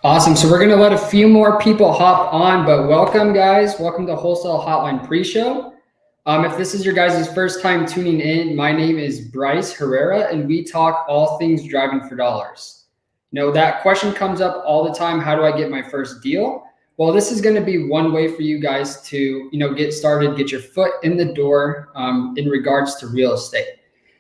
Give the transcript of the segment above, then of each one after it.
Awesome. So we're going to let a few more people hop on, but welcome guys. Welcome to Wholesale Hotline pre-show. If this is your guys' first time tuning in, my name is Bryce Herrera, and we talk all things driving for dollars. That question comes up all the time. How do I get my first deal? Well, this is going to be one way for you guys to, get started, get your foot in the door in regards to real estate.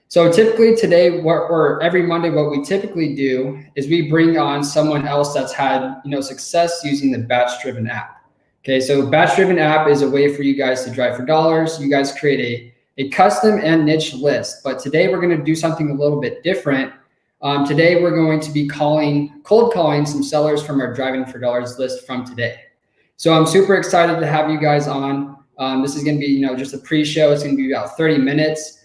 So typically today, or every Monday, what we typically do is we bring on someone else that's had, success using the BatchDriven app. Okay, so BatchDriven app is a way for you guys to drive for dollars. You guys create a custom and niche list. But today we're going to do something a little bit different. Today we're going to be cold calling some sellers from our driving for dollars list from today. So I'm super excited to have you guys on. This is going to be, just a pre-show. It's going to be about 30 minutes.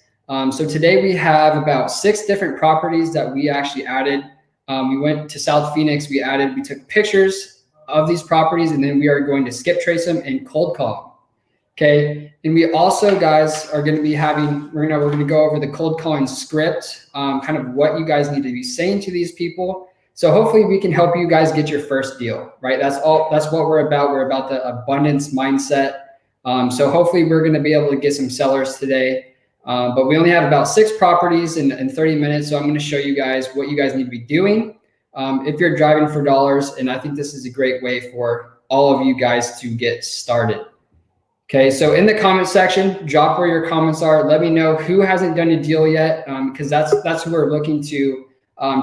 So today we have about 6 different properties that we actually added. We went to South Phoenix, we took pictures of these properties, and then we are going to skip trace them and cold call them. Okay. And we also, guys, are going to be we're going to go over the cold calling script, kind of what you guys need to be saying to these people. So hopefully we can help you guys get your first deal, right? That's what we're about. We're about the abundance mindset. So hopefully we're going to be able to get some sellers today. But we only have about 6 properties in 30 minutes. So I'm going to show you guys what you guys need to be doing if you're driving for dollars. And I think this is a great way for all of you guys to get started. Okay, so in the comment section, drop where your comments are. Let me know who hasn't done a deal yet, because that's who we're looking to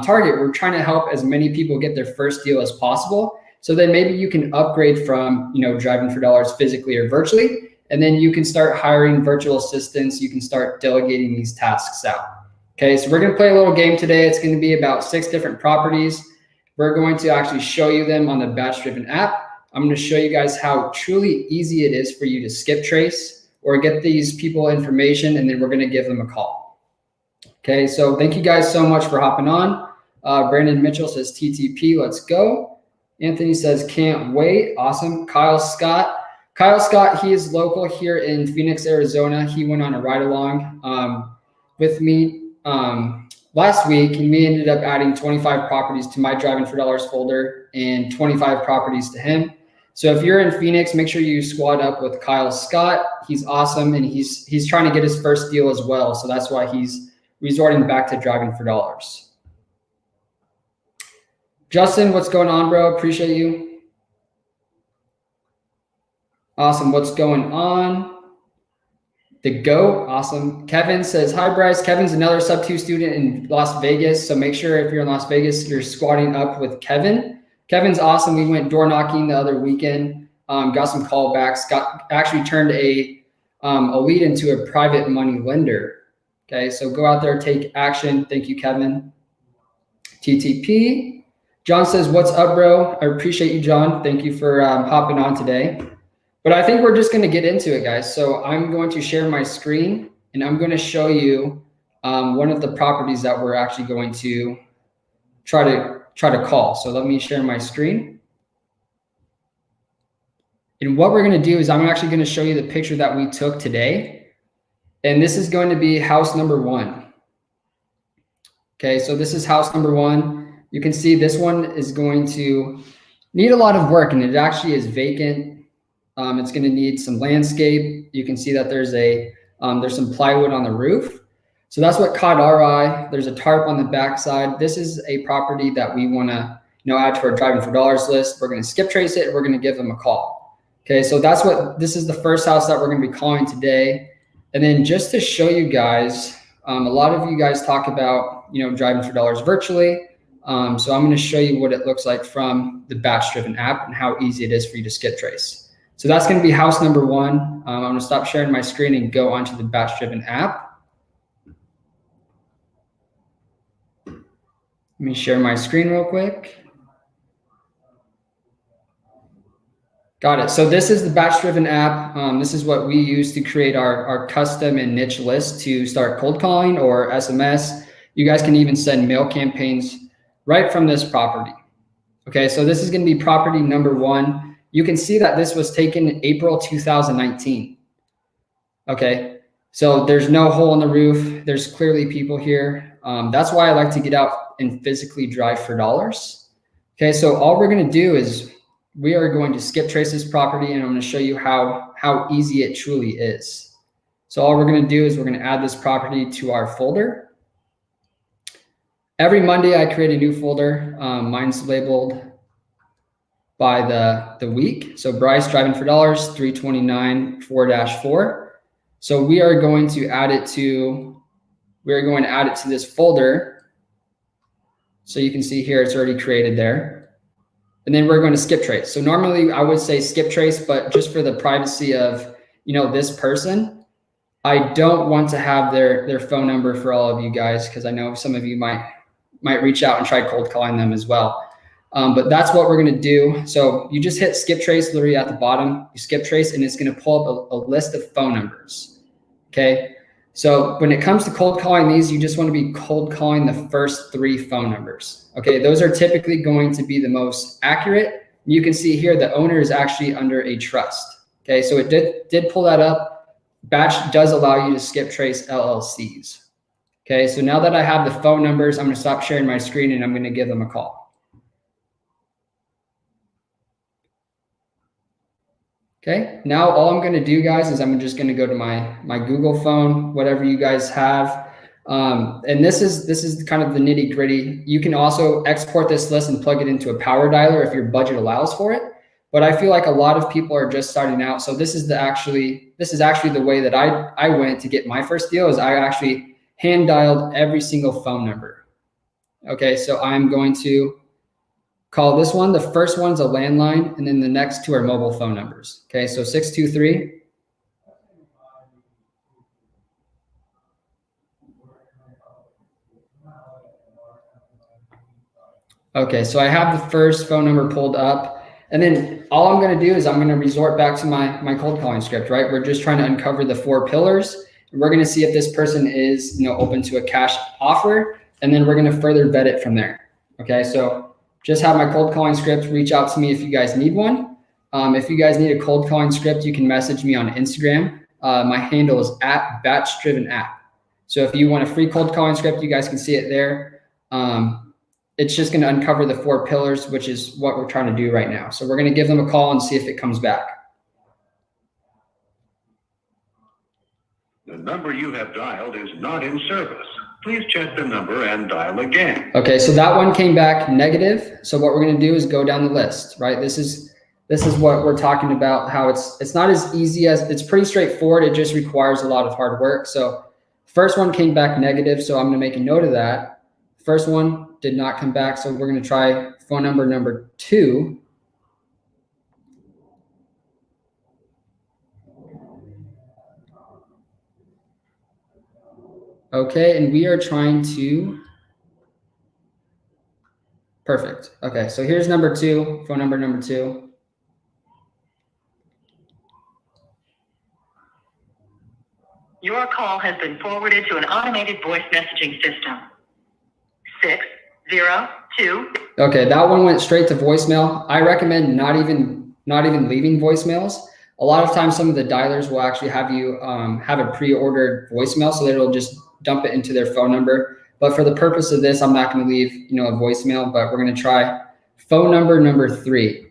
target. We're trying to help as many people get their first deal as possible. So then maybe you can upgrade from, driving for dollars physically or virtually. And then you can start hiring virtual assistants. You can start delegating these tasks out. Okay, so we're going to play a little game today. It's going to be about 6 different properties. We're going to actually show you them on the BatchDriven app. I'm going to show you guys how truly easy it is for you to skip trace or get these people information, and then we're going to give them a call. Okay, so thank you guys so much for hopping on. Brandon Mitchell says TTP, let's go. Anthony says can't wait. Awesome. Kyle Scott, he is local here in Phoenix, Arizona. He went on a ride along with me last week, and we ended up adding 25 properties to my driving for dollars folder and 25 properties to him. So if you're in Phoenix, make sure you squad up with Kyle Scott. He's awesome, and he's trying to get his first deal as well. So that's why he's resorting back to driving for dollars. Justin, what's going on, bro? Appreciate you. Awesome. What's going on? The GOAT. Awesome. Kevin says, hi, Bryce. Kevin's another sub-2 student in Las Vegas. So make sure if you're in Las Vegas, you're squatting up with Kevin. Kevin's awesome. We went door knocking the other weekend, got some callbacks, actually turned a lead into a private money lender. Okay, so go out there, take action. Thank you, Kevin. TTP. John says, what's up, bro? I appreciate you, John. Thank you for hopping on today. But I think we're just going to get into it, guys. So I'm going to share my screen, and I'm going to show you one of the properties that we're actually going to try to call. So let me share my screen. And what we're going to do is I'm actually going to show you the picture that we took today. And this is going to be house number 1. Okay, so this is house number 1. You can see this one is going to need a lot of work, and it actually is vacant. It's going to need some landscape. You can see that there's some plywood on the roof. So that's what caught our eye. There's a tarp on the backside. This is a property that we want to add to our driving for dollars list. We're going to skip trace it. We're going to give them a call. Okay, so this is the first house that we're going to be calling today. And then just to show you guys, a lot of you guys talk about driving for dollars virtually. So I'm going to show you what it looks like from the BatchDriven app and how easy it is for you to skip trace. So that's going to be house number 1. I'm going to stop sharing my screen and go onto the BatchDriven app. Let me share my screen real quick. Got it. So this is the BatchDriven app. This is what we use to create our custom and niche list to start cold calling or SMS. You guys can even send mail campaigns right from this property. Okay, so this is going to be property number 1. You can see that this was taken in April 2019. Okay, so there's no hole in the roof. There's clearly people here. That's why I like to get out and physically drive for dollars. Okay, so all we're going to do is we are going to skip trace this property, and I'm going to show you how easy it truly is. So all we're going to do is we're going to add this property to our folder. Every Monday, I create a new folder. Mine's labeled by the week. So Bryce driving for dollars, 329 4-4. So we are going to add it to this folder. So you can see here, it's already created there. And then we're going to skip trace. So normally I would say skip trace, but just for the privacy of, this person, I don't want to have their phone number for all of you guys, because I know some of you might reach out and try cold calling them as well. But that's what we're going to do. So you just hit skip trace literally at the bottom. You skip trace, and it's going to pull up a list of phone numbers. Okay. So when it comes to cold calling these, you just want to be cold calling the first 3 phone numbers. Okay. Those are typically going to be the most accurate. You can see here the owner is actually under a trust. Okay. So it did pull that up. Batch does allow you to skip trace LLCs. Okay. So now that I have the phone numbers, I'm going to stop sharing my screen and I'm going to give them a call. Okay, now all I'm going to do, guys, is I'm just going to go to my Google phone, whatever you guys have. And this is kind of the nitty gritty. You can also export this list and plug it into a power dialer if your budget allows for it. But I feel like a lot of people are just starting out. So this is actually the way that I went to get my first deal, is I actually hand dialed every single phone number. Okay, so I'm going to call this one. The first one's a landline, and then the next 2 are mobile phone numbers. Okay, so 623. Okay, so I have the first phone number pulled up, and then all I'm going to do is I'm going to resort back to my cold calling script, right? We're just trying to uncover the 4 pillars, and we're going to see if this person is, open to a cash offer, and then we're going to further vet it from there. Okay, so just have my cold calling script. Reach out to me if you guys need one. If you guys need a cold calling script, you can message me on Instagram. My handle is @BatchDrivenApp. So if you want a free cold calling script, you guys can see it there. It's just going to uncover the 4 pillars, which is what we're trying to do right now. So we're going to give them a call and see if it comes back. The number you have dialed is not in service. Please check the number and dial again. Okay, so that one came back negative. So what we're going to do is go down the list, right? This is what we're talking about, how it's not as easy as, it's pretty straightforward. It just requires a lot of hard work. So first one came back negative. So I'm going to make a note of that. First one did not come back. So we're going to try phone number 2. Okay, and we are trying to, perfect. Okay, so here's number 2, phone number 2. Your call has been forwarded to an automated voice messaging system. 602. Okay, that one went straight to voicemail. I recommend not even leaving voicemails. A lot of times, some of the dialers will actually have you have a pre-ordered voicemail, so that it'll just dump it into their phone number. But for the purpose of this, I'm not going to leave a voicemail, but we're going to try phone number 3.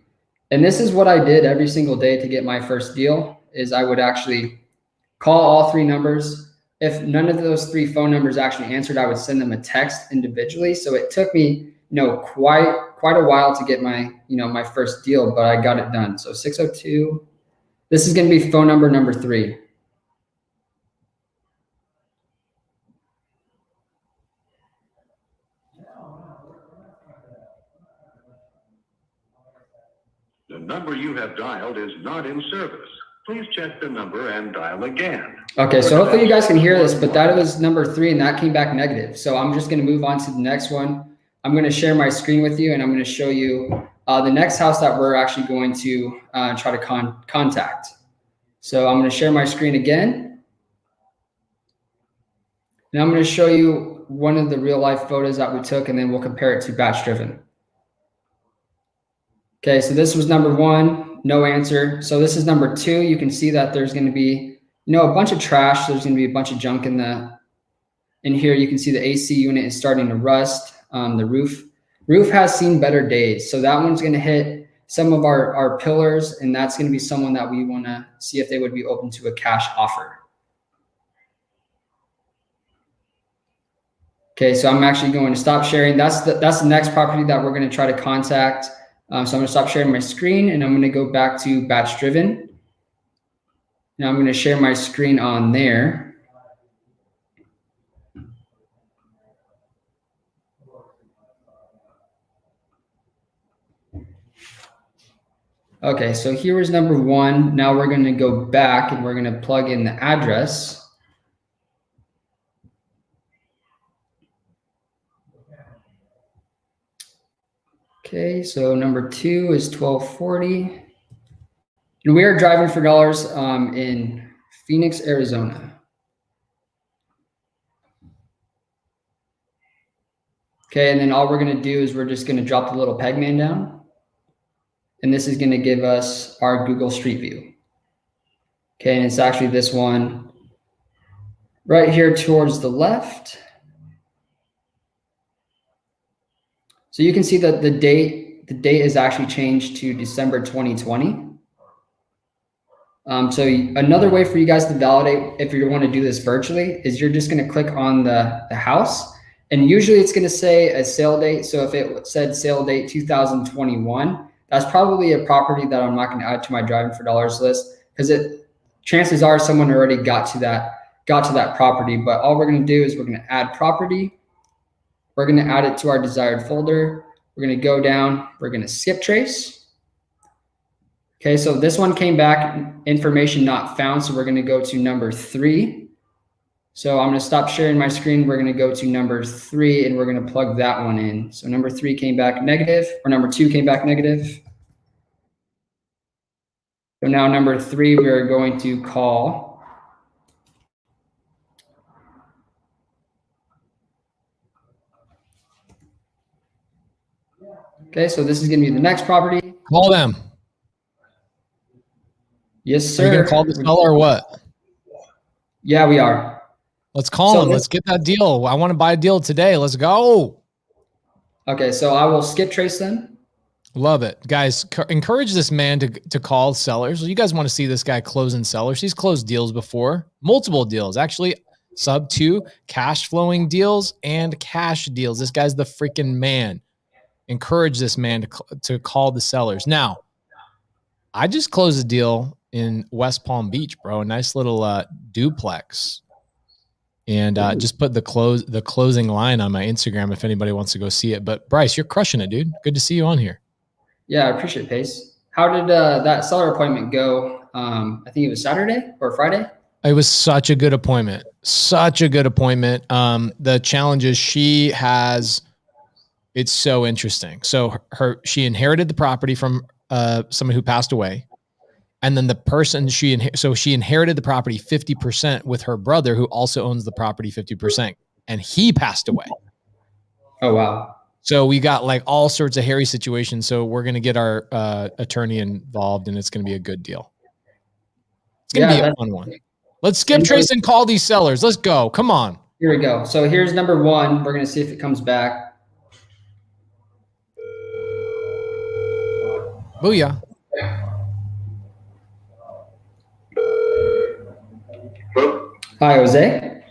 And this is what I did every single day to get my first deal, is I would actually call all 3 numbers. If none of those 3 phone numbers actually answered, I would send them a text individually. So it took me quite a while to get my my first deal, but I got it done. So 602. This is going to be phone number 3. The number you have dialed is not in service. Please check the number and dial again. Okay, so hopefully you guys can hear this, but that was number 3, and that came back negative. So I'm just going to move on to the next one. I'm going to share my screen with you, and I'm going to show you the next house that we're actually going to try to contact. So I'm going to share my screen again. And I'm going to show you one of the real life photos that we took, and then we'll compare it to BatchDriven. Okay, so this was number 1, no answer. So this is number 2. You can see that there's going to be, a bunch of trash. There's going to be a bunch of junk in here. You can see the AC unit is starting to rust. The roof Roof has seen better days. So that one's going to hit some of our pillars, and that's going to be someone that we want to see if they would be open to a cash offer. Okay, so I'm actually going to stop sharing. That's the next property that we're going to try to contact. So I'm going to stop sharing my screen, and I'm going to go back to BatchDriven. Now I'm going to share my screen on there. Okay, so here is number one. Now we're going to go back and we're going to plug in the address. Okay, so number two is 1240. And we are driving for dollars in Phoenix, Arizona. Okay, and then all we're going to do is we're just going to drop the little peg man down. And this is going to give us our Google Street View. Okay, and it's actually this one right here towards the left. So you can see that the date is actually changed to December 2020. So another way for you guys to validate if you want to do this virtually is you're just going to click on the house, and usually it's going to say a sale date. So if it said sale date 2021, that's probably a property that I'm not going to add to my driving for dollars list, because chances are someone already got to that property. But all we're going to do is we're going to add property. We're going to add it to our desired folder. We're going to go down. We're going to skip trace. Okay, so this one came back, information not found. So we're going to go to number 3. So I'm going to stop sharing my screen. We're going to go to number 3, and we're going to plug that one in. So number 3 came back negative, or number 2 came back negative. So now number 3, we're going to call. Okay, so this is going to be the next property. Call them. Yes, sir. Are you gonna call the seller or what? Yeah, we are. Let's call him. Let's get that deal. I want to buy a deal today. Let's go. Okay, so I will skip trace then. Love it. Guys, encourage this man to call sellers. You guys want to see this guy closing sellers. He's closed deals before, multiple deals, actually sub 2 cash flowing deals and cash deals. This guy's the freaking man. Encourage this man to call the sellers. Now, I just closed a deal in West Palm Beach, bro. A nice little duplex. And just put the closing line on my Instagram if anybody wants to go see it. But Bryce, you're crushing it, dude. Good to see you on here. Yeah, I appreciate it, Pace. How did that seller appointment go? I think it was Saturday or Friday. It was such a good appointment. Such a good appointment. The challenge is it's so interesting. So she inherited the property from someone who passed away. And then the person she inherited the property 50% with her brother, who also owns the property 50%, and he passed away. Oh, wow. So we got like all sorts of hairy situations. So we're going to get our attorney involved, and it's going to be a good deal. It's going to be a fun one. Let's skip trace and call these sellers. Let's go. Come on. Here we go. So here's number 1. We're going to see if it comes back. Booyah. Hello? Hi, Jose.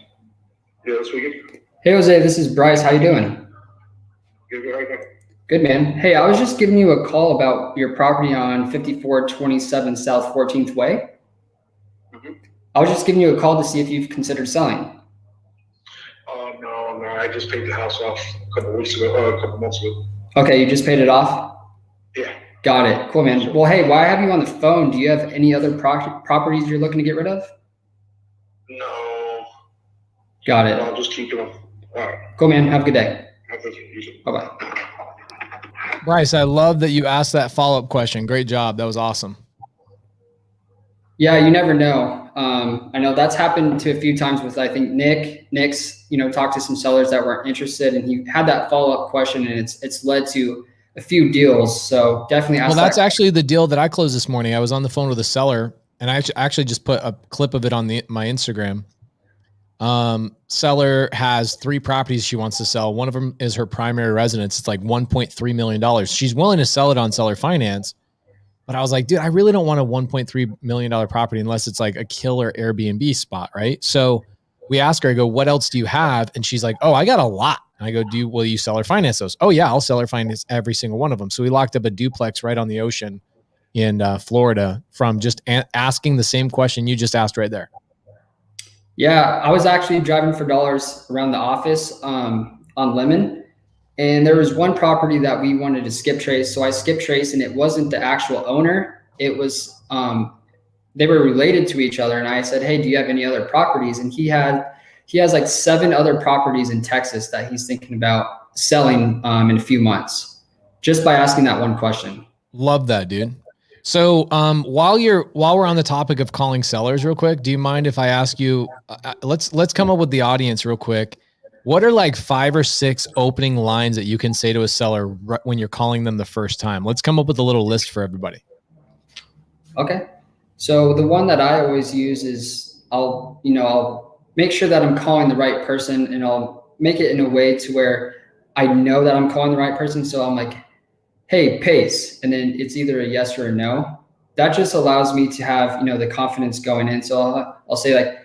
Yeah, this weekend. Hey, Jose, this is Bryce. How you doing? Good. Good, man. Hey, I was just giving you a call about your property on 5427 South 14th Way. Mm-hmm. I was just giving you a call to see if you've considered selling. No. I just paid the house off a couple months ago. Okay, you just paid it off? Yeah. Got it. Cool, man. Well, hey, while I have you on the phone, do you have any other properties you're looking to get rid of? No. Got it. I'll just keep them. All right. Cool, man. Have a good day. Bye-bye. Bryce, I love that you asked that follow-up question. Great job. That was awesome. Yeah, you never know. I know that's happened to a few times with, I think, Nick's, talked to some sellers that weren't interested, and he had that follow-up question, and it's led to a few deals. So definitely ask. Well, that's actually the deal that I closed this morning. I was on the phone with a seller, and I actually just put a clip of it on my Instagram. Seller has 3 properties she wants to sell. One of them is her primary residence. It's like $1.3 million. She's willing to sell it on seller finance. But I was like, dude, I really don't want a $1.3 million property unless it's like a killer Airbnb spot, right? So we ask her, I go, what else do you have? And she's like, oh, I got a lot. And I go, will you seller finance those? Oh yeah, I'll seller finance every single one of them. So we locked up a duplex right on the ocean in Florida from just asking the same question you just asked right there. Yeah, I was actually driving for dollars around the office on Lemon. And there was one property that we wanted to skip trace. So I skip trace, and it wasn't the actual owner. It was, they were related to each other. And I said, hey, do you have any other properties? And he has like 7 other properties in Texas that he's thinking about selling in a few months, just by asking that one question. Love that, dude. So while we're on the topic of calling sellers real quick, do you mind if I ask you, let's come up with the audience real quick. What are like 5 or 6 opening lines that you can say to a seller when you're calling them the first time? Let's come up with a little list for everybody. Okay. So the one that I always use is I'll make sure that I'm calling the right person, and I'll make it in a way to where I know that I'm calling the right person. So I'm like, hey, Pace. And then it's either a yes or a no. That just allows me to have, the confidence going in. So I'll say like,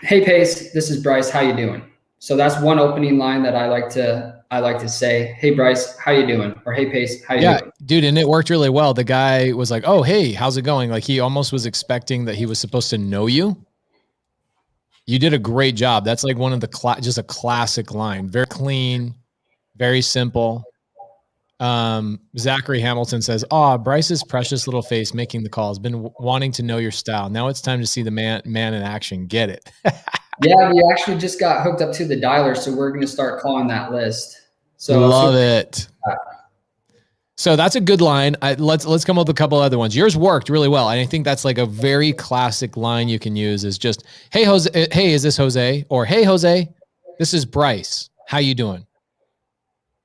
hey, Pace, this is Bryce. How you doing? So that's one opening line that I like to say, hey, Bryce, how you doing? Or hey, Pace, how you doing? Dude, and it worked really well. The guy was like, oh, hey, how's it going? Like he almost was expecting that he was supposed to know you. You did a great job. That's like one of the just a classic line. Very clean, very simple. Zachary Hamilton says, Bryce's precious little face making the calls. Been wanting to know your style. Now it's time to see the man in action. Get it. Yeah, we actually just got hooked up to the dialer, so we're going to start calling that list. So love it. So that's a good line. Let's come up with a couple other ones. Yours worked really well, and I think that's like a very classic line you can use. Is just, hey Jose, hey, is this Jose? Or hey Jose, this is Bryce. How you doing?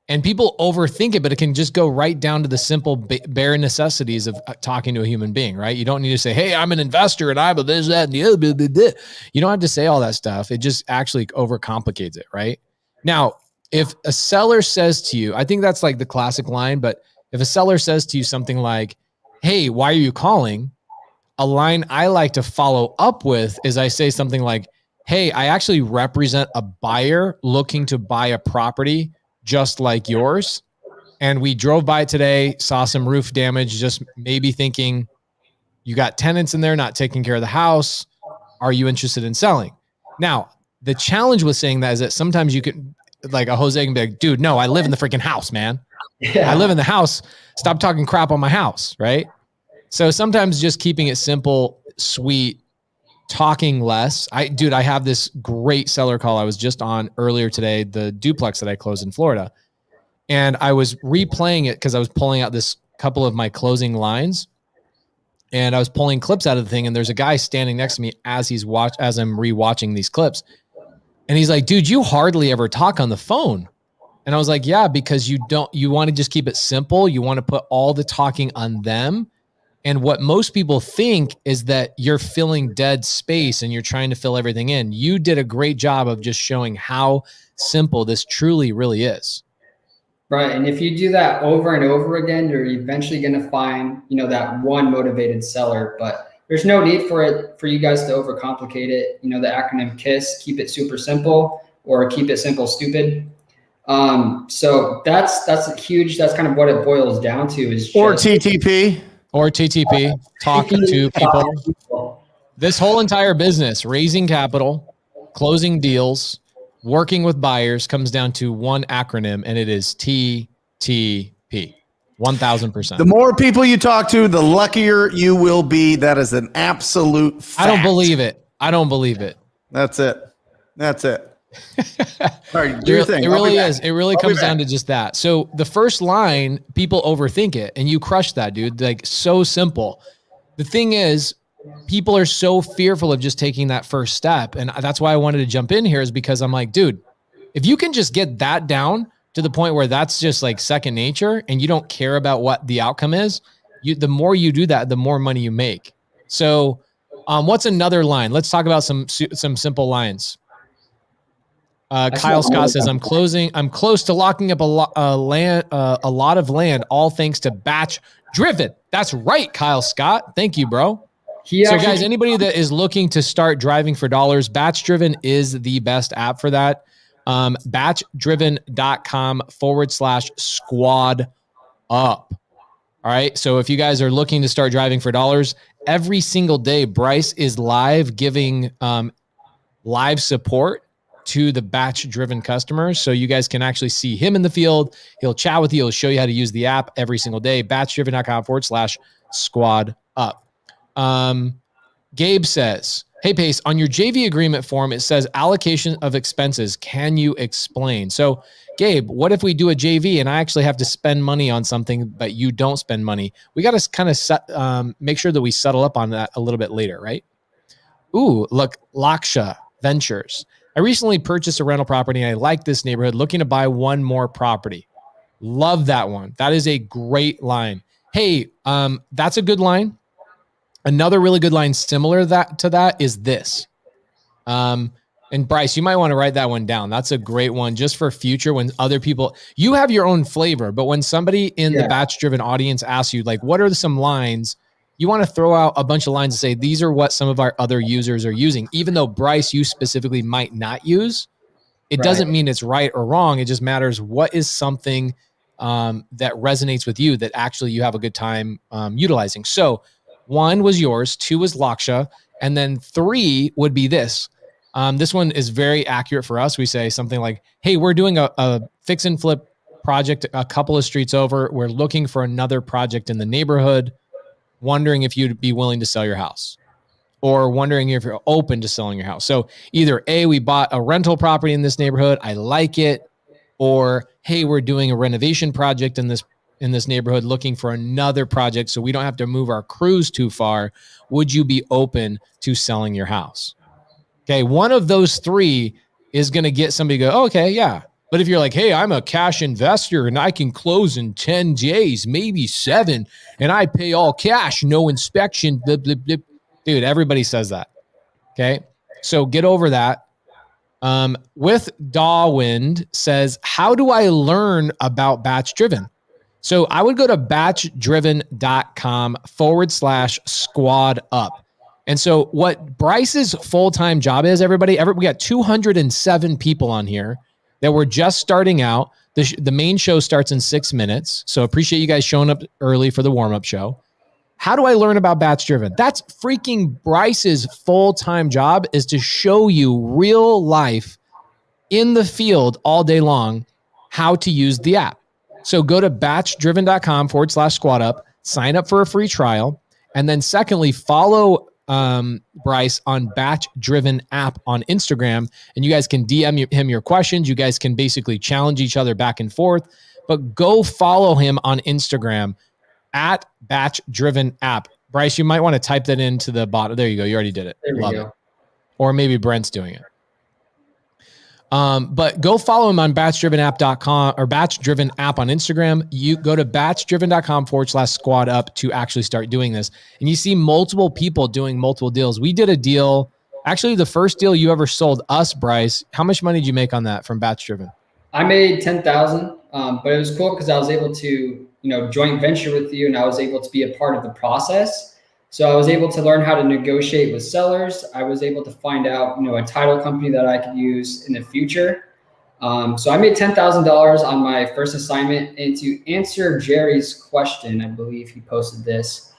And people overthink it, but it can just go right down to the simple bare necessities of talking to a human being, right? You don't need to say, hey, I'm an investor and I'm a this, that, and the other. Blah, blah, blah. You don't have to say all that stuff. It just actually overcomplicates it, right? Now, if a seller says to you, I think that's like the classic line, but if a seller says to you something like, hey, why are you calling? A line I like to follow up with is I say something like, hey, I actually represent a buyer looking to buy a property just like yours. And we drove by it today, saw some roof damage, just maybe thinking you got tenants in there not taking care of the house. Are you interested in selling? Now, the challenge with saying that is that sometimes you could, like a Jose can be like, dude, no, I live in the freaking house, man. Yeah. I live in the house. Stop talking crap on my house, right? So sometimes just keeping it simple, sweet, talking less. I have this great seller call I was just on earlier today, the duplex that I closed in Florida. And I was replaying it because I was pulling out this couple of my closing lines, and I was pulling clips out of the thing. And there's a guy standing next to me as I'm rewatching these clips. And he's like, dude, you hardly ever talk on the phone. And I was like, yeah, because you want to just keep it simple. You want to put all the talking on them. And what most people think is that you're filling dead space and you're trying to fill everything in. You did a great job of just showing how simple this truly really is. Right. And if you do that over and over again, you're eventually going to find, that one motivated seller. But there's no need for you guys to overcomplicate it. The acronym KISS, keep it super simple, or keep it simple, stupid. So that's huge. That's kind of what it boils down to is or TTP. Or TTP, talk to people. This whole entire business, raising capital, closing deals, working with buyers, comes down to one acronym, and it is TTP. 1,000%. The more people you talk to, the luckier you will be. That is an absolute fact. I don't believe it. That's it. All right, do your thing. It really is. It really comes down to just that. So the first line, people overthink it, and you crush that, dude. Like, so simple. The thing is, people are so fearful of just taking that first step. And that's why I wanted to jump in here, is because I'm like, dude, if you can just get that down to the point where that's just like second nature and you don't care about what the outcome is, the more you do that, the more money you make. So What's another line? Let's talk about some simple lines. Kyle Scott says, I'm close to locking up a lot of land, all thanks to BatchDriven. That's right, Kyle Scott. Thank you, bro. So guys, anybody that is looking to start driving for dollars, BatchDriven is the best app for that. BatchDriven.com/squad up. All right. So if you guys are looking to start driving for dollars, every single day, Bryce is live giving live support to the BatchDriven customers. So you guys can actually see him in the field. He'll chat with you. He'll show you how to use the app every single day. BatchDriven.com/squad up. Gabe says, hey, Pace, on your JV agreement form, it says allocation of expenses. Can you explain? So, Gabe, what if we do a JV and I actually have to spend money on something, but you don't spend money? We got to kind of make sure that we settle up on that a little bit later, right? Ooh, look, Laksha Ventures. I recently purchased a rental property and I like this neighborhood, looking to buy one more property. Love that one. That is a great line. Hey, that's a good line. Another really good line similar to that is this. And Bryce, you might want to write that one down. That's a great one just for future when other people, you have your own flavor, but when somebody in the BatchDriven audience asks you, like, what are some lines, you want to throw out a bunch of lines and say, these are what some of our other users are using. Even though Bryce, you specifically might not use, it doesn't mean it's right or wrong. It just matters what is something that resonates with you that actually you have a good time utilizing. So 1 was yours, 2 was Laksha, and then 3 would be this. This one is very accurate for us. We say something like, hey, we're doing a fix and flip project a couple of streets over. We're looking for another project in the neighborhood, wondering if you'd be willing to sell your house, or wondering if you're open to selling your house. So either A, we bought a rental property in this neighborhood, I like it, or hey, we're doing a renovation project in this neighborhood, looking for another project so we don't have to move our crews too far. Would you be open to selling your house? Okay, one of those 3 is going to get somebody to go, oh, okay, yeah. But if you're like, hey, I'm a cash investor and I can close in 10 days, maybe 7, and I pay all cash, no inspection, blip, blip, blip. Dude, everybody says that. Okay, so get over that. With Dawind says, how do I learn about BatchDriven? So I would go to batchdriven.com/squad up. And so what Bryce's full-time job is, everybody, we got 207 people on here that were just starting out. The main show starts in 6 minutes. So appreciate you guys showing up early for the warm-up show. How do I learn about BatchDriven? That's freaking Bryce's full-time job, is to show you real life in the field all day long how to use the app. So go to batchdriven.com/squad up, sign up for a free trial. And then secondly, follow Bryce on BatchDriven app on Instagram, and you guys can DM him your questions. You guys can basically challenge each other back and forth, but go follow him on Instagram at BatchDriven app. Bryce, you might want to type that into the bottom. There you go. You already did it. Love it. Or maybe Brent's doing it. But go follow him on batchdrivenapp.com or BatchDriven app on Instagram. You go to batchdriven.com/squad up to actually start doing this. And you see multiple people doing multiple deals. We did a deal. Actually, the first deal you ever sold us, Bryce, how much money did you make on that from BatchDriven? I made 10,000, but it was cool because I was able to, joint venture with you, and I was able to be a part of the process. So I was able to learn how to negotiate with sellers. I was able to find out, a title company that I could use in the future. So I made $10,000 on my first assignment. And to answer Jerry's question, I believe he posted this.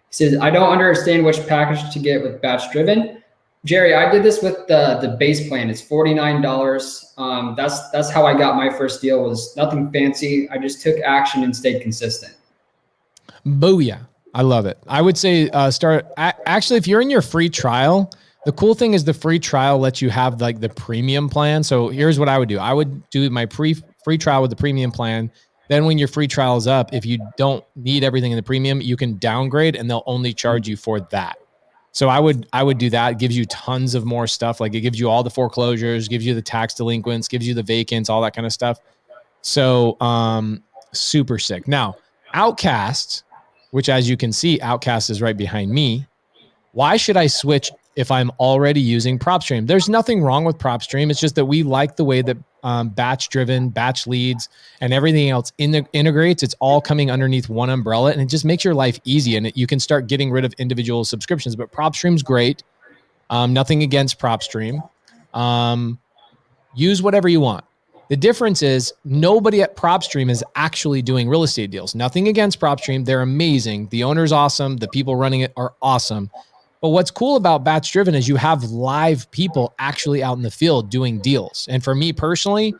He says, I don't understand which package to get with BatchDriven. Jerry, I did this with the base plan. It's $49. That's how I got my first deal. Was nothing fancy. I just took action and stayed consistent. Booyah. I love it. I would say actually, if you're in your free trial, the cool thing is the free trial lets you have like the premium plan. So here's what I would do. I would do my free trial with the premium plan. Then when your free trial is up, if you don't need everything in the premium, you can downgrade and they'll only charge you for that. So I would do that. It gives you tons of more stuff. Like it gives you all the foreclosures, gives you the tax delinquents, gives you the vacants, all that kind of stuff. So super sick. Now, Outcast, which as you can see, Outcast is right behind me. Why should I switch if I'm already using PropStream? There's nothing wrong with PropStream. It's just that we like the way that BatchDriven, batch leads, and everything else integrates. It's all coming underneath one umbrella, and it just makes your life easy. And you can start getting rid of individual subscriptions. But PropStream's great. Nothing against PropStream. Use whatever you want. The difference is nobody at PropStream is actually doing real estate deals. Nothing against PropStream. They're amazing. The owner's awesome. The people running it are awesome. But what's cool about BatchDriven is you have live people actually out in the field doing deals. And for me personally,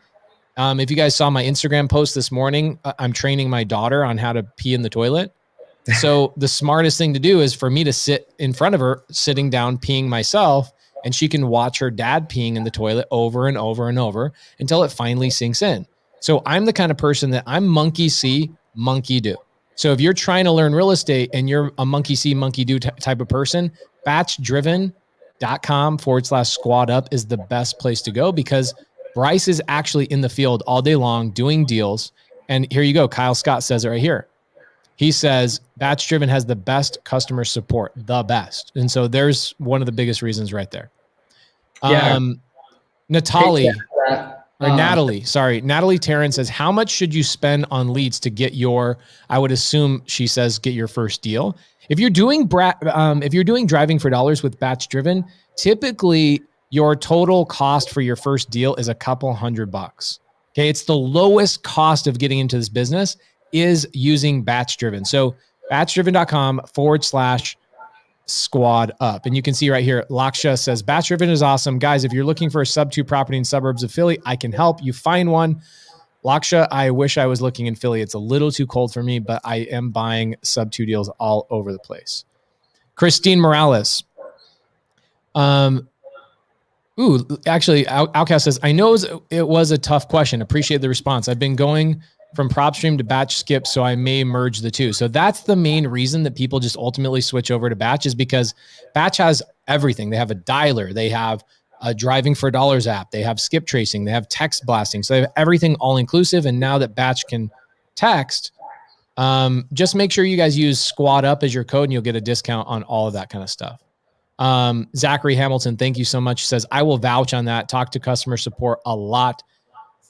if you guys saw my Instagram post this morning, I'm training my daughter on how to pee in the toilet. So the smartest thing to do is for me to sit in front of her, sitting down, peeing myself, and she can watch her dad peeing in the toilet over and over and over until it finally sinks in. So I'm the kind of person that I'm monkey see, monkey do. So if you're trying to learn real estate and you're a monkey see, monkey do type of person, batchdriven.com/squad up is the best place to go because Bryce is actually in the field all day long doing deals. And here you go. Kyle Scott says it right here. He says BatchDriven has the best customer support, the best. And so there's one of the biggest reasons right there. Yeah. Natalie Taryn says, how much should you spend on leads to get your, I would assume she says, get your first deal. If you're doing driving for dollars with BatchDriven, typically your total cost for your first deal is a couple $100. Okay. It's the lowest cost of getting into this business is using BatchDriven. So batchdriven.com/squad up. And you can see right here, Laksha says, BatchDriven is awesome. Guys, if you're looking for a sub-2 property in suburbs of Philly, I can help you find one. Laksha, I wish I was looking in Philly. It's a little too cold for me, but I am buying sub-2 deals all over the place. Christine Morales. Actually, Outcast says, I know it was a tough question. Appreciate the response. I've been going from PropStream to Batch Skip, so I may merge the two. So that's the main reason that people just ultimately switch over to Batch is because Batch has everything. They have a dialer. They have a driving for dollars app. They have skip tracing. They have text blasting. So they have everything all inclusive. And now that Batch can text, just make sure you guys use Squad Up as your code and you'll get a discount on all of that kind of stuff. Zachary Hamilton, thank you so much. Says, I will vouch on that. Talk to customer support a lot.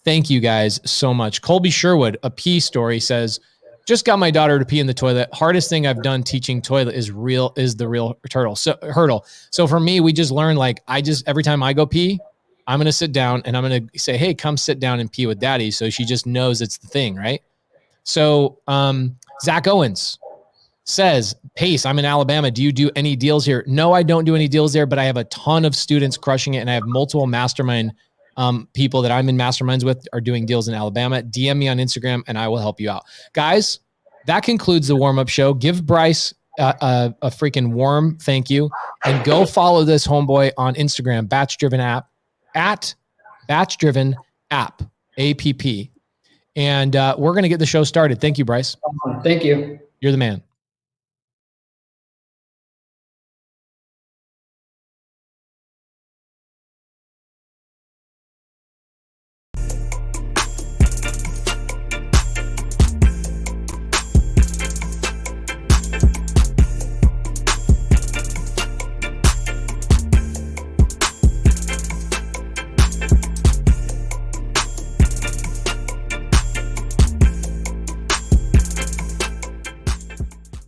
Thank you guys so much. Colby Sherwood, a pee story, says, just got my daughter to pee in the toilet. Hardest thing I've done teaching toilet is the real hurdle. So for me, we just learned, every time I go pee, I'm going to sit down and I'm going to say, hey, come sit down and pee with daddy. So she just knows it's the thing, right? So Zach Owens says, Pace, I'm in Alabama. Do you do any deals here? No, I don't do any deals there, but I have a ton of students crushing it and I have multiple mastermind people that I'm in masterminds with are doing deals in Alabama. DM me on Instagram and I will help you out. Guys, that concludes the warm-up show. Give Bryce a freaking warm thank you and go follow this homeboy on Instagram, BatchDriven app, at BatchDriven app, APP. And we're going to get the show started. Thank you, Bryce. Thank you. You're the man.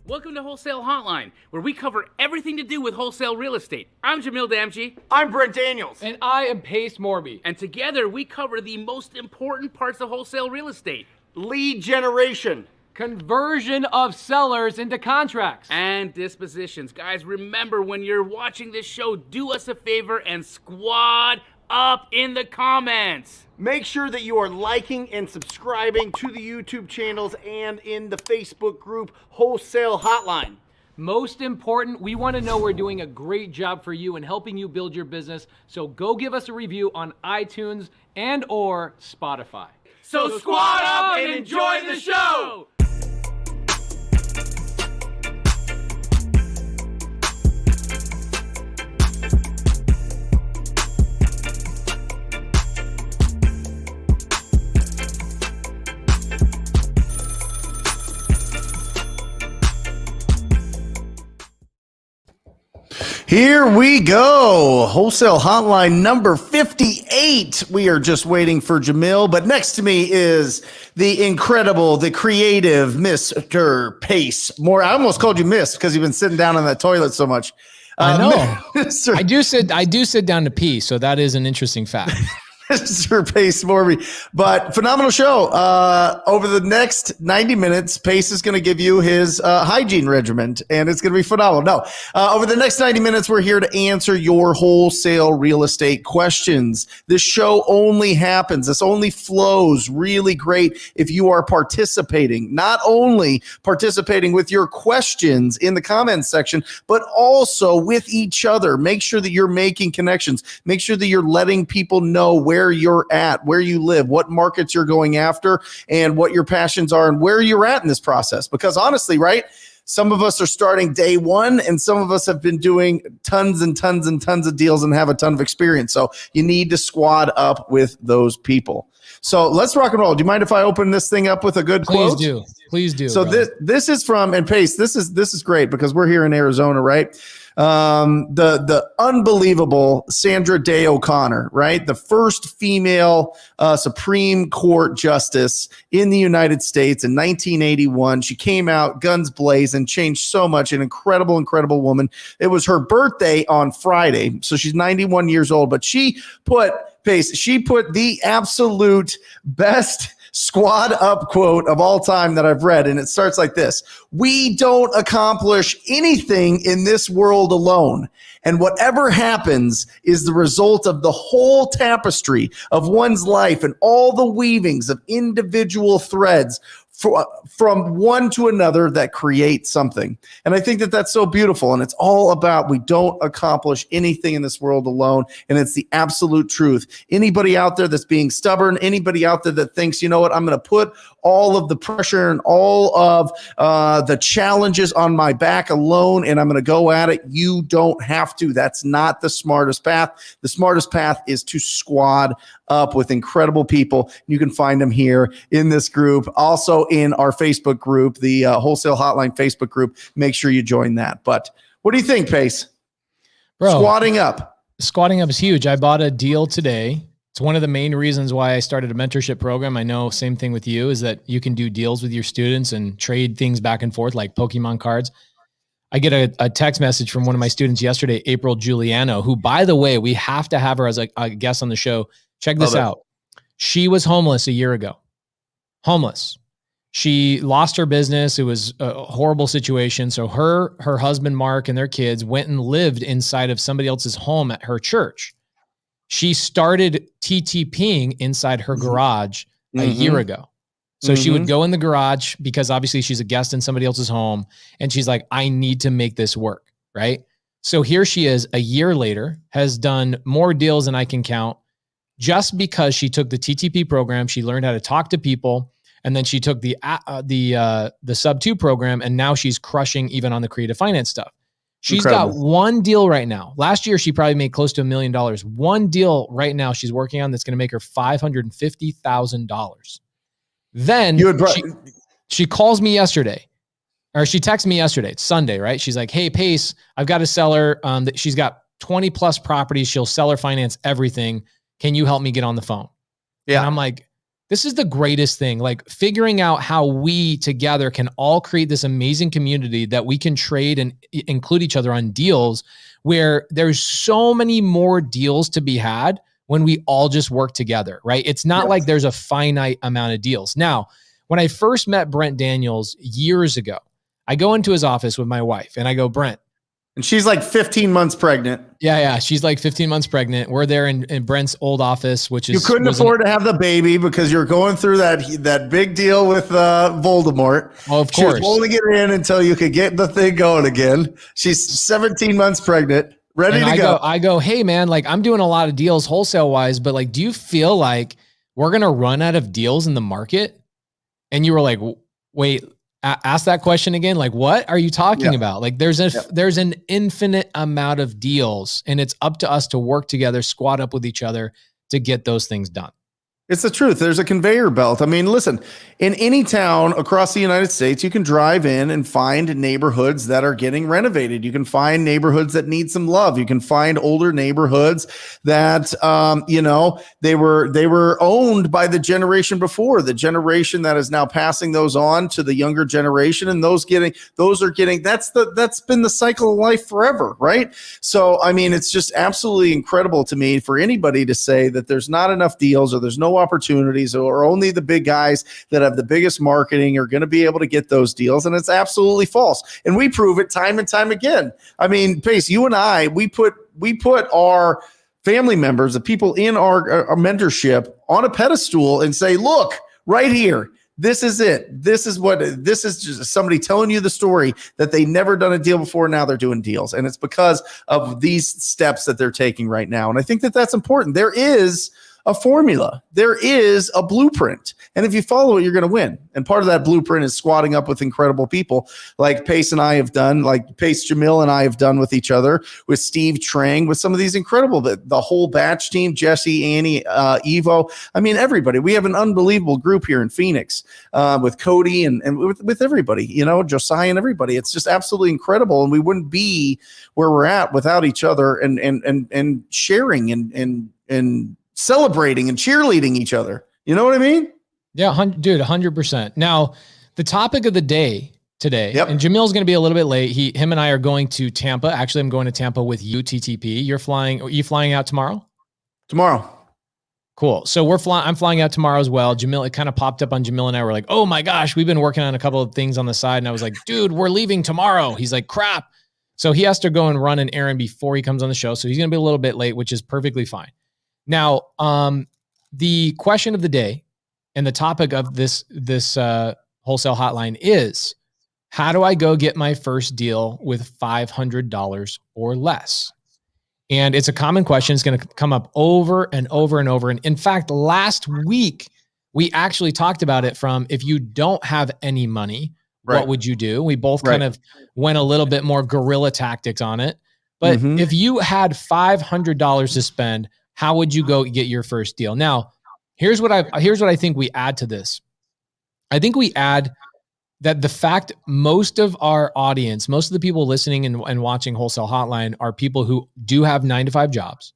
Welcome to Wholesale Hotline, where we cover everything to do with wholesale real estate. I'm Jamil Damji. I'm Brent Daniels. And I am Pace Morby. And together we cover the most important parts of wholesale real estate. Lead generation. Conversion of sellers into contracts. And dispositions. Guys, remember when you're watching this show, do us a favor and squad up in the comments. Make sure that you are liking and subscribing to the YouTube channels and in the Facebook group Wholesale Hotline. Most important, we want to know we're doing a great job for you and helping you build your business. So go give us a review on iTunes and or Spotify. So squad up and enjoy the show. Here we go. Wholesale hotline number 58. We are just waiting for Jamil, but next to me is the incredible, the creative Mr. Pace. I almost called you Miss because you've been sitting down on that toilet so much. I know. Mr. I do sit down to pee, so that is an interesting fact. Mr. Pace Morby. But phenomenal show. Over the next 90 minutes, Pace is going to give you his hygiene regimen, and it's going to be phenomenal. Over the next 90 minutes, we're here to answer your wholesale real estate questions. This show only happens, this only flows really great if you are participating. Not only participating with your questions in the comments section, but also with each other. Make sure that you're making connections. Make sure that you're letting people know where you're at, where you live, what markets you're going after, and what your passions are and where you're at in this process. Because honestly, right, some of us are starting day one and some of us have been doing tons and tons and tons of deals and have a ton of experience. So you need to squad up with those people. let's rock and roll. Do you mind if I open this thing up with a good quote? Please do. So this is from, and Pace, this is great because we're here in Arizona, right? The unbelievable Sandra Day O'Connor, right? The first female Supreme Court justice in the United States in 1981. She came out guns blazing, changed so much, an incredible, incredible woman. It was her birthday on Friday. So she's 91 years old, but she put the absolute best squad up quote of all time that I've read. And it starts like this: we don't accomplish anything in this world alone. And whatever happens is the result of the whole tapestry of one's life and all the weavings of individual threads from one to another that create something. And I think that that's so beautiful. And it's all about, we don't accomplish anything in this world alone. And it's the absolute truth. Anybody out there that's being stubborn, anybody out there that thinks, you know what, I'm going to put all of the pressure and all of the challenges on my back alone, and I'm going to go at it. You don't have to. That's not the smartest path. The smartest path is to squad up with incredible people. You can find them here in this group. Also in our Facebook group, the Wholesale Hotline Facebook group. Make sure you join that. But what do you think, Pace? Bro, squatting up is huge. I bought a deal today. It's one of the main reasons why I started a mentorship program. I know same thing with you, is that you can do deals with your students and trade things back and forth like Pokemon cards. I get a text message from one of my students yesterday, April Giuliano, who, by the way, we have to have her as a guest on the show. Check this out. She was homeless a year ago. Homeless. She lost her business. It was a horrible situation. So her husband, Mark, and their kids went and lived inside of somebody else's home at her church. She started TTPing inside her garage a year ago. So she would go in the garage because obviously she's a guest in somebody else's home. And she's like, I need to make this work, right? So here she is a year later, has done more deals than I can count just because she took the TTP program. She learned how to talk to people. And then she took the sub 2 program, and now she's crushing even on the creative finance stuff. She's got one deal right now. Last year, she probably made close to $1 million. One deal right now she's working on that's going to make her $550,000. Then she calls me yesterday, or she texted me yesterday. It's Sunday, right? She's like, hey, Pace, I've got a seller. She's got 20 plus properties. She'll seller finance everything. Can you help me get on the phone? Yeah. And I'm like, this is the greatest thing, like figuring out how we together can all create this amazing community that we can trade and include each other on deals where there's so many more deals to be had when we all just work together, right? It's not like there's a finite amount of deals. Now, when I first met Brent Daniels years ago, I go into his office with my wife and I go, Brent. And she's like 15 months pregnant. Yeah. She's like 15 months pregnant. We're there in Brent's old office, which is... You couldn't afford to have the baby because you're going through that big deal with Voldemort. Oh, of course. She was holding it in until you could get the thing going again. She's 17 months pregnant, ready to go. I go, hey man, like I'm doing a lot of deals wholesale wise, but like, do you feel like we're going to run out of deals in the market? And you were like, wait, ask that question again. Like, what are you talking about? Like there's an infinite amount of deals, and it's up to us to work together, squad up with each other to get those things done. It's the truth. There's a conveyor belt. I mean, listen, in any town across the United States, you can drive in and find neighborhoods that are getting renovated. You can find neighborhoods that need some love. You can find older neighborhoods that, they were owned by the generation before, the generation that is now passing those on to the younger generation, and that's been the cycle of life forever, right? So, I mean, it's just absolutely incredible to me for anybody to say that there's not enough deals or there's no opportunities or only the big guys that have the biggest marketing are going to be able to get those deals. And it's absolutely false. And we prove it time and time again. I mean, Pace, you and I, we put our family members, the people in our mentorship on a pedestal and say, look, right here, this is it. This is just somebody telling you the story that they never done a deal before. Now they're doing deals. And it's because of these steps that they're taking right now. And I think that that's important. There is a formula. There is a blueprint. And if you follow it, you're going to win. And part of that blueprint is squatting up with incredible people like Pace and I have done, like Pace, Jamil and I have done with each other, with Steve Trang, with some of these incredible, the whole batch team, Jesse, Annie, Evo. I mean, everybody. We have an unbelievable group here in Phoenix with Cody and with everybody, Josiah and everybody. It's just absolutely incredible. And we wouldn't be where we're at without each other and sharing and celebrating and cheerleading each other. You know what I mean? Yeah, dude, 100%. Now, the topic of the day today, and Jamil's going to be a little bit late. Him and I are going to Tampa. Actually, I'm going to Tampa with you, TTP. Are you flying out tomorrow? Tomorrow. Cool. So I'm flying out tomorrow as well. Jamil, it kind of popped up on Jamil and I. We're like, oh my gosh, we've been working on a couple of things on the side. And I was like, dude, we're leaving tomorrow. He's like, crap. So he has to go and run an errand before he comes on the show. So he's going to be a little bit late, which is perfectly fine. Now, the question of the day and the topic of this wholesale hotline is, how do I go get my first deal with $500 or less? And it's a common question. It's going to come up over and over and over. And in fact, last week, we actually talked about it from, if you don't have any money, what would you do? We both kind of went a little bit more guerrilla tactics on it. But if you had $500 to spend, how would you go get your first deal? Now, here's what I think we add to this. I think we add that the fact most of our audience, most of the people listening and watching Wholesale Hotline are people who do have 9-to-5 jobs,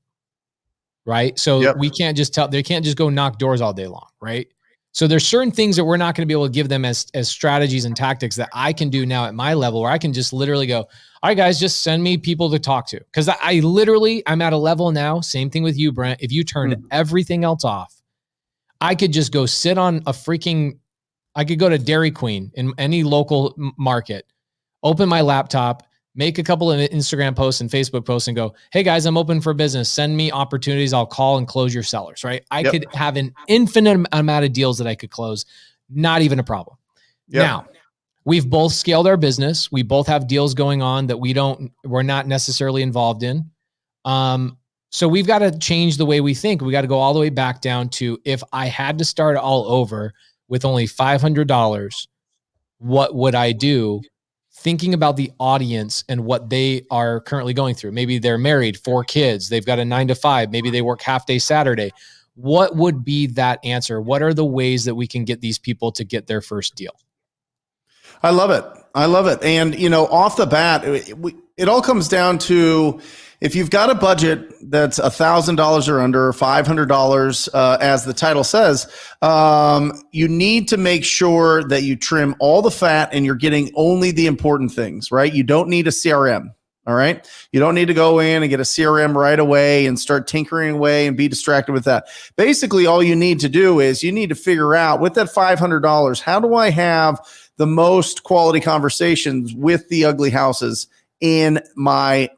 right? So we can't just they can't just go knock doors all day long, right? So there's certain things that we're not going to be able to give them as strategies and tactics that I can do now at my level, where I can just literally go, all right, guys, just send me people to talk to. Because I'm at a level now, same thing with you, Brent. If you turned everything else off, I could just go sit on I could go to Dairy Queen in any local market, open my laptop, make a couple of Instagram posts and Facebook posts and go, hey guys, I'm open for business. Send me opportunities. I'll call and close your sellers, right? I could have an infinite amount of deals that I could close. Not even a problem. Now, we've both scaled our business. We both have deals going on that we're not necessarily involved in. So we've got to change the way we think. We got to go all the way back down to, if I had to start all over with only $500, what would I do? Thinking about the audience and what they are currently going through. Maybe they're married, 4 kids, they've got a 9-to-5, maybe they work half day Saturday. What would be that answer? What are the ways that we can get these people to get their first deal? I love it. And, off the bat, it all comes down to, if you've got a budget that's $1,000 or under, $500, as the title says, you need to make sure that you trim all the fat and you're getting only the important things, right? You don't need a CRM. All right. You don't need to go in and get a CRM right away and start tinkering away and be distracted with that. Basically, all you need to do is you need to figure out, with that $500, how do I have the most quality conversations with the ugly houses in my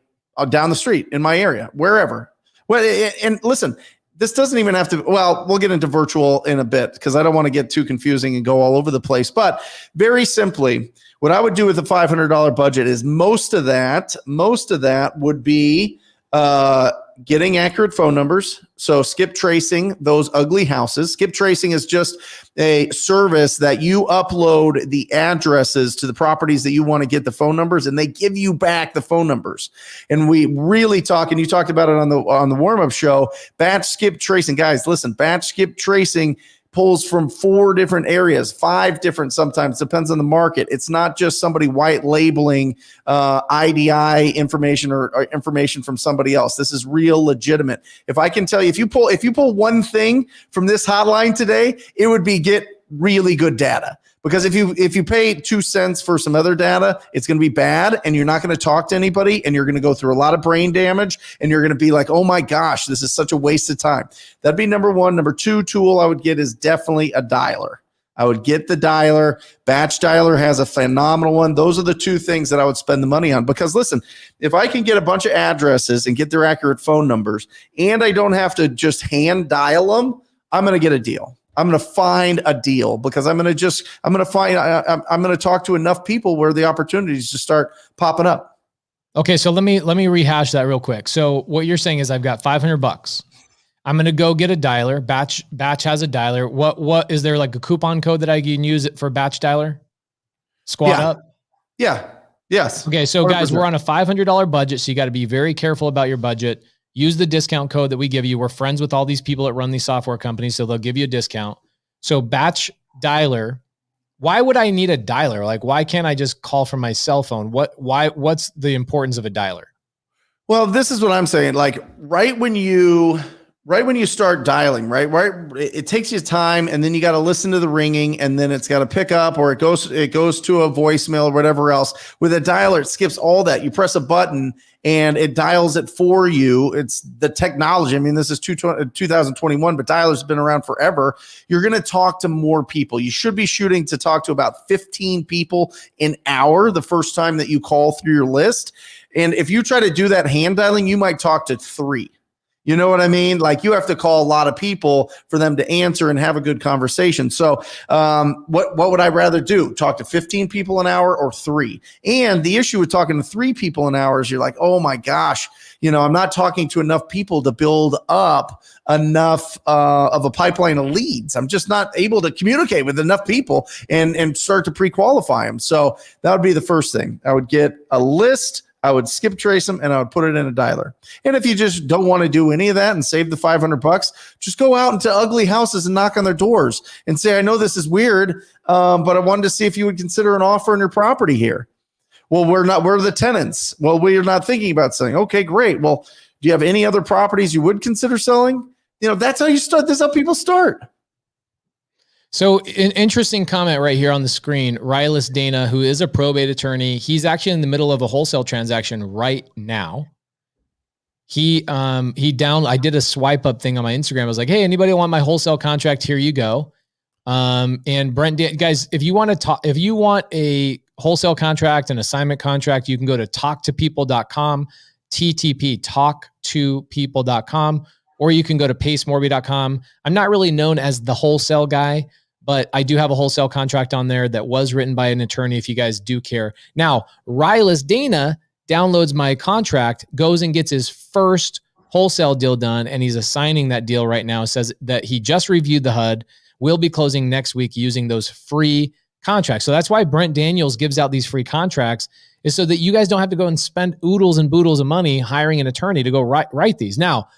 down the street, in my area, wherever. Well, and listen, this doesn't even have to, we'll get into virtual in a bit because I don't want to get too confusing and go all over the place. But very simply, what I would do with a $500 budget is most of that would be getting accurate phone numbers. So skip tracing those ugly houses. Skip tracing is just a service that you upload the addresses to the properties that you want to get the phone numbers, and they give you back the phone numbers. And we really talk, and you talked about it on the warm-up show, batch skip tracing. Guys, listen, batch skip tracing pulls from 4 different areas, 5 different sometimes, depends on the market. It's not just somebody white labeling IDI information or information from somebody else. This is real legitimate. If I can tell you, if you pull one thing from this hotline today, it would be get really good data. Because if you pay 2 cents for some other data, it's going to be bad, and you're not going to talk to anybody, and you're going to go through a lot of brain damage, and you're going to be like, oh my gosh, this is such a waste of time. That'd be number 1. Number 2 tool I would get is definitely a dialer. I would get the dialer. Batch Dialer has a phenomenal one. Those are the 2 things that I would spend the money on. Because listen, if I can get a bunch of addresses and get their accurate phone numbers, and I don't have to just hand dial them, I'm going to get a deal. I'm going to find a deal because I'm going to talk to enough people where the opportunities just start popping up. Okay. So let me rehash that real quick. So what you're saying is I've got $500. I'm going to go get a dialer. Batch has a dialer. What is there, like a coupon code that I can use it for Batch Dialer? Squad up. Yeah. Yes. Okay. So 100%. Guys, we're on a $500 budget. So you got to be very careful about your budget. Use the discount code that we give you. We're friends with all these people that run these software companies, so they'll give you a discount. So Batch Dialer, why would I need a dialer? Like, why can't I just call from my cell phone? What's the importance of a dialer? Well, this is what I'm saying. Like right when you start dialing, right? It takes you time, and then you got to listen to the ringing, and then it's got to pick up, or it goes to a voicemail or whatever else. With a dialer, it skips all that. You press a button and it dials it for you. It's the technology. I mean, this is 2021, but dialers have been around forever. You're going to talk to more people. You should be shooting to talk to about 15 people an hour the first time that you call through your list. And if you try to do that hand dialing, you might talk to 3. You know what I mean? Like you have to call a lot of people for them to answer and have a good conversation. So what would I rather do? Talk to 15 people an hour or 3? And the issue with talking to 3 people an hour is you're like, oh my gosh, I'm not talking to enough people to build up enough of a pipeline of leads. I'm just not able to communicate with enough people and start to pre-qualify them. So that would be the first thing. I would get a list. I would skip trace them, and I would put it in a dialer. And if you just don't want to do any of that and save the $500, just go out into ugly houses and knock on their doors and say, I know this is weird, but I wanted to see if you would consider an offer on your property here. Well, we're the tenants. Well, we're not thinking about selling. Okay, great. Well, do you have any other properties you would consider selling? That's how you start. This is how people start. So an interesting comment right here on the screen, Rylus Dana, who is a probate attorney. He's actually in the middle of a wholesale transaction right now. I did a swipe up thing on my Instagram. I was like, hey, anybody want my wholesale contract? Here you go. And Brent, guys, if you want a wholesale contract, an assignment contract, you can go to talktopeople.com, TTP, talktopeople.com, or you can go to pacemorby.com. I'm not really known as the wholesale guy, but I do have a wholesale contract on there that was written by an attorney if you guys do care. Now, Rylus Dana downloads my contract, goes and gets his first wholesale deal done, and he's assigning that deal right now. Says that he just reviewed the HUD, will be closing next week using those free contracts. So that's why Brent Daniels gives out these free contracts, is so that you guys don't have to go and spend oodles and boodles of money hiring an attorney to go write these. Now,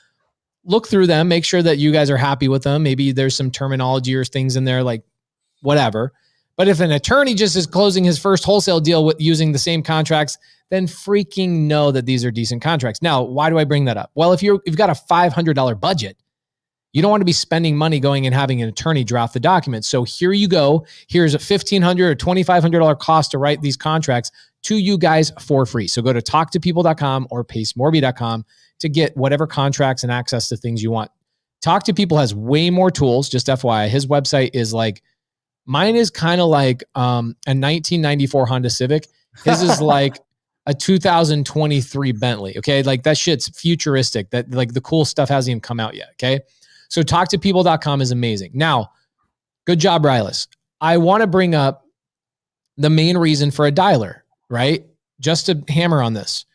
look through them, make sure that you guys are happy with them. Maybe there's some terminology or things in there, like whatever. But if an attorney just is closing his first wholesale deal with using the same contracts, then freaking know that these are decent contracts. Now, why do I bring that up? Well, if you've got a $500 budget, you don't want to be spending money going and having an attorney draft the documents. So here you go. Here's a $1,500 or $2,500 cost to write these contracts to you guys for free. So go to talktopeople.com or pacemorby.com to get whatever contracts and access to things you want. Talk to People has way more tools. Just FYI, his website is like, mine is kind of like a 1994 Honda Civic. His is like a 2023 Bentley. Okay. Like that shit's futuristic. That like the cool stuff hasn't even come out yet. Okay. So talktopeople.com is amazing. Now, good job, Rylus. I want to bring up the main reason for a dialer, right? Just to hammer on this.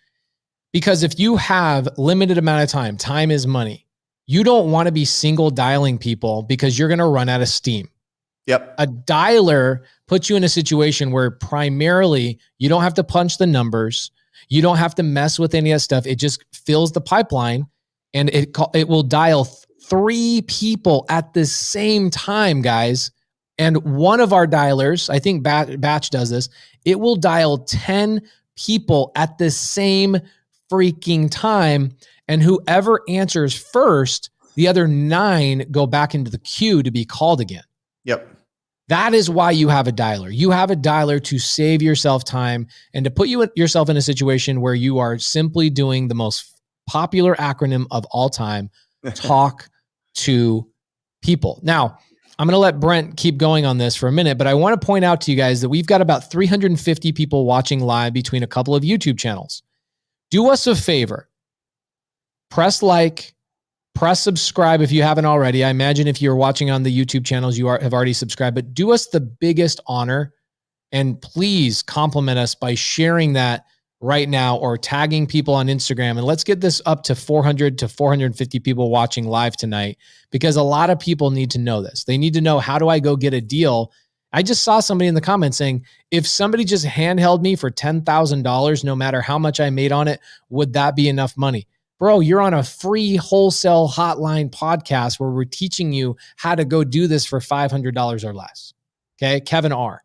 Because if you have limited amount of time, time is money. You don't want to be single dialing people because you're going to run out of steam. Yep. A dialer puts you in a situation where primarily you don't have to punch the numbers. You don't have to mess with any of that stuff. It just fills the pipeline, and it will dial 3 people at the same time, guys. And one of our dialers, I think Batch does this, it will dial 10 people at the same freaking time. And whoever answers first, the other 9 go back into the queue to be called again. Yep. That is why you have a dialer. You have a dialer to save yourself time and to put yourself in a situation where you are simply doing the most popular acronym of all time, talk to people. Now, I'm going to let Brent keep going on this for a minute, but I want to point out to you guys that we've got about 350 people watching live between a couple of YouTube channels. Do us a favor. Press like, press subscribe if you haven't already. I imagine if you're watching on the YouTube channels, you have already subscribed, but do us the biggest honor and please compliment us by sharing that right now or tagging people on Instagram. And let's get this up to 400 to 450 people watching live tonight, because a lot of people need to know this. They need to know, how do I go get a deal? I just saw somebody in the comments saying, if somebody just handheld me for $10,000, no matter how much I made on it, would that be enough money? Bro, you're on a free Wholesale Hotline podcast where we're teaching you how to go do this for $500 or less. Okay, Kevin R.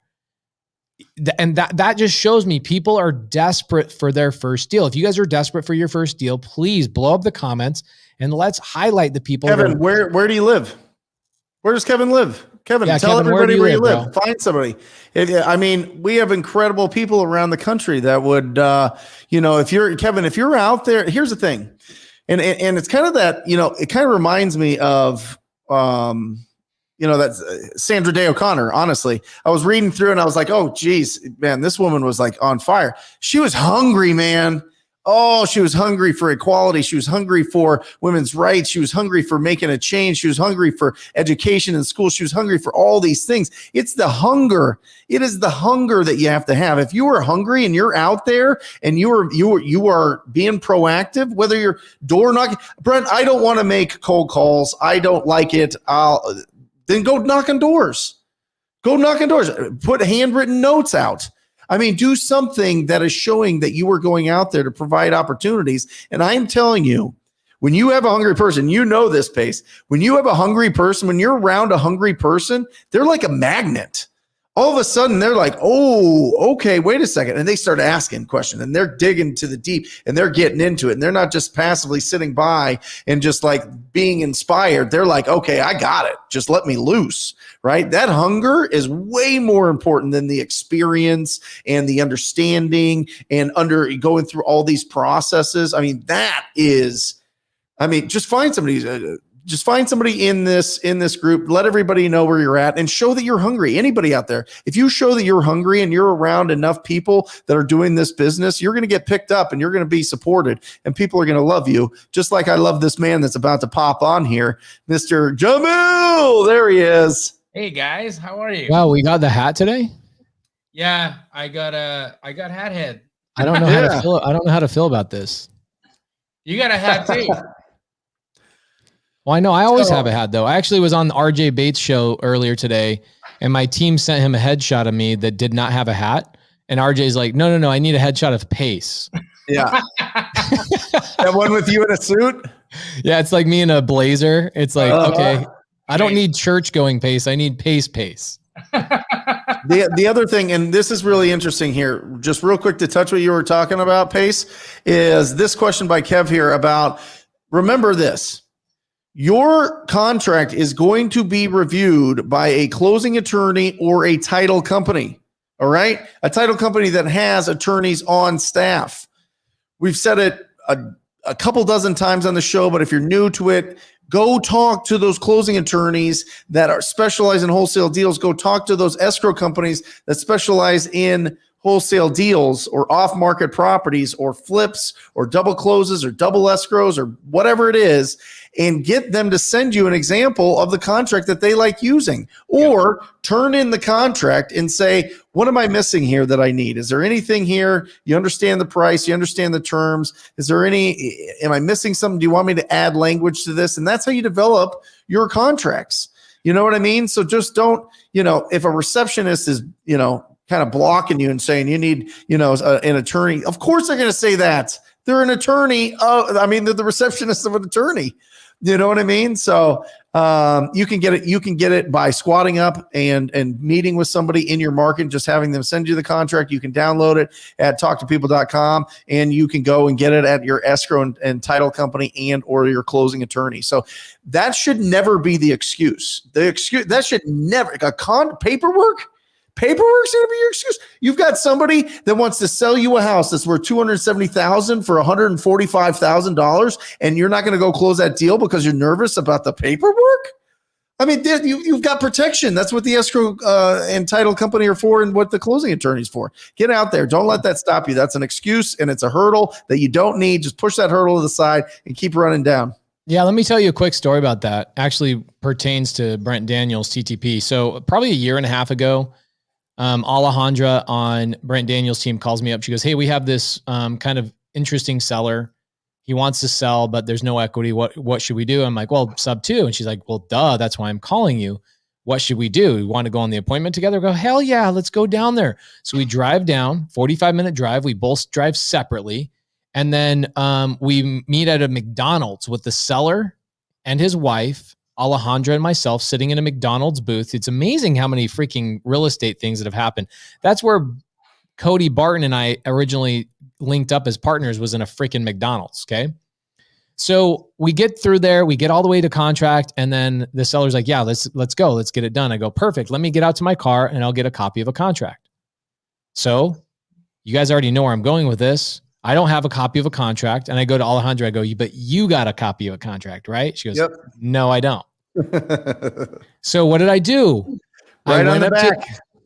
And that just shows me people are desperate for their first deal. If you guys are desperate for your first deal, please blow up the comments and let's highlight the people. Kevin, where do you live? Where does Kevin live? Kevin, tell Kevin, everybody where you live. Find somebody. I mean, we have incredible people around the country that would, if you're Kevin, if you're out there, here's the thing. And it's kind of that, it kind of reminds me of, that's Sandra Day O'Connor. Honestly, I was reading through and I was like, oh, geez, man, this woman was like on fire. She was hungry, man. Oh, she was hungry for equality. She was hungry for women's rights. She was hungry for making a change. She was hungry for education in school. She was hungry for all these things. It's the hunger. It is the hunger that you have to have. If you are hungry and you're out there and you are being proactive, whether you're door knocking, Brent, I don't want to make cold calls. I don't like it. Then go knock on doors. Go knock on doors. Put handwritten notes out. I mean, do something that is showing that you are going out there to provide opportunities. And I'm telling you, when you have a hungry person, you know this, Pace. When you have a hungry person, when you're around a hungry person, they're like a magnet. All of a sudden, they're like, oh, okay, wait a second. And they start asking questions and they're digging to the deep and they're getting into it. And they're not just passively sitting by and just like being inspired. They're like, okay, I got it. Just let me loose, right? That hunger is way more important than the experience and the understanding and going through all these processes. I mean, just find somebody. Just find somebody in this group, let everybody know where you're at and show that you're hungry. Anybody out there, if you show that you're hungry and you're around enough people that are doing this business, you're going to get picked up and you're going to be supported and people are going to love you. Just like I love this man that's about to pop on here, Mr. Jamil. There he is. Hey guys, how are you? Wow, we got the hat today? Yeah, I got hat head. I don't know how to feel. I don't know how to feel about this. You got a hat too. Well, I know I always have a hat though. I actually was on the RJ Bates show earlier today and my team sent him a headshot of me that did not have a hat. And RJ's like, no, I need a headshot of Pace. Yeah. That one with you in a suit? Yeah, it's like me in a blazer. It's like, okay, I don't need church going Pace. I need Pace. The other thing, and this is really interesting here, just real quick to touch what you were talking about, Pace, is this question by Kev here about, remember this. Your contract is going to be reviewed by a closing attorney or a title company, all right? A title company that has attorneys on staff. We've said it a couple dozen times on the show, but if you're new to it, go talk to those closing attorneys that are specialized in wholesale deals. Go talk to those escrow companies that specialize in wholesale deals or off-market properties or flips or double closes or double escrows or whatever it is, and get them to send you an example of the contract that they like using, or turn in the contract and say, what am I missing here that I need? Is there anything here? You understand the price, you understand the terms. Is there am I missing something? Do you want me to add language to this? And that's how you develop your contracts. You know what I mean? So just don't, if a receptionist is, kind of blocking you and saying you need, an attorney, of course they're going to say that. They're an attorney. They're the receptionist of an attorney. You know what I mean? So you can get it by squatting up and meeting with somebody in your market, just having them send you the contract. You can download it at talktopeople.com, and you can go and get it at your escrow and title company and or your closing attorney. So that should never be the excuse. That should never paperwork. Paperwork's going to be your excuse. You've got somebody that wants to sell you a house that's worth $270,000 for $145,000, and you're not going to go close that deal because you're nervous about the paperwork. I mean, you've got protection. That's what the escrow and title company are for, and what the closing attorney's for. Get out there. Don't let that stop you. That's an excuse, and it's a hurdle that you don't need. Just push that hurdle to the side and keep running down. Yeah, let me tell you a quick story about that. Actually pertains to Brent Daniels, TTP. So probably a year and a half ago, Alejandra on Brent Daniels' team calls me up. She goes, hey, we have this kind of interesting seller. He wants to sell, but there's no equity. What should we do? I'm like, well, sub 2. And she's like, well, duh, that's why I'm calling you. What should we do? We want to go on the appointment together? I go, hell yeah, let's go down there. So we drive down, 45-minute drive. We both drive separately. And then we meet at a McDonald's with the seller and his wife, Alejandra, and myself sitting in a McDonald's booth. It's amazing how many freaking real estate things that have happened. That's where Cody Barton and I originally linked up as partners, was in a freaking McDonald's. Okay. So we get through there, we get all the way to contract. And then the seller's like, yeah, let's go. Let's get it done. I go, perfect. Let me get out to my car and I'll get a copy of a contract. So you guys already know where I'm going with this. I don't have a copy of a contract. And I go to Alejandra, I go, but you got a copy of a contract, right? She goes, yep. No, I don't. So what did I do? Right on the back.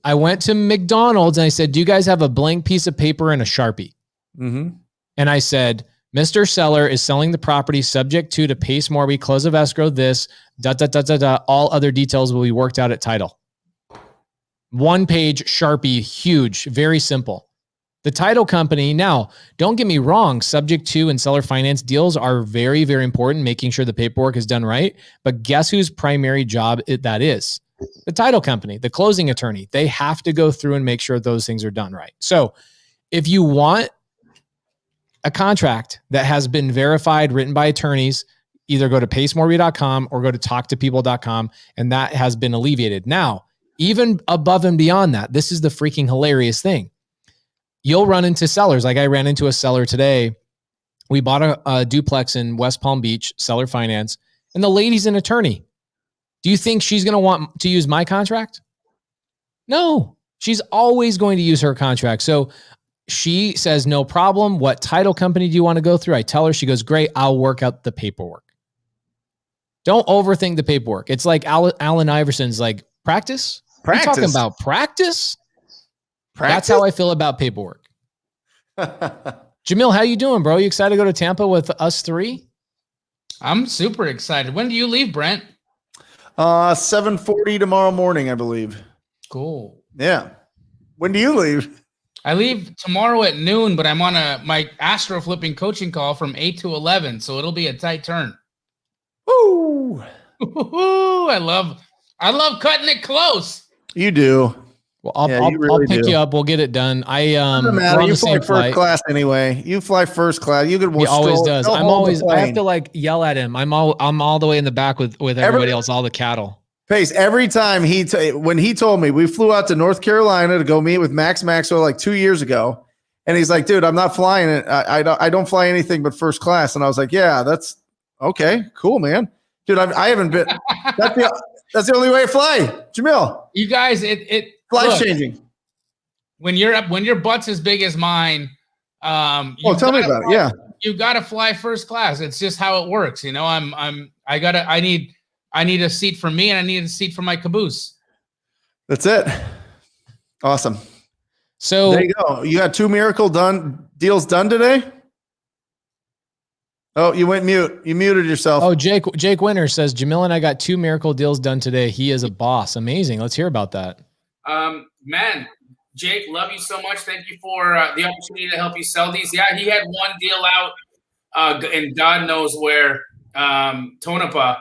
I went to McDonald's and I said, do you guys have a blank piece of paper and a Sharpie? Mm-hmm. And I said, Mr. Seller is selling the property subject to Pace Morby, close of escrow, this, all other details will be worked out at title. 1 page Sharpie, huge, very simple. The title company, now, don't get me wrong, subject to and seller finance deals are very, very important, making sure the paperwork is done right. But guess whose primary job that is? The title company, the closing attorney. They have to go through and make sure those things are done right. So if you want a contract that has been verified, written by attorneys, either go to pacemorby.com or go to talktopeople.com, and that has been alleviated. Now, even above and beyond that, this is the freaking hilarious thing. You'll run into sellers. Like I ran into a seller today. We bought a duplex in West Palm Beach, seller finance, and the lady's an attorney. Do you think she's going to want to use my contract? No, she's always going to use her contract. So she says, no problem. What title company do you want to go through? I tell her, she goes, great. I'll work out the paperwork. Don't overthink the paperwork. It's like Allen Iverson's like, practice? We're talking about practice? That's how I feel about paperwork. Jamil, how you doing, bro? You excited to go to Tampa with us 3? I'm super excited. When do you leave, Brent? 7:40 tomorrow morning, I believe. Cool. Yeah. When do you leave? I leave tomorrow at noon, but I'm on my Astro flipping coaching call from 8 to 11, so it'll be a tight turn. Woo! I love cutting it close. You do. Well, I'll pick you up. We'll get it done. Doesn't matter. You fly first class anyway. You fly first class. You could. He always does. I have to like yell at him. I'm all the way in the back with everybody else, all the cattle. Pace, every time when he told me, we flew out to North Carolina to go meet with Max Maxwell like 2 years ago, and he's like, dude, I'm not flying it. I don't fly anything but first class. And I was like, yeah, that's okay, cool, man. Dude, I haven't been. That's the only way I fly, Jamil. You guys, it life changing. When your butt's as big as mine, tell me about it. Yeah, you got to fly first class. It's just how it works. You know, I need a seat for me and I need a seat for my caboose. That's it. Awesome. So there you go. You got 2 miracle deals done today. Oh, you went mute. You muted yourself. Oh, Jake Winter says Jamil and I got 2 miracle deals done today. He is a boss. Amazing. Let's hear about that. Man, Jake, love you so much. Thank you for the opportunity to help you sell these. Yeah, he had one deal out in God knows where, Tonopah,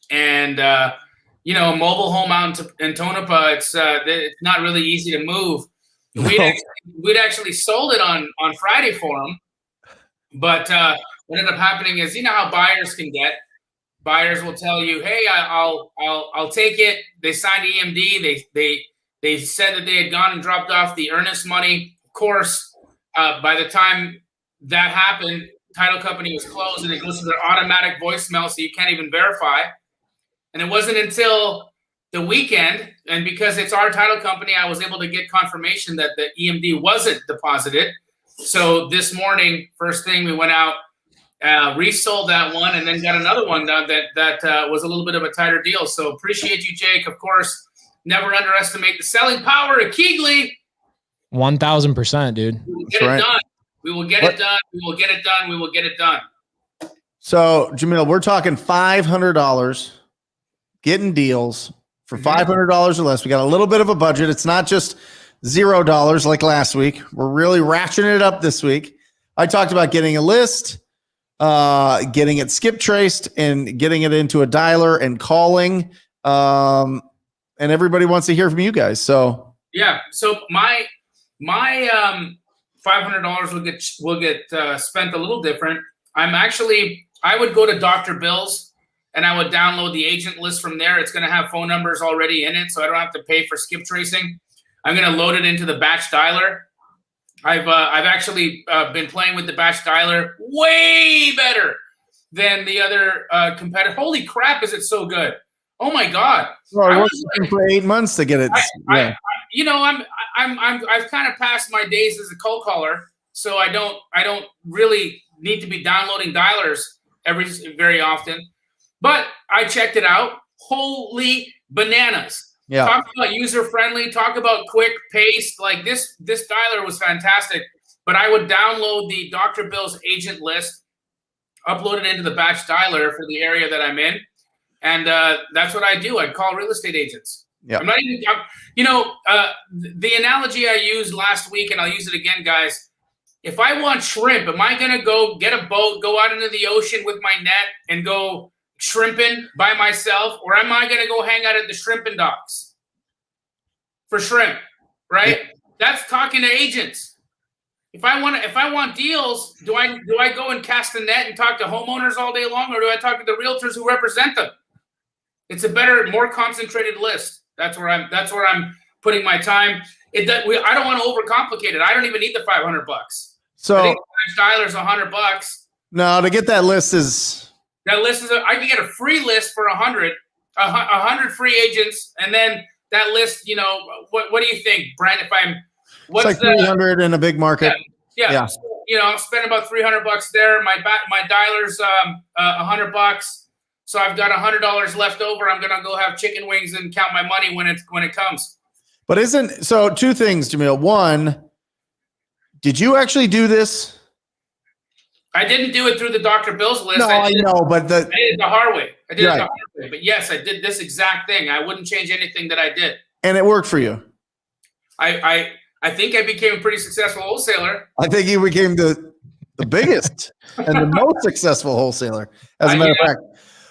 and mobile home out in Tonopah. It's not really easy to move. No. We'd actually sold it on Friday for him, but what ended up happening is, you know how buyers can get. Buyers will tell you, "Hey, I'll take it." They signed EMD. They said that they had gone and dropped off the earnest money. Of course, by the time that happened, title company was closed, and it goes to their automatic voicemail, so you can't even verify. And it wasn't until the weekend, and because it's our title company, I was able to get confirmation that the EMD wasn't deposited. So this morning, first thing, we went out, resold that one, and then got another one that was a little bit of a tighter deal. So appreciate you, Jake. Of course, never underestimate the selling power of Keegley. 1,000%, dude. We will get it done. We will get it done. We will get it done. We will get it done. So, Jamil, we're talking $500 getting deals for $500 or less. We got a little bit of a budget. It's not just $0 like last week. We're really ratcheting it up this week. I talked about getting a list, getting it skip traced, and getting it into a dialer and calling. And everybody wants to hear from you guys. So yeah. So my $500 will get spent a little different. I would go to Dr. Bill's and I would download the agent list from there. It's going to have phone numbers already in it, so I don't have to pay for skip tracing. I'm going to load it into the batch dialer. I've actually been playing with the batch dialer way better than the other competitor. Holy crap, is it so good? Oh my God! Well, I was looking for 8 months to get it. I've kind of passed my days as a cold caller, so I don't really need to be downloading dialers very often. But I checked it out. Holy bananas! Yeah. Talk about user friendly. Talk about quick pace. Like this dialer was fantastic. But I would download the Dr. Bill's agent list, upload it into the batch dialer for the area that I'm in. And that's what I do. I'd call real estate agents. Yeah. The analogy I used last week, and I'll use it again, guys. If I want shrimp, am I going to go get a boat, go out into the ocean with my net and go shrimping by myself? Or am I going to go hang out at the shrimping docks for shrimp, right? Yeah. That's talking to agents. If I want deals, do I go and cast a net and talk to homeowners all day long, or do I talk to the realtors who represent them? It's a better, more concentrated list. That's where I'm putting my time. I don't want to overcomplicate it. I don't even need the $500. So I think the dialer's $100. No, to get that list is. I can get a free list for 100 free agents, and then that list. What do you think, Brent? It's like 300 in a big market. Yeah. So, I'll spend about $300 there. My dialer's $100. So I've got $100 left over. I'm gonna go have chicken wings and count my money when it comes. But so two things, Jamil. One, did you actually do this? I didn't do it through the Dr. Bill's list. No, I know, but I did it the hard way. But yes, I did this exact thing. I wouldn't change anything that I did. And it worked for you. I think I became a pretty successful wholesaler. I think you became the biggest and the most successful wholesaler, as a matter of fact.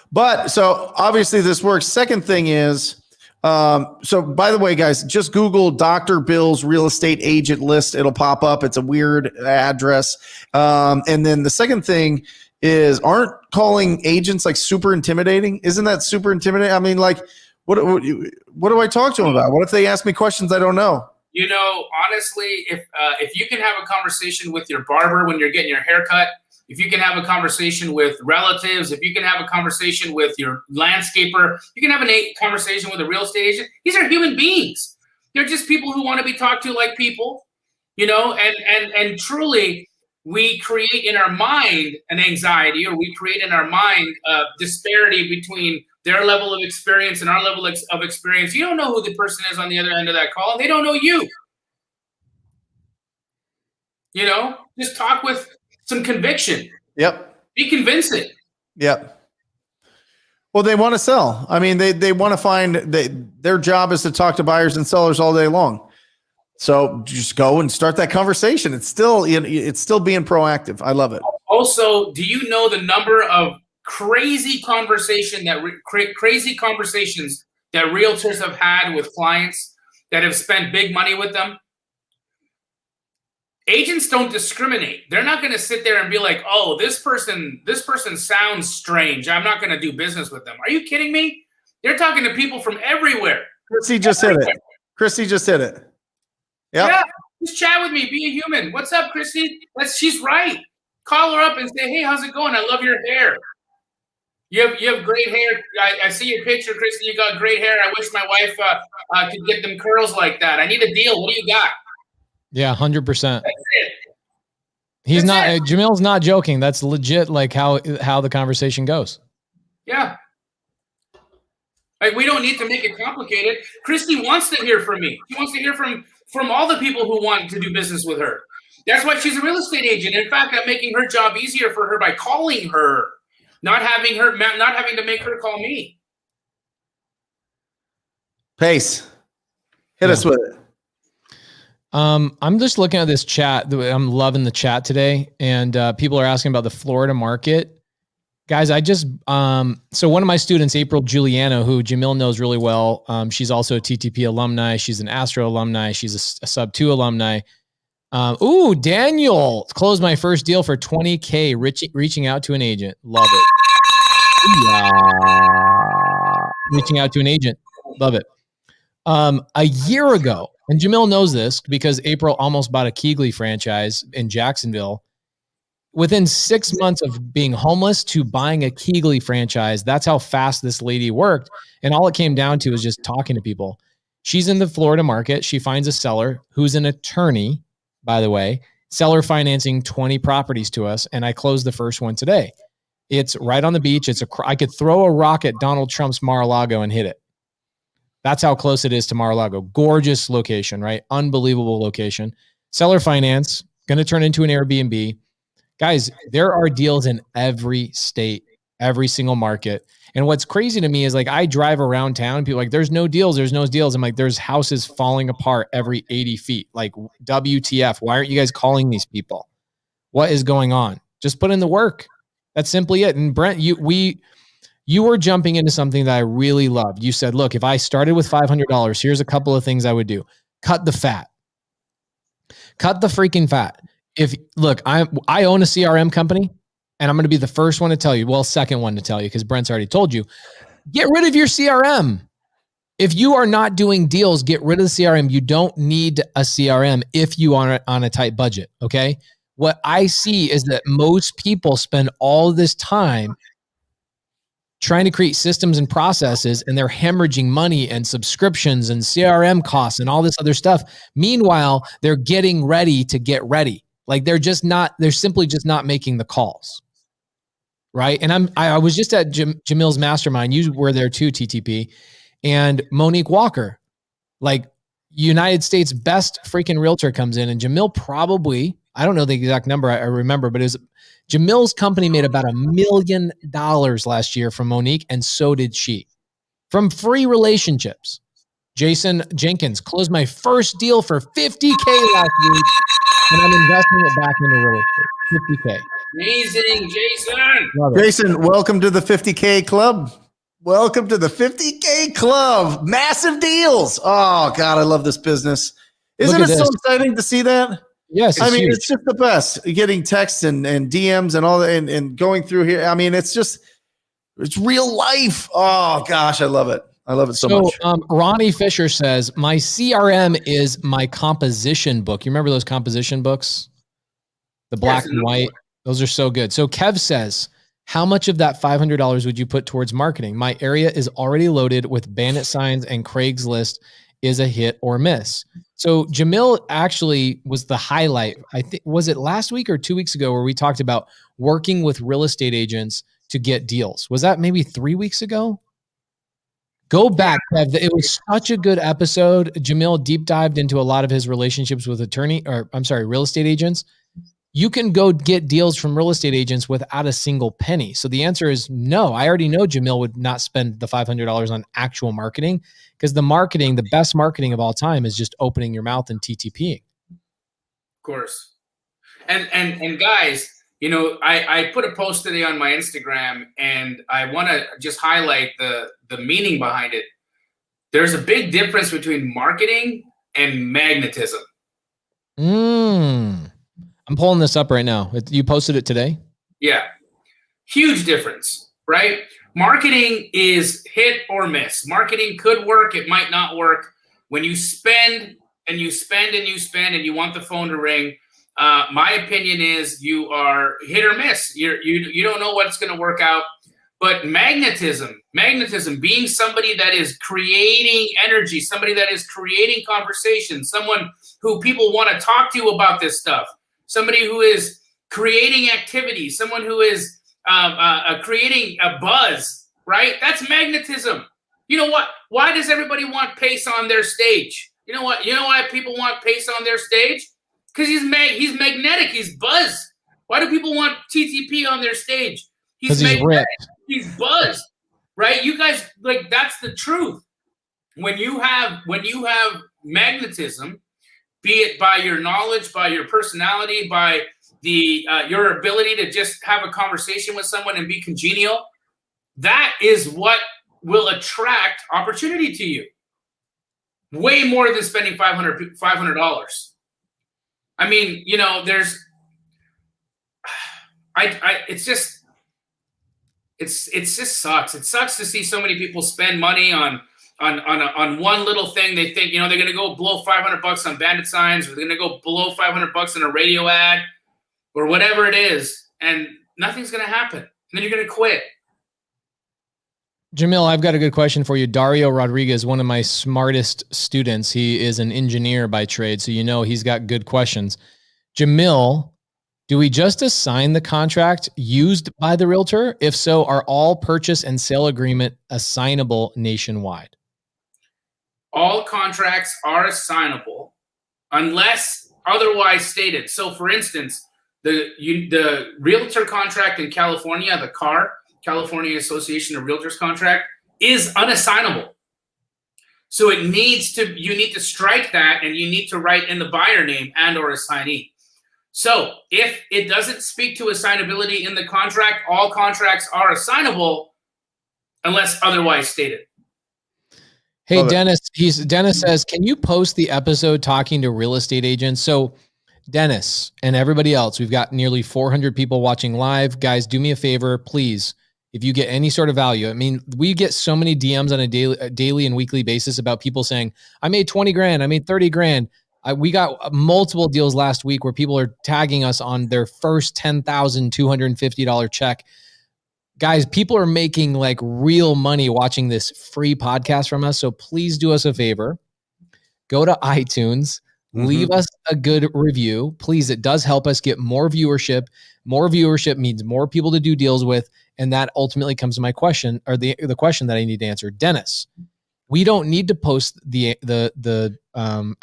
But so obviously this works. Second thing is, so by the way, guys, just Google Dr. Bill's real estate agent list. It'll pop up. It's a weird address. And then the second thing is, aren't calling agents like super intimidating? Isn't that super intimidating? I mean, like, what do I talk to them about? What if they ask me questions I don't know? Honestly, if you can have a conversation with your barber when you're getting your hair cut, if you can have a conversation with relatives, if you can have a conversation with your landscaper, you can have a conversation with a real estate agent. These are human beings. They're just people who want to be talked to like people, and truly we create in our mind an anxiety, or we create in our mind a disparity between their level of experience and our level of experience. You don't know who the person is on the other end of that call, and they don't know you. You know, just talk with some conviction. Yep. Be convincing. Yep. Well, they want to sell. I mean, they want to find their job is to talk to buyers and sellers all day long. So just go and start that conversation. It's still being proactive. I love it. Also, do you know the number of crazy conversations that realtors have had with clients that have spent big money with them? Agents don't discriminate. They're not going to sit there and be like, "Oh, this person sounds strange. I'm not going to do business with them." Are you kidding me? They're talking to people from everywhere. Chrissy just hit it. Yep. Yeah. Just chat with me. Be a human. What's up, Chrissy? She's right. Call her up and say, "Hey, how's it going? I love your hair. You have great hair. I see your picture, Chrissy. You got great hair. I wish my wife could get them curls like that. I need a deal. What do you got?" Yeah, 100%. Jamil's not joking. That's legit, like how the conversation goes. Yeah. Like, we don't need to make it complicated. Christy wants to hear from me. She wants to hear from all the people who want to do business with her. That's why she's a real estate agent. In fact, I'm making her job easier for her by calling her, not having to make her call me. Pace. Hit us with it. I'm just looking at this chat. I'm loving the chat today, and people are asking about the Florida market. Guys, so one of my students, April Giuliano, who Jamil knows really well, she's also a TTP alumni. She's an Astro alumni. She's a Sub 2 alumni. Daniel closed my first deal for $20K, reaching out to an agent. Love it. Reaching out to an agent. Love it. A year ago, and Jamil knows this because April almost bought a Keegley franchise in Jacksonville. Within 6 months of being homeless to buying a Keegley franchise, that's how fast this lady worked. And all it came down to is just talking to people. She's in the Florida market. She finds a seller who's an attorney, by the way, seller financing 20 properties to us. And I closed the first one today. It's right on the beach. I could throw a rock at Donald Trump's Mar-a-Lago and hit it. That's how close it is to Mar-a-Lago. Gorgeous location, right? Unbelievable location. Seller finance, going to turn into an Airbnb. Guys, there are deals in every state, every single market. And what's crazy to me is, like, I drive around town, people are like, there's no deals. I'm like, there's houses falling apart every 80 feet. Like, WTF, why aren't you guys calling these people? What is going on? Just put in the work. That's simply it. And Brent, you were jumping into something that I really loved. You said, look, if I started with $500, here's a couple of things I would do. Cut the fat. Cut the freaking fat. I own a CRM company, and I'm going to be the first one to tell you, second one to tell you, because Brent's already told you, get rid of your CRM. If you are not doing deals, get rid of the CRM. You don't need a CRM if you are on a tight budget, okay? What I see is that most people spend all this time trying to create systems and processes, and they're hemorrhaging money and subscriptions and CRM costs and all this other stuff. Meanwhile, they're getting ready to get ready. Like, they're simply just not making the calls. Right. And I was just at Jamil's mastermind. You were there too, TTP, and Monique Walker, like, United States best freaking realtor, comes in, and Jamil probably, I don't know the exact number I remember, but it was Jamil's company made about $1 million last year from Monique, and so did she, from free relationships. Jason Jenkins closed my first deal for $50K last week, and I'm investing it back into real estate. $50K. Amazing, Jason. Jason, welcome to the 50K club. Welcome to the 50K club. Massive deals. Oh, God, I love this business. Isn't it so exciting to see that? Yes. I mean, it's just the best. Getting texts and DMs and all that, and going through here. I mean, it's real life. Oh, gosh, I love it. I love it so much. Ronnie Fisher says, my CRM is my composition book. You remember those composition books? The black and white? Those are so good. So Kev says, how much of that $500 would you put towards marketing? My area is already loaded with bandit signs, and Craigslist is a hit or miss. So Jamil actually was the highlight. I think, was it last week or 2 weeks ago, where we talked about working with real estate agents to get deals? Was that maybe 3 weeks ago? Go back. Kev. It was such a good episode. Jamil deep dived into a lot of his relationships with real estate agents. You can go get deals from real estate agents without a single penny. So the answer is no. I already know Jamil would not spend the $500 on actual marketing, because the best marketing of all time is just opening your mouth and TTPing. Of course. And guys, you know, I put a post today on my Instagram, and I want to just highlight the meaning behind it. There's a big difference between marketing and magnetism. I'm pulling this up right now. You posted it today? Yeah. Huge difference, right? Marketing is hit or miss. Marketing could work. It might not work. When you spend and you spend and you spend and you want the phone to ring, my opinion is you are hit or miss. You don't know what's going to work out. But magnetism, being somebody that is creating energy, somebody that is creating conversation, someone who people want to talk to about this stuff, somebody who is creating activity, someone who is creating a buzz, right? That's magnetism. You know what? Why does everybody want Pace on their stage? You know what? You know why people want Pace on their stage? Because he's magnetic. He's buzz. Why do people want TTP on their stage? Because he's ripped. He's buzzed, right? You guys, like, that's the truth. When you have magnetism, be it by your knowledge, by your personality, by your ability to just have a conversation with someone and be congenial, that is what will attract opportunity to you. Way more than spending $500. I mean, you know, it's just sucks. It sucks to see so many people spend money on one little thing. They think, you know, they're going to go blow $500 on bandit signs, or they're going to go blow $500 in a radio ad or whatever it is, and nothing's going to happen. And then you're going to quit. Jamil, I've got a good question for you. Dario Rodriguez, one of my smartest students. He is an engineer by trade, so you know he's got good questions. Jamil, do we just assign the contract used by the realtor? If so, are all purchase and sale agreement assignable nationwide? All contracts are assignable unless otherwise stated. So, for instance, the realtor contract in California, the CAR, California Association of Realtors contract, is unassignable. So you need to strike that, and you need to write in the buyer name and or assignee. So if it doesn't speak to assignability in the contract, all contracts are assignable unless otherwise stated. Hey, Dennis, Dennis says, can you post the episode talking to real estate agents? So Dennis and everybody else, we've got nearly 400 people watching live. Guys, do me a favor, please. If you get any sort of value, I mean, we get so many DMs on a daily and weekly basis about people saying, I made 20 grand, I made 30 grand. We got multiple deals last week where people are tagging us on their first $10,250 check. Guys, people are making like real money watching this free podcast from us. So please do us a favor. Go to iTunes, leave us a good review. Please, it does help us get more viewership. More viewership means more people to do deals with. And that ultimately comes to my question, or the question that I need to answer. Dennis, we don't need to post the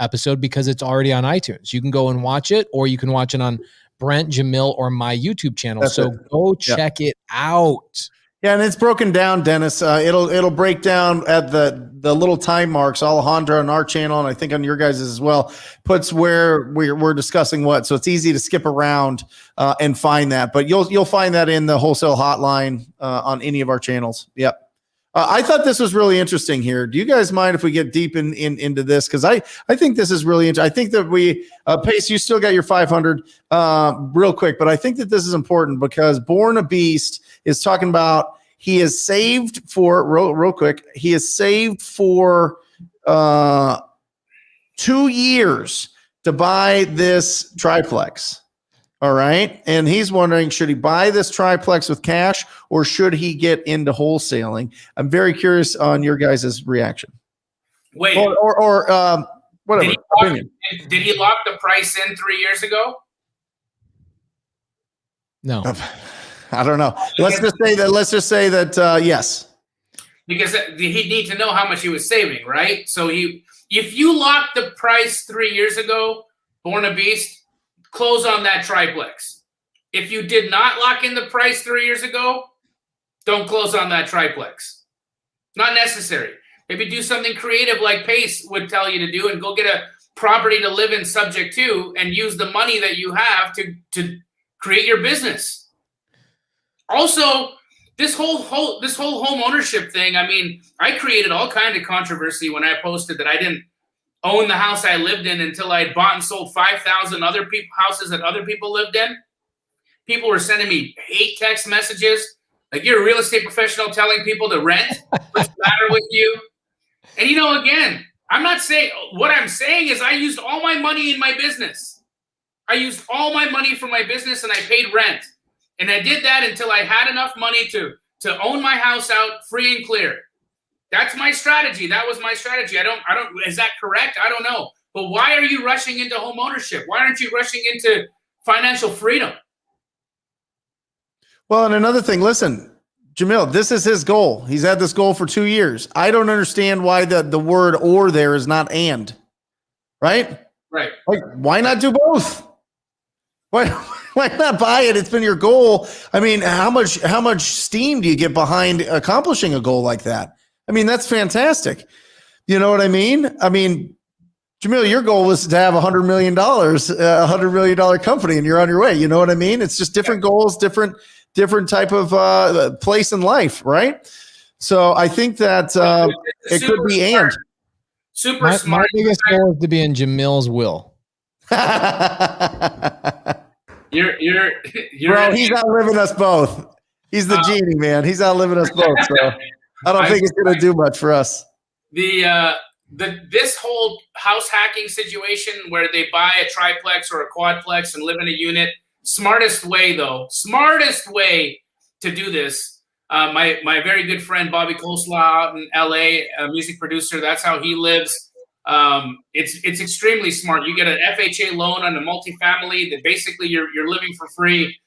episode because it's already on iTunes. You can go and watch it, or you can watch it on Brent, Jamil, or my YouTube channel. That's so it. Go check it out. Yeah, and it's broken down, Dennis. It'll break down at the little time marks. Alejandro on our channel, and I think on your guys' as well, puts where we're discussing what. So it's easy to skip around and find that. But you'll find that in the Wholesale Hotline on any of our channels. Yep. I thought this was really interesting here. Do you guys mind if we get deep into this? Because I think this is really interesting. I think that we, Pace, you still got your 500 real quick, but I think that this is important because Born a Beast is talking about he is saved for, real quick, he is saved for 2 years to buy this triplex. All right. And he's wondering, should he buy this triplex with cash or should he get into wholesaling? I'm very curious on your guys' reaction. Wait. Or whatever. Did he lock the price in 3 years ago? No. I don't know. Let's just say that yes. because he'd need to know how much he was saving, right? So if you locked the price 3 years ago, Born a Beast, close on that triplex. If you did not lock in the price 3 years ago, don't close on that triplex. Not necessary. Maybe do something creative like Pace would tell you to do and go get a property to live in subject to and use the money that you have to create your business. Also, this whole home ownership thing, I mean, I created all kind of controversy when I posted that I didn't own the house I lived in until I had bought and sold 5,000 other houses that other people lived in. People were sending me hate text messages, like, you're a real estate professional telling people to rent. What's the matter with you? And, you know, again, I'm not saying – what I'm saying is I used all my money in my business. I used all my money for my business, and I paid rent. And I did that until I had enough money to own my house out free and clear. That's my strategy. That was my strategy. I don't – is that correct? I don't know. But why are you rushing into home ownership? Why aren't you rushing into financial freedom? Well, and another thing, listen, Jamil, this is his goal. He's had this goal for 2 years. I don't understand why the word or there is not and, right? Right. Like, why not do both? Why not buy it? It's been your goal. I mean, how much steam do you get behind accomplishing a goal like that? I mean, that's fantastic. You know what I mean? I mean, Jamil, your goal was to have $100 million, $100 million company, and you're on your way. You know what I mean? It's just different goals, different type of place in life, right? So I think that it could be smart. Super smart. My biggest goal is to be in Jamil's will. You're Bro, he's outliving us both. He's the genie, man. He's outliving us both. So I don't think it's going to do much for us. This whole house hacking situation where they buy a triplex or a quadplex and live in a unit, smartest way to do this. My very good friend Bobby Coleslaw out in LA, a music producer, that's how he lives. It's extremely smart. You get an FHA loan on a multifamily that basically you're living for free.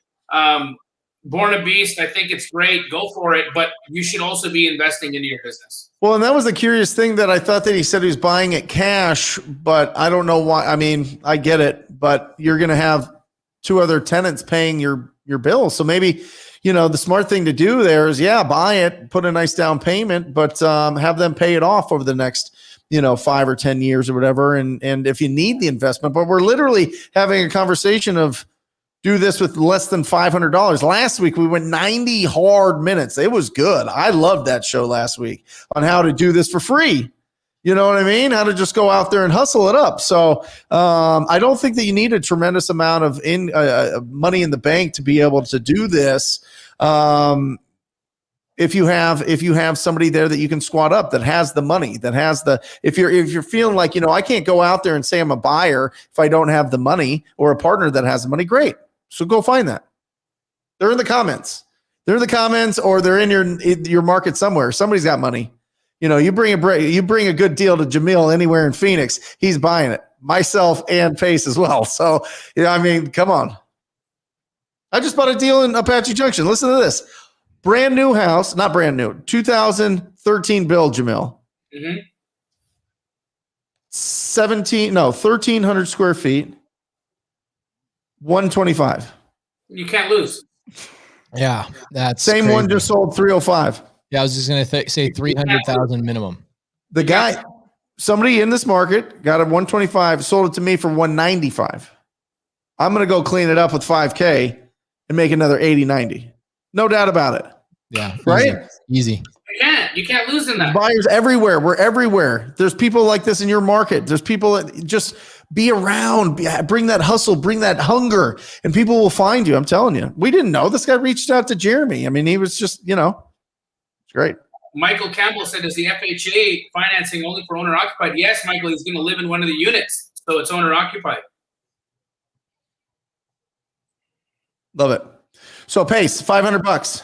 Born a Beast, I think it's great. Go for it, but you should also be investing into your business. Well, and that was the curious thing that I thought that he said he was buying it cash, but I don't know why. I mean, I get it, but you're going to have two other tenants paying your bill. So maybe, you know, the smart thing to do there is, buy it, put a nice down payment, but have them pay it off over the next, 5 or 10 years or whatever. And if you need the investment, but we're literally having a conversation of do this with less than $500. Last week, we went 90 hard minutes. It was good. I loved that show last week on how to do this for free. You know what I mean? How to just go out there and hustle it up. So I don't think that you need a tremendous amount of money in the bank to be able to do this. If you have somebody there that you can squat up that has the money, that has if you're feeling like, I can't go out there and say I'm a buyer if I don't have the money, or a partner that has the money, great. So go find that. They're in the comments. Or they're in your market somewhere. Somebody's got money. You bring a good deal to Jamil anywhere in Phoenix, he's buying it. Myself and Pace as well. So, I mean, come on. I just bought a deal in Apache Junction. Listen to this. Brand new house, not brand new, 2013 build, Jamil. Mm-hmm. 1,300 square feet, 125. You can't lose. Yeah, that's same crazy. one just sold 305. Yeah, I was just going to say 300,000 minimum. The guy, somebody in this market got a 125, sold it to me for 195. I'm going to go clean it up with 5K and make another 80, 90. No doubt about it. Yeah. Right? Easy. You can't lose in that. Buyers everywhere. We're everywhere. There's people like this in your market. There's people that just be around, bring that hustle, bring that hunger, and people will find you. I'm telling you. We didn't know. This guy reached out to Jeremy. I mean, he was just, it's great. Michael Campbell said, is the FHA financing only for owner occupied? Yes, Michael, he's going to live in one of the units. So it's owner occupied. Love it. So Pace, $500.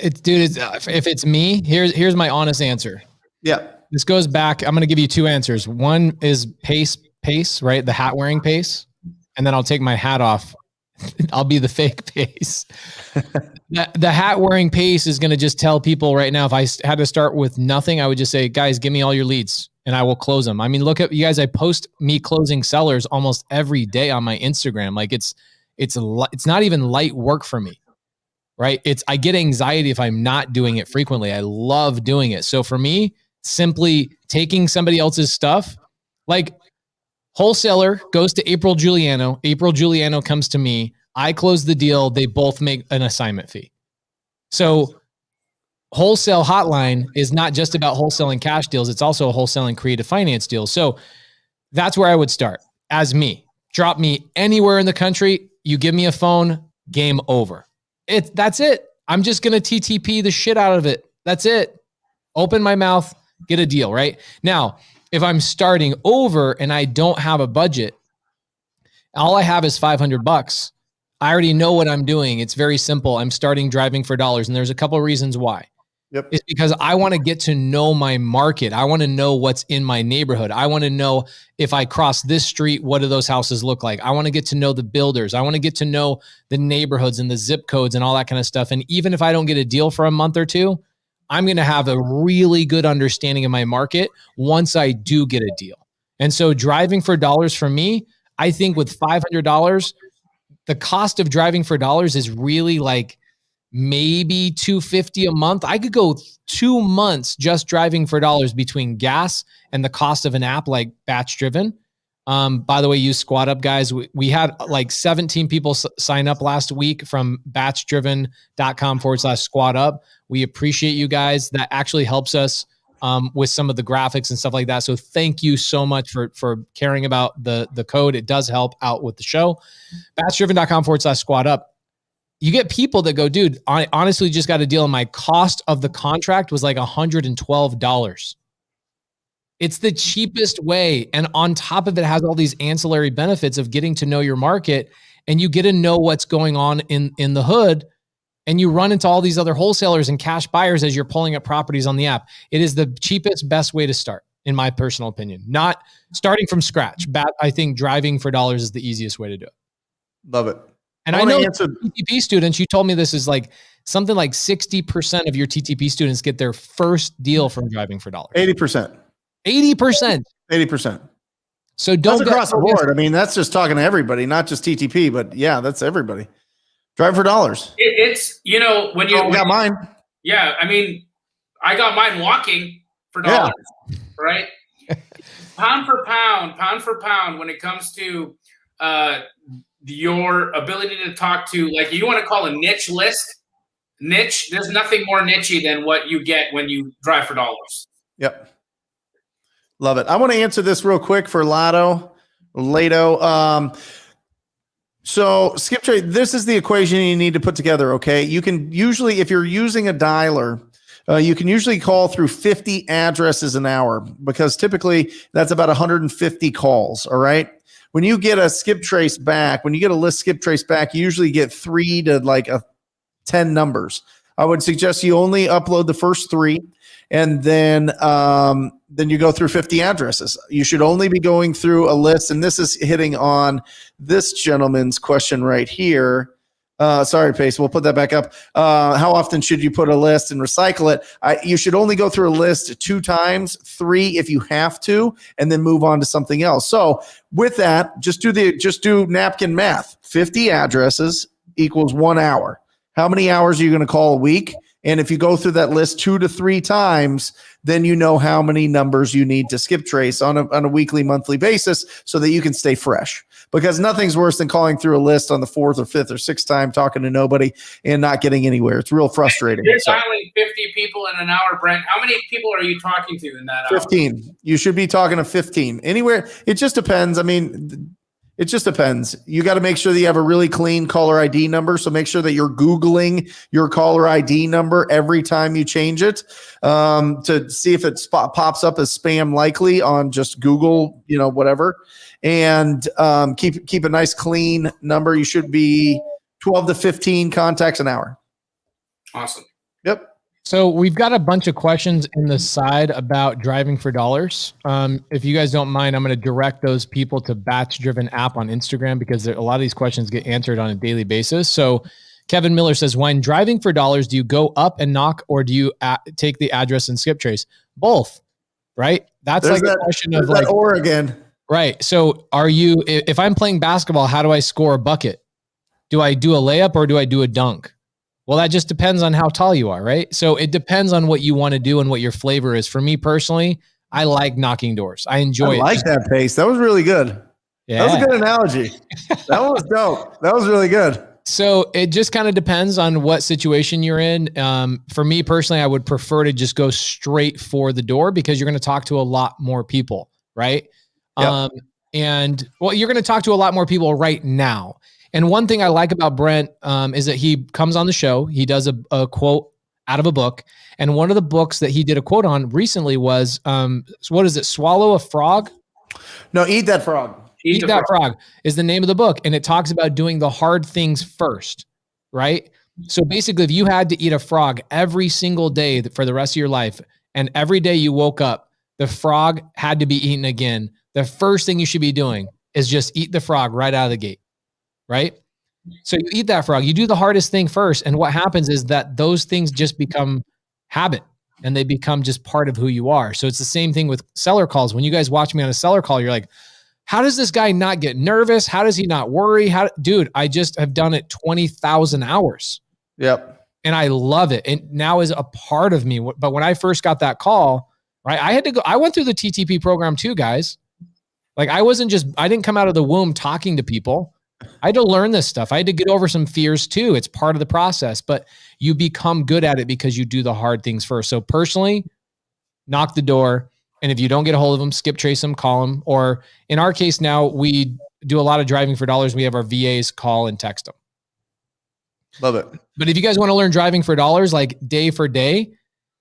If it's me, here's my honest answer. Yeah. This goes back. I'm going to give you two answers. One is Pace, right? The hat wearing Pace. And then I'll take my hat off I'll be the fake Pace. The hat wearing Pace is going to just tell people right now, if I had to start with nothing, I would just say, guys, give me all your leads and I will close them. I mean, look at you guys. I post me closing sellers almost every day on my Instagram. Like it's not even light work for me, right? I get anxiety if I'm not doing it frequently. I love doing it. So for me, simply taking somebody else's stuff, like wholesaler goes to April Giuliano. April Giuliano comes to me. I close the deal. They both make an assignment fee. So Wholesale Hotline is not just about wholesaling cash deals. It's also a wholesaling creative finance deal. So that's where I would start as me. Drop me anywhere in the country. You give me a phone, game over. That's it. I'm just going to TTP the shit out of it. That's it. Open my mouth, get a deal, right? Now, if I'm starting over and I don't have a budget, all I have is $500. I already know what I'm doing. It's very simple. I'm starting Driving for Dollars. And there's a couple of reasons why. Yep. It's because I want to get to know my market. I want to know what's in my neighborhood. I want to know if I cross this street, what do those houses look like? I want to get to know the builders. I want to get to know the neighborhoods and the zip codes and all that kind of stuff. And even if I don't get a deal for a month or two, I'm going to have a really good understanding of my market once I do get a deal. And so Driving for Dollars for me, I think with $500, the cost of Driving for Dollars is really like maybe $250 a month. I could go 2 months just Driving for Dollars between gas and the cost of an app like BatchDriven. By the way, use Squad Up, guys. We had like 17 people sign up last week from batchdriven.com/squad up. We appreciate you guys. That actually helps us with some of the graphics and stuff like that. So thank you so much for caring about the code. It does help out with the show. Batchdriven.com/squad up. You get people that go, dude, I honestly just got a deal and my cost of the contract was like $112. It's the cheapest way. And on top of it, has all these ancillary benefits of getting to know your market, and you get to know what's going on in the hood, and you run into all these other wholesalers and cash buyers as you're pulling up properties on the app. It is the cheapest, best way to start, in my personal opinion. Not starting from scratch. I think Driving for Dollars is the easiest way to do it. Love it. And I know TTP students, you told me this is like something like 60% of your TTP students get their first deal from Driving for Dollars. 80%. 80%. 80%. So don't that's across the board. I mean, that's just talking to everybody, not just TTP, but yeah, that's everybody. Driving for Dollars. It's, you know, when you got mine. Yeah. I mean, I got mine walking for dollars, right? Pound for pound, when it comes to your ability to talk to, like, you want to call a niche list. Niche, there's nothing more nichey than what you get when you drive for dollars. Yep. Love it. I want to answer this real quick for Lato. So skip trade, this is the equation you need to put together, okay? You can usually, if you're using a dialer, you can usually call through 50 addresses an hour, because typically that's about 150 calls, all right? When you get a skip trace back, when you get a list skip trace back, you usually get 3 to like 10 numbers. I would suggest you only upload the first 3, and then you go through 50 addresses. You should only be going through a list, and this is hitting on this gentleman's question right here. Sorry, Pace, we'll put that back up. How often should you put a list and recycle it? You should only go through a list 2 times, 3 if you have to, and then move on to something else. So with that, just do napkin math. 50 addresses equals 1 hour. How many hours are you going to call a week? And if you go through that list 2 to 3 times, then you know how many numbers you need to skip trace on a weekly, monthly basis, so that you can stay fresh. Because nothing's worse than calling through a list on the 4th or 5th or 6th time, talking to nobody and not getting anywhere. It's real frustrating. You're dialing 50 people in an hour, Brent. How many people are you talking to in that 15. hour? You should be talking to 15. Anywhere. It just depends. I mean, it just depends. You got to make sure that you have a really clean caller ID number. So make sure that you're Googling your caller ID number every time you change it, to see if it pops up as spam likely on just Google, whatever. And keep a nice clean number. You should be 12 to 15 contacts an hour. Awesome. Yep. So we've got a bunch of questions in the side about driving for dollars. If you guys don't mind, I'm going to direct those people to BatchDriven app on Instagram because a lot of these questions get answered on a daily basis. So Kevin Miller says, when driving for dollars, do you go up and knock or do you take the address and skip trace? Both, right? That's There's like a question of like Oregon. Right. So if I'm playing basketball, how do I score a bucket? Do I do a layup or do I do a dunk? Well, that just depends on how tall you are, right? So it depends on what you want to do and what your flavor is. For me personally, I like knocking doors. I enjoy it. I like that pace. That was really good. Yeah. That was a good analogy. That was dope. That was really good. So it just kind of depends on what situation you're in. For me personally, I would prefer to just go straight for the door because you're going to talk to a lot more people, right? Yep. And well, you're going to talk to a lot more people right now. And one thing I like about Brent is that he comes on the show. He does a quote out of a book. And one of the books that he did a quote on recently was, what is it? Swallow a Frog? No, Eat That Frog. Eat That Frog is the name of the book. And it talks about doing the hard things first, right? So basically, if you had to eat a frog every single day for the rest of your life, and every day you woke up, the frog had to be eaten again, the first thing you should be doing is just eat the frog right out of the gate. Right? So you eat that frog, you do the hardest thing first. And what happens is that those things just become habit and they become just part of who you are. So it's the same thing with seller calls. When you guys watch me on a seller call, you're like, how does this guy not get nervous? How does he not worry? Dude, I just have done it 20,000 hours. Yep. And I love it. And now is a part of me. But when I first got that call, right, I went through the TTP program too, guys. Like I didn't come out of the womb talking to people. I had to learn this stuff. I had to get over some fears too. It's part of the process, but you become good at it because you do the hard things first. So personally, knock the door. And if you don't get a hold of them, skip trace them, call them. Or in our case now, we do a lot of driving for dollars. We have our VAs call and text them. Love it. But if you guys want to learn driving for dollars, like day for day,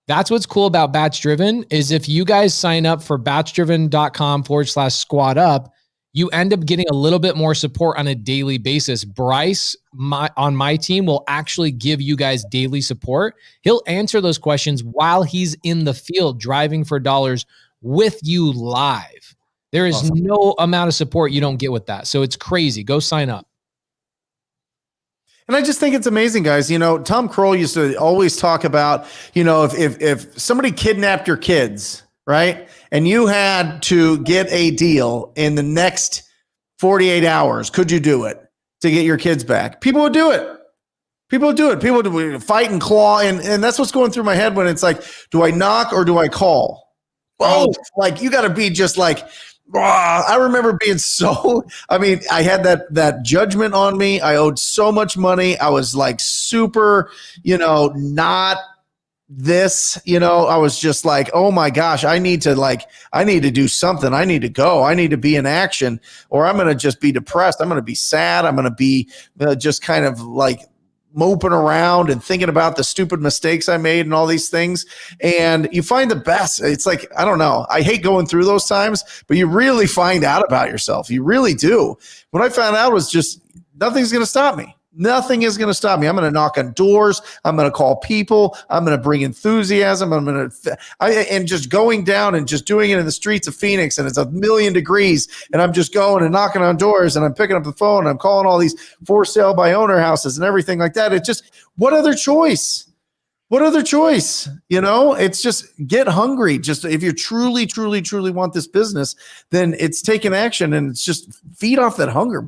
that's what's cool about BatchDriven is if you guys sign up for batchdriven.com/squad up, you end up getting a little bit more support on a daily basis. Bryce on my team will actually give you guys daily support. He'll answer those questions while he's in the field driving for dollars with you live. There is awesome. No amount of support you don't get with that. So it's crazy. Go sign up. And I just think it's amazing, guys. You know, Tom Kroll used to always talk about, you know, if somebody kidnapped your kids, right? And you had to get a deal in the next 48 hours, could you do it to get your kids back? People would do it. People would do it. People would fight and claw. And that's what's going through my head when it's like, do I knock or do I call? Both. Like, you got to be just like, I remember being I had that judgment on me. I owed so much money. I was like super, not this, I was just like, oh my gosh, I need to do something. I need to go. I need to be in action or I'm going to just be depressed. I'm going to be sad. I'm going to be just kind of like moping around and thinking about the stupid mistakes I made and all these things. And you find the best. It's like, I don't know. I hate going through those times, but you really find out about yourself. You really do. What I found out was just nothing's going to stop me. Nothing is going to stop me. I'm going to knock on doors. I'm going to call people. I'm going to bring enthusiasm. And just going down and just doing it in the streets of Phoenix. And it's 1,000,000 degrees. And I'm just going and knocking on doors and I'm picking up the phone and I'm calling all these for sale by owner houses and everything like that. It's just, what other choice? What other choice? It's just get hungry. Just if you truly, truly, truly want this business, then it's taking action and it's just feed off that hunger.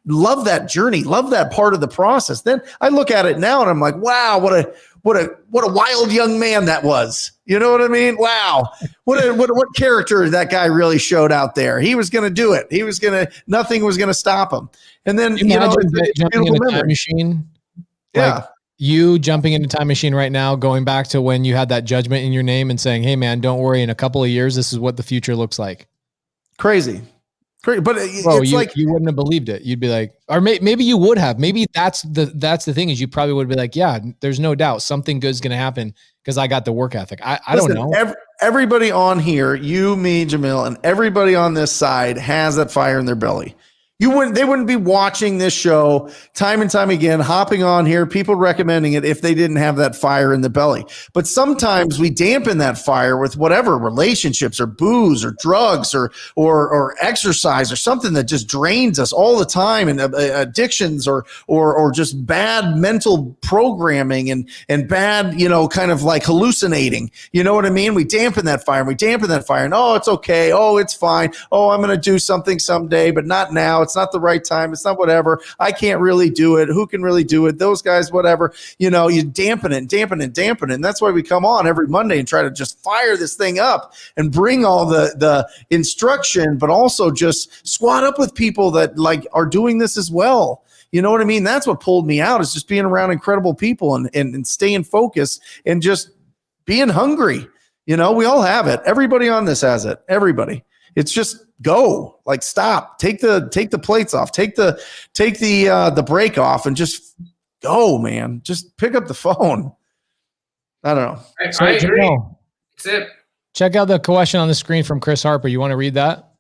Love that journey. Love that part of the process. Then I look at it now and I'm like, wow, what a wild young man that was. You know what I mean? Wow. What character that guy really showed out there. He was going to do it. Nothing was going to stop him. And then, imagine jumping in a time machine. Yeah. You jumping into time machine right now, going back to when you had that judgment in your name and saying, hey man, don't worry. In a couple of years, this is what the future looks like. Crazy. But you wouldn't have believed it. You'd be like, or maybe you would have, maybe that's the thing is you probably would be like, yeah, there's no doubt something good's going to happen because I got the work ethic. I don't know. Everybody on here, you, me, Jamil, and everybody on this side has that fire in their belly. They wouldn't be watching this show time and time again, hopping on here, people recommending it if they didn't have that fire in the belly. But sometimes we dampen that fire with whatever relationships or booze or drugs or exercise or something that just drains us all the time, and addictions or just bad mental programming and bad, kind of like hallucinating. You know what I mean? We dampen that fire and oh, it's okay. Oh, it's fine. Oh, I'm going to do something someday, but not now. It's not the right time. It's not whatever. I can't really do it. Who can really do it? Those guys, whatever. You dampen it. And that's why we come on every Monday and try to just fire this thing up and bring all the instruction, but also just squat up with people that like are doing this as well. You know what I mean? That's what pulled me out, is just being around incredible people and staying focused and just being hungry. We all have it. Everybody on this has it. Everybody. It's just go, like stop, take the plates off, take the break off, and just go, man. Just pick up the phone. I don't know. I agree. That's it. Check out the question on the screen from Chris Harper. You want to read that?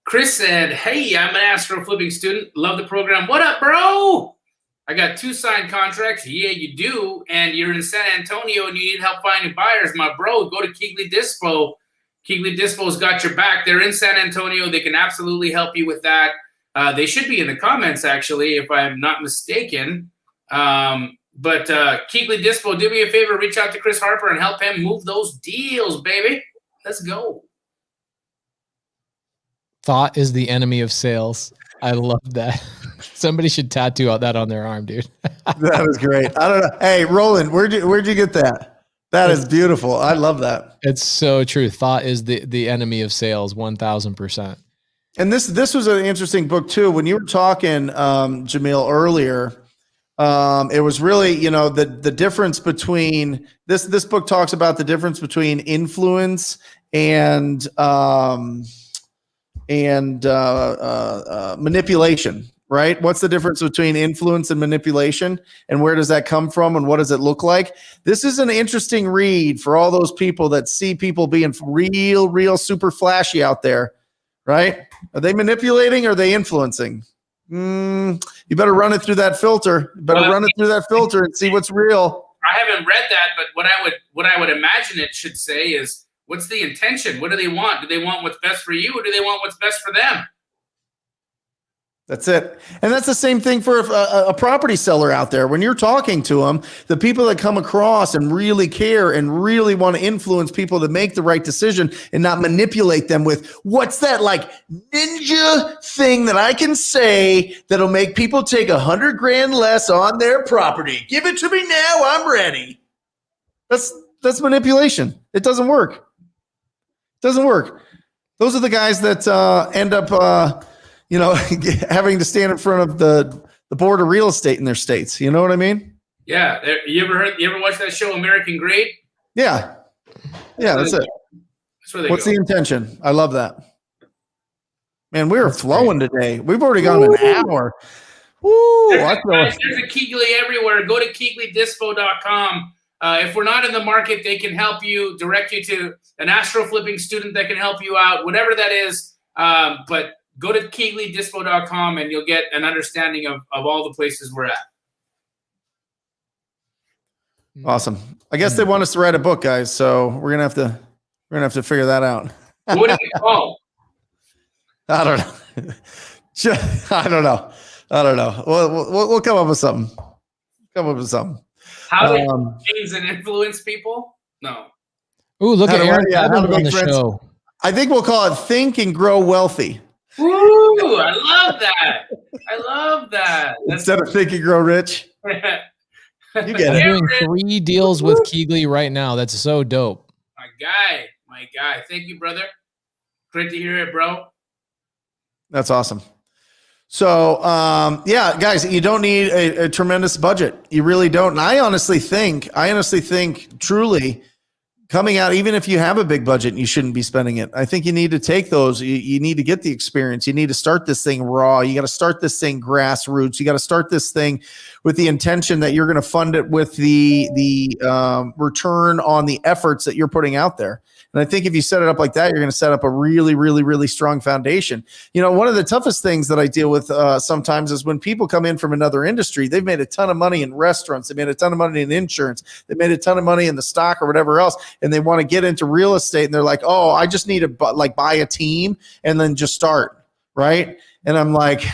Chris said, "Hey, I'm an astro flipping student. Love the program. What up, bro? I got 2 signed contracts. Yeah, you do. And you're in San Antonio and you need help finding buyers. My bro, go to Keegley Dispo. Keegley Dispo's got your back. They're in San Antonio. They can absolutely help you with that. They should be in the comments, actually, if I'm not mistaken. But Keegley Dispo, do me a favor, reach out to Chris Harper and help him move those deals, baby. Let's go." Thought is the enemy of sales. I love that. Somebody should tattoo that on their arm, dude. That was great. I don't know. Hey, Roland, where'd you get that? That is beautiful. I love that. It's so true. Thought is the enemy of sales, 1000%. And this was an interesting book too. When you were talking, Jamil, earlier, it was really, the difference between this book talks about the difference between influence and manipulation. Right? What's the difference between influence and manipulation, and where does that come from, and what does it look like? This is an interesting read for all those people that see people being real super flashy out there, right? Are they manipulating or are they influencing? You better run it through that filter. And see what's real. I haven't read that, but what I would imagine it should say is, what's the intention? What do they want? Do they want what's best for you, or do they want what's best for them? That's it. And that's the same thing for a property seller out there. When you're talking to them, the people that come across and really care and really want to influence people to make the right decision and not manipulate them with, what's that like ninja thing that I can say that'll make people take $100,000 less on their property? Give it to me now. I'm ready. That's manipulation. It doesn't work. It doesn't work. Those are the guys that end up having to stand in front of the board of real estate in their states. You know what I mean? Yeah. You ever watch that show, American Great? Yeah. Yeah, that's it. What's the intention? I love that. Man, we are flowing today. We've already gone an hour. Woo! There's a Keegley everywhere. Go to KeegleyDispo.com. If we're not in the market, they can help you, direct you to an astro flipping student that can help you out, whatever that is. But go to KeegleyDispo.com and you'll get an understanding of all the places we're at. Awesome. I guess they want us to write a book, guys. So we're gonna have to figure that out. What is it called? I don't know. I don't know. We'll come up with something. How to change and influence people? No. Ooh, look at Aaron Evans on the show. I think we'll call it Think and Grow Wealthy. Ooh, I love that. Instead of Think and Grow Rich. You get it. I'm doing 3 deals with Keegley right now. That's so dope. My guy. Thank you, brother. Great to hear it, bro. That's awesome. So, guys, you don't need a tremendous budget. You really don't. And I honestly think truly, coming out, even if you have a big budget, you shouldn't be spending it. I think you need to take those. You need to get the experience. You need to start this thing raw. You got to start this thing grassroots. You got to start this thing with the intention that you're going to fund it with the return on the efforts that you're putting out there. And I think if you set it up like that, you're going to set up a really, really, really strong foundation. You know, one of the toughest things that I deal with sometimes is when people come in from another industry. They've made a ton of money in restaurants. They made a ton of money in insurance. They made a ton of money in the stock or whatever else. And they want to get into real estate. And they're like, oh, I just need to buy a team and then just start. Right. And I'm like,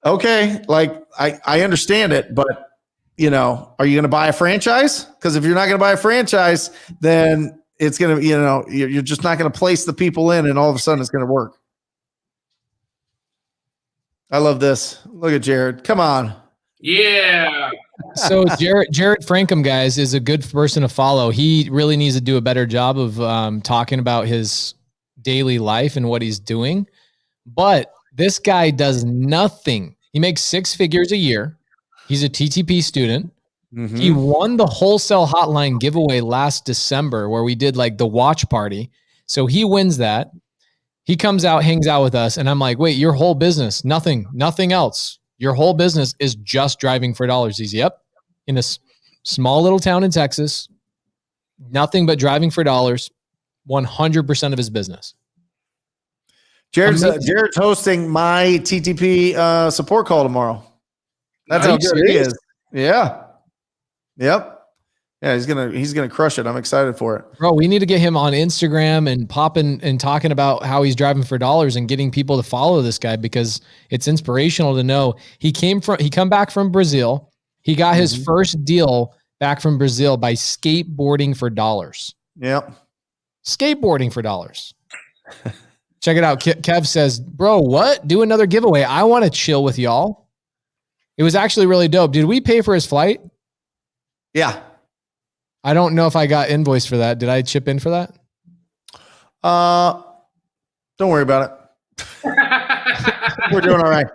okay, like I understand it, but you know, are you going to buy a franchise? Because if you're not going to buy a franchise, then it's going to, you know, you're just not going to place the people in and all of a sudden it's going to work. I love this. Look at Jared. Come on. Yeah. So Jared Frankham, guys, is a good person to follow. He really needs to do a better job of talking about his daily life and what he's doing. But this guy does nothing. He makes 6 figures a year. He's a TTP student. Mm-hmm. He won the Wholesale Hotline giveaway last December where we did like the watch party. So he wins that. He comes out, hangs out with us. And I'm like, wait, your whole business, nothing else. Your whole business is just driving for dollars. He's, yep, in a small little town in Texas, nothing but driving for dollars, 100% of his business. Jared's hosting my TTP support call tomorrow. That's how good he is. Yeah. Yep. Yeah, he's gonna crush it. I'm excited for it. Bro, we need to get him on Instagram and popping and talking about how he's driving for dollars and getting people to follow this guy because it's inspirational to know he come back from Brazil. He got his first deal back from Brazil by skateboarding for dollars. Yep. Skateboarding for dollars. Check it out. Kev says, bro, what? Do another giveaway. I want to chill with y'all. It was actually really dope. Did we pay for his flight? Yeah. I don't know if I got invoice for that. Did I chip in for that? Don't worry about it. We're doing all right.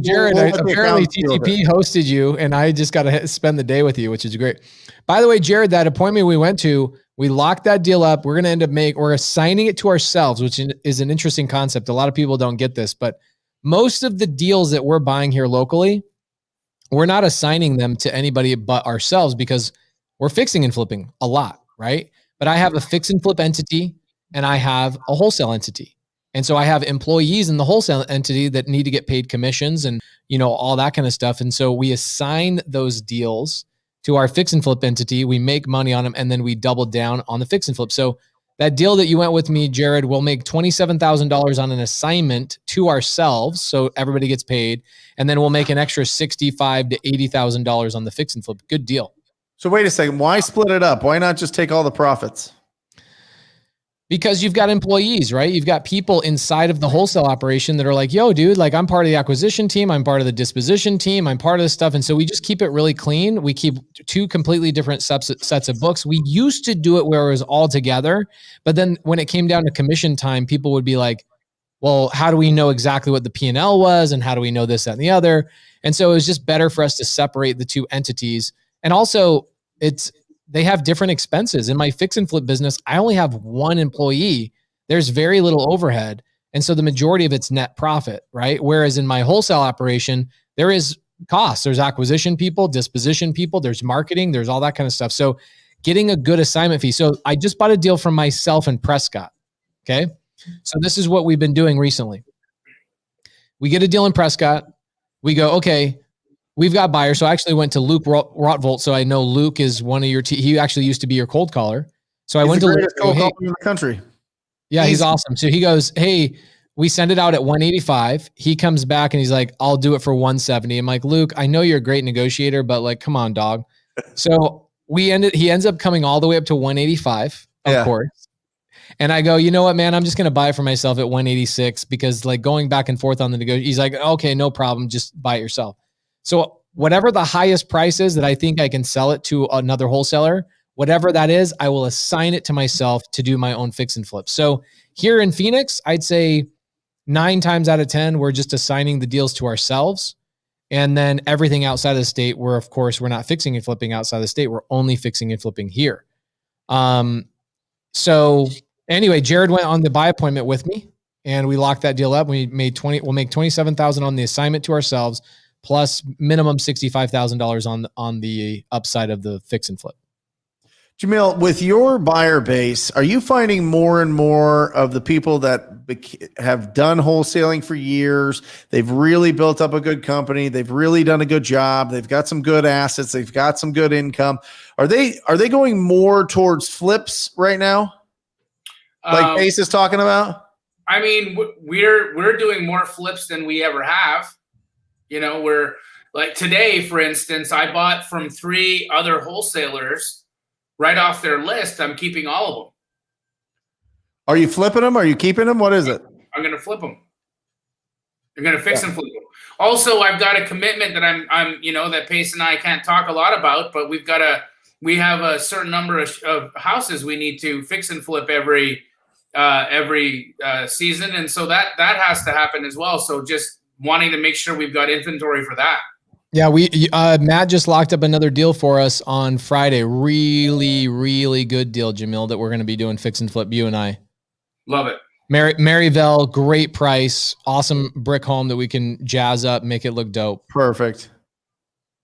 Jared, apparently TTP hosted you, and I just got to spend the day with you, which is great. By the way, Jared, that appointment we went to, we locked that deal up. We're going to we're assigning it to ourselves, which is an interesting concept. A lot of people don't get this, but most of the deals that we're buying here locally, we're not assigning them to anybody but ourselves because we're fixing and flipping a lot, right? But I have a fix and flip entity and I have a wholesale entity. And so I have employees in the wholesale entity that need to get paid commissions and, you know, all that kind of stuff. And so we assign those deals to our fix and flip entity. We make money on them and then we double down on the fix and flip. So that deal that you went with me, Jared, will make $27,000 on an assignment to ourselves. So everybody gets paid. And then we'll make an extra $65,000 to $80,000 on the fix and flip. Good deal. So wait a second. Why split it up? Why not just take all the profits? Because you've got employees, right? You've got people inside of the wholesale operation that are like, yo, dude, like I'm part of the acquisition team. I'm part of the disposition team. I'm part of this stuff. And so we just keep it really clean. We keep 2 completely different sets of books. We used to do it where it was all together. But then when it came down to commission time, people would be like, well, how do we know exactly what the P&L was? And how do we know this, that, and the other? And so it was just better for us to separate the 2 entities. And also they have different expenses. In my fix and flip business, I only have 1 employee. There's very little overhead. And so the majority of it's net profit, right? Whereas in my wholesale operation, there is costs. There's acquisition people, disposition people, there's marketing, there's all that kind of stuff. So getting a good assignment fee. So I just bought a deal from myself and Prescott. Okay. So this is what we've been doing recently. We get a deal in Prescott. We go, okay, we've got buyers. So I actually went to Luke Rotvolt. So I know Luke is one of your he actually used to be your cold caller. So I went to Luke. Cold caller in the country. Yeah, he's awesome. So he goes, hey, we send it out at 185. He comes back and he's like, I'll do it for 170. I'm like, Luke, I know you're a great negotiator, but like, come on, dog. So he ends up coming all the way up to 185, of course. And I go, you know what, man, I'm just going to buy it for myself at 186 because like going back and forth on the negotiation, he's like, okay, no problem. Just buy it yourself. So whatever the highest price is that I think I can sell it to another wholesaler, whatever that is, I will assign it to myself to do my own fix and flip. So here in Phoenix, I'd say 9 times out of 10, we're just assigning the deals to ourselves. And then everything outside of the state, we're not fixing and flipping outside of the state. We're only fixing and flipping here. So anyway, Jared went on the buy appointment with me and we locked that deal up. We'll make 27,000 on the assignment to ourselves, plus minimum $65,000 on the upside of the fix and flip. Jamil, with your buyer base, are you finding more and more of the people that have done wholesaling for years? They've really built up a good company. They've really done a good job. They've got some good assets. They've got some good income. Are they going more towards flips right now? Like Pace is talking about? I mean, we're doing more flips than we ever have. You know, we're like today, for instance, I bought from 3 other wholesalers right off their list. I'm keeping all of them. Are you flipping them? Are you keeping them? What is it? I'm going to flip them. I'm going to fix and flip them. Also, I've got a commitment that I'm that Pace and I can't talk a lot about, but we have a certain number of houses we need to fix and flip every season. And so that has to happen as well. So just wanting to make sure we've got inventory for that. Yeah, Matt just locked up another deal for us on Friday. Really, really good deal, Jamil, that we're going to be doing fix and flip, you and I. Love it. Maryville, great price, awesome brick home that we can jazz up, make it look dope. Perfect.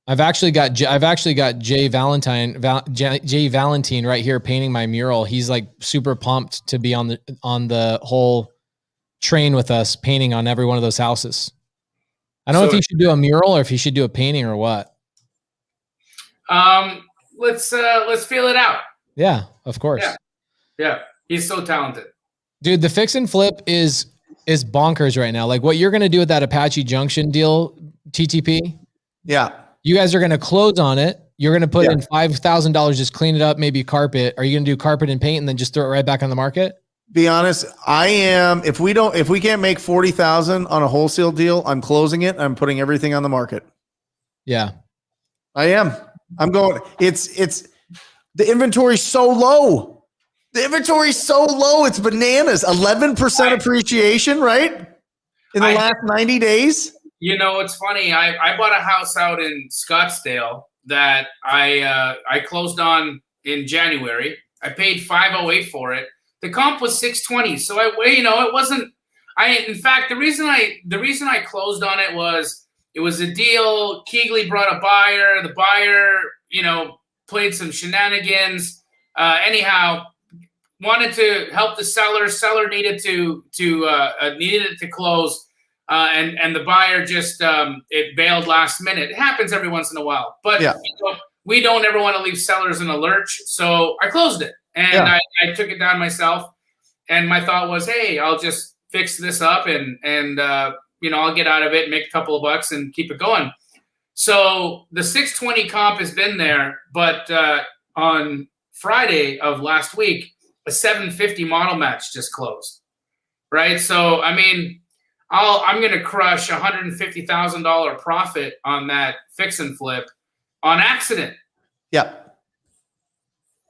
I've actually got Jay Valentine right here painting my mural. He's like super pumped to be on the whole train with us, painting on every one of those houses. I don't know if he should do a mural or if he should do a painting or what. Let's feel it out. Yeah, of course. Yeah. He's so talented. Dude, the fix and flip is bonkers right now. Like what you're going to do with that Apache Junction deal, TTP. Yeah. You guys are going to close on it. You're going to put in $5,000, just clean it up, maybe carpet. Are you going to do carpet and paint and then just throw it right back on the market? Be honest, I am. If we can't make 40,000 on a wholesale deal, I'm closing it. I'm putting everything on the market. Yeah, I am. I'm going. It's the inventory's so low. The inventory's so low. It's bananas. 11% appreciation, right? In the last 90 days. You know, it's funny. I bought a house out in Scottsdale that I closed on in January. I paid $508 for it. The comp was $620. So it wasn't. In fact, the reason I closed on it was a deal. Keegley brought a buyer. The buyer, played some shenanigans. Anyhow, wanted to help the seller. Seller needed it to close. And the buyer just it bailed last minute. It happens every once in a while, but we don't ever want to leave sellers in a lurch. So I closed it and I took it down myself. And my thought was, hey, I'll just fix this up and I'll get out of it, make a couple of bucks, and keep it going. So the 620 comp has been there, but on Friday of last week, a 750 model match just closed. Right, so I mean. I'm going to crush $150,000 profit on that fix and flip on accident. Yeah.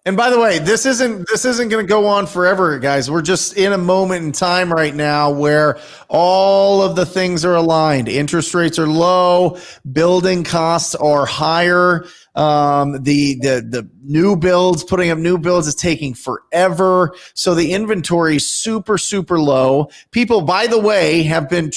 And by the way, this isn't going to go on forever, guys. We're just in a moment in time right now where all of the things are aligned. Interest rates are low, building costs are higher. The new builds, putting up new builds is taking forever. So the inventory is super, super low. People, by the way, have been,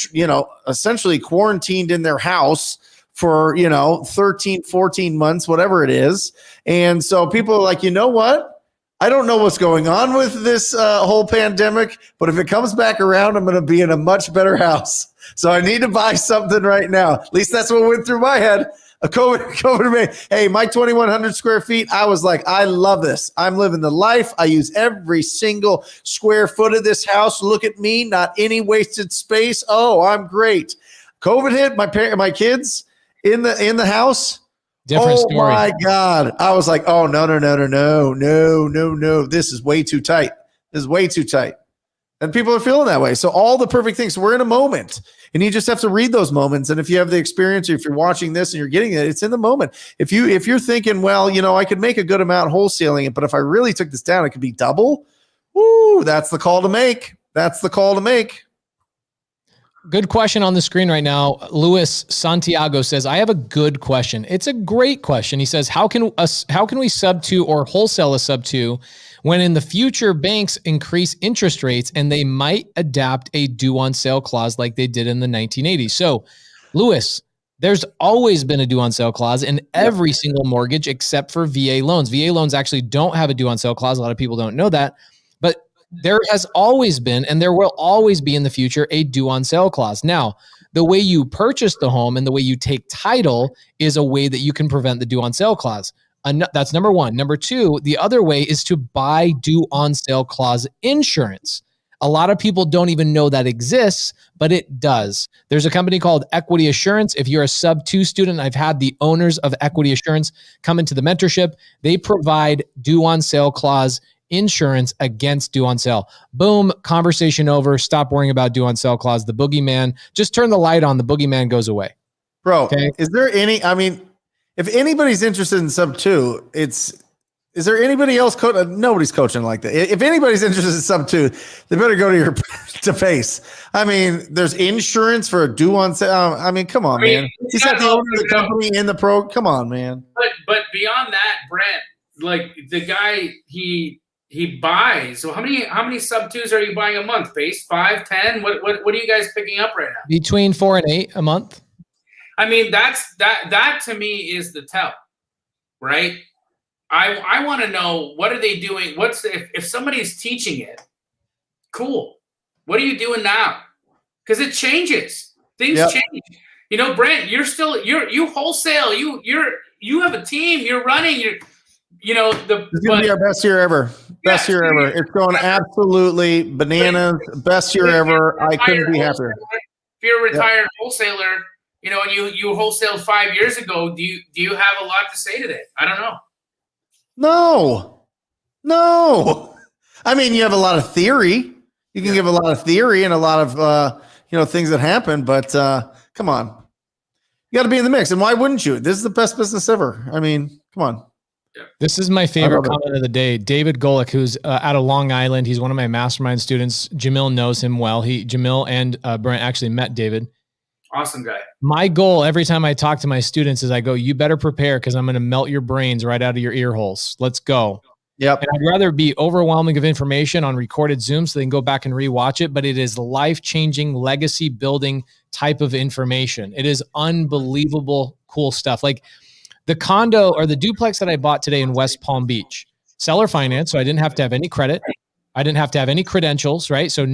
essentially quarantined in their house for, 13, 14 months, whatever it is. And so people are like, you know what? I don't know what's going on with this whole pandemic, but if it comes back around, I'm going to be in a much better house. So I need to buy something right now. At least that's what went through my head. A COVID. Hey, my 2,100 square feet. I was like, I love this. I'm living the life. I use every single square foot of this house. Look at me, not any wasted space. Oh, I'm great. COVID hit. My kids in the house. Different story. My God. I was like, oh, no. This is way too tight. And people are feeling that way. So all the perfect things. We're in a moment. And you just have to read those moments. And if you have the experience, or if you're watching this and you're getting it, it's in the moment. If you're thinking, well, I could make a good amount wholesaling it, but if I really took this down, it could be double. Woo, that's the call to make. Good question on the screen right now. Luis Santiago says, I have a good question. It's a great question. He says, how can we sub to or wholesale a sub to when in the future banks increase interest rates and they might adapt a due on sale clause like they did in the 1980s. So, Lewis, there's always been a due on sale clause in every single mortgage except for VA loans. VA loans actually don't have a due on sale clause. A lot of people don't know that, but there has always been, and there will always be in the future, a due on sale clause. Now, the way you purchase the home and the way you take title is a way that you can prevent the due on sale clause. That's number one. Number two, the other way is to buy due on sale clause insurance. A lot of people don't even know that exists, but it does. There's a company called Equity Assurance. If you're a sub-2 student, I've had the owners of Equity Assurance come into the mentorship. They provide due on sale clause insurance against due on sale. Boom, conversation over. Stop worrying about due on sale clause. The boogeyman, just turn the light on. The boogeyman goes away. Bro, okay? Is there any, I mean, if anybody's interested in sub-2, is there anybody else? Nobody's coaching like that. If anybody's interested in sub-2, they better go to Pace. I mean, there's insurance for a due on sale. I mean, come on, man. He's got the owner of the company in the pro. Come on, man. But beyond that, Brent, like the guy, he buys. So how many sub-2s are you buying a month? Pace 5, 10? What are you guys picking up right now? Between 4 and 8 a month. I mean, that to me is the tell, right? I want to know, what are they doing? If somebody's teaching it, cool. What are you doing now? Because it changes. Things change. You know, Brent, you wholesale. You have a team. You're running. It's gonna be our best year ever. Best year ever. It's going absolutely bananas. Best year ever. I couldn't be happier. If you're a retired wholesaler, and you wholesaled 5 years ago, do you have a lot to say to that? I don't know. No. I mean, you have a lot of theory. You can give a lot of theory and a lot of things that happen, but come on. You got to be in the mix. And why wouldn't you? This is the best business ever. I mean, come on. This is my favorite comment of the day. David Golick, who's out of Long Island. He's one of my mastermind students. Jamil knows him well. Jamil and Brent actually met David. Awesome guy. My goal every time I talk to my students is I go, you better prepare because I'm going to melt your brains right out of your ear holes. Let's go. Yep. And I'd rather be overwhelming of information on recorded Zoom so they can go back and rewatch it, but it is life-changing, legacy-building type of information. It is unbelievable cool stuff. Like the condo or the duplex that I bought today in West Palm Beach, seller finance, so I didn't have to have any credit. I didn't have to have any credentials, right? So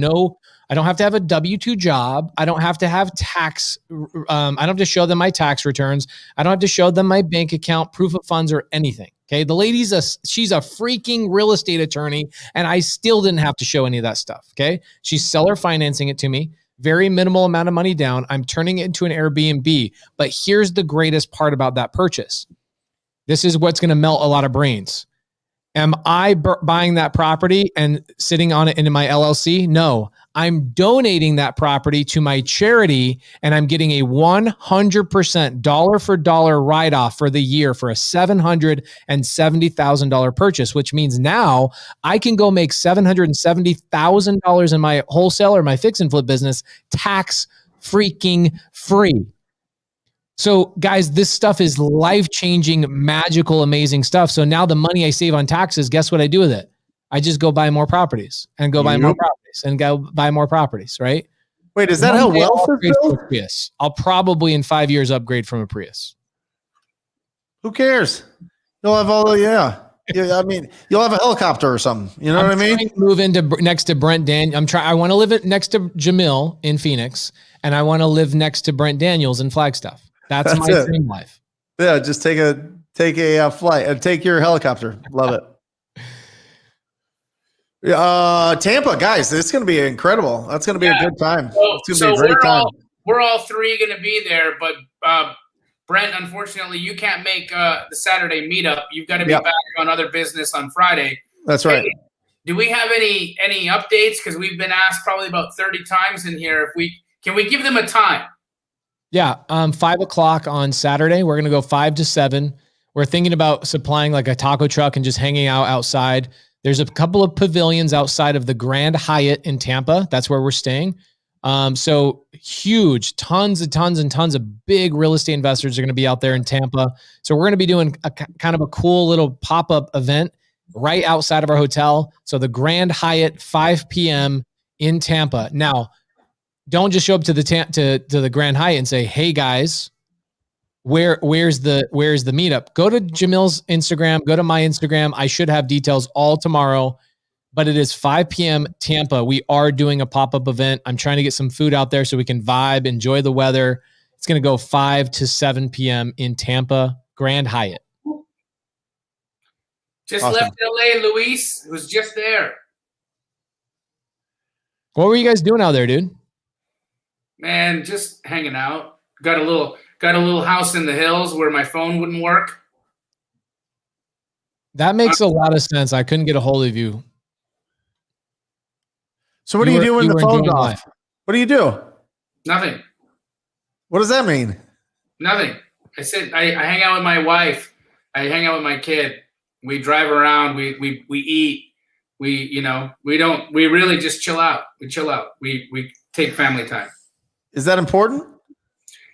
I don't have to have a W-2 job. I don't have to have tax. I don't have to show them my tax returns. I don't have to show them my bank account, proof of funds, or anything. Okay. The lady's she's a freaking real estate attorney, and I still didn't have to show any of that stuff. Okay. She's seller financing it to me. Very minimal amount of money down. I'm turning it into an Airbnb. But here's the greatest part about that purchase. This is what's going to melt a lot of brains. Am I buying that property and sitting on it into my LLC? No, I'm donating that property to my charity, and I'm getting a 100% dollar for dollar write-off for the year for a $770,000 purchase, which means now I can go make $770,000 in my wholesale or my fix and flip business tax freaking free. So guys, this stuff is life-changing, magical, amazing stuff. So now the money I save on taxes, guess what I do with it? I just go buy more properties and go buy more properties and go buy more properties, right? Wait, is that how wealth is built? Prius. I'll probably in 5 years upgrade from a Prius. Who cares? You'll have I mean, you'll have a helicopter or something. You know what I mean? Move into next to Brent I want to live next to Jamil in Phoenix, and I want to live next to Brent Daniels in Flagstaff. That's my dream life. Yeah, just take a flight and take your helicopter. Love it. Tampa, guys, it's going to be incredible. That's going to be a good time. It's going to be a great time. We're all three going to be there, but Brent, unfortunately, you can't make the Saturday meetup. You've got to be back on other business on Friday. That's right. Do we have any updates? Because we've been asked probably about 30 times in here. Can we give them a time? Yeah, 5 o'clock on Saturday. We're going to go 5 to 7. We're thinking about supplying like a taco truck and just hanging out outside. There's a couple of pavilions outside of the Grand Hyatt in Tampa. That's where we're staying. So huge, tons of big real estate investors are going to be out there in Tampa. So we're going to be doing a kind of a cool little pop-up event right outside of our hotel. So the Grand Hyatt, 5 p.m. in Tampa. Now, don't just show up to the Grand Hyatt and say, "Hey guys, where's the meetup?" Go to Jamil's Instagram, go to my Instagram. I should have details all tomorrow, but it is 5 p.m. Tampa. We are doing a pop-up event. I'm trying to get some food out there so we can vibe, enjoy the weather. It's going to go 5 to 7 p.m. in Tampa, Grand Hyatt. Just Awesome. left LA, Luis. It was just there. What were you guys doing out there, dude? Man, just hanging out. Got a little house in the hills where my phone wouldn't work. That makes a lot of sense. I couldn't get a hold of you. So what do you do when the phone's off? life. What do you do? Nothing. What does that mean? Nothing. I hang out with my wife. I hang out with my kid. We drive around. We eat. We really just chill out. We chill out. We take family time. Is that important?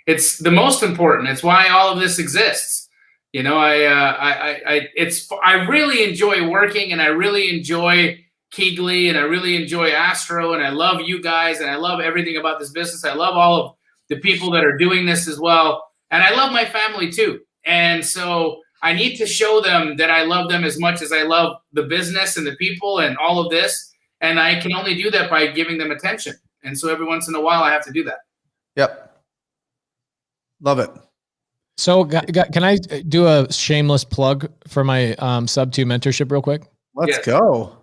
It's the most important. It's why all of this exists. You know, I really enjoy working, and I really enjoy Keegley, and I really enjoy Astro, and I love you guys, and I love everything about this business. I love all of the people that are doing this as well, and I love my family too. And so I need to show them that I love them as much as I love the business and the people and all of this. And I can only do that by giving them attention. And so every once in a while, I have to do that. Yep. Love it. So can I do a shameless plug for my sub 2 mentorship real quick? Let's Yes. go.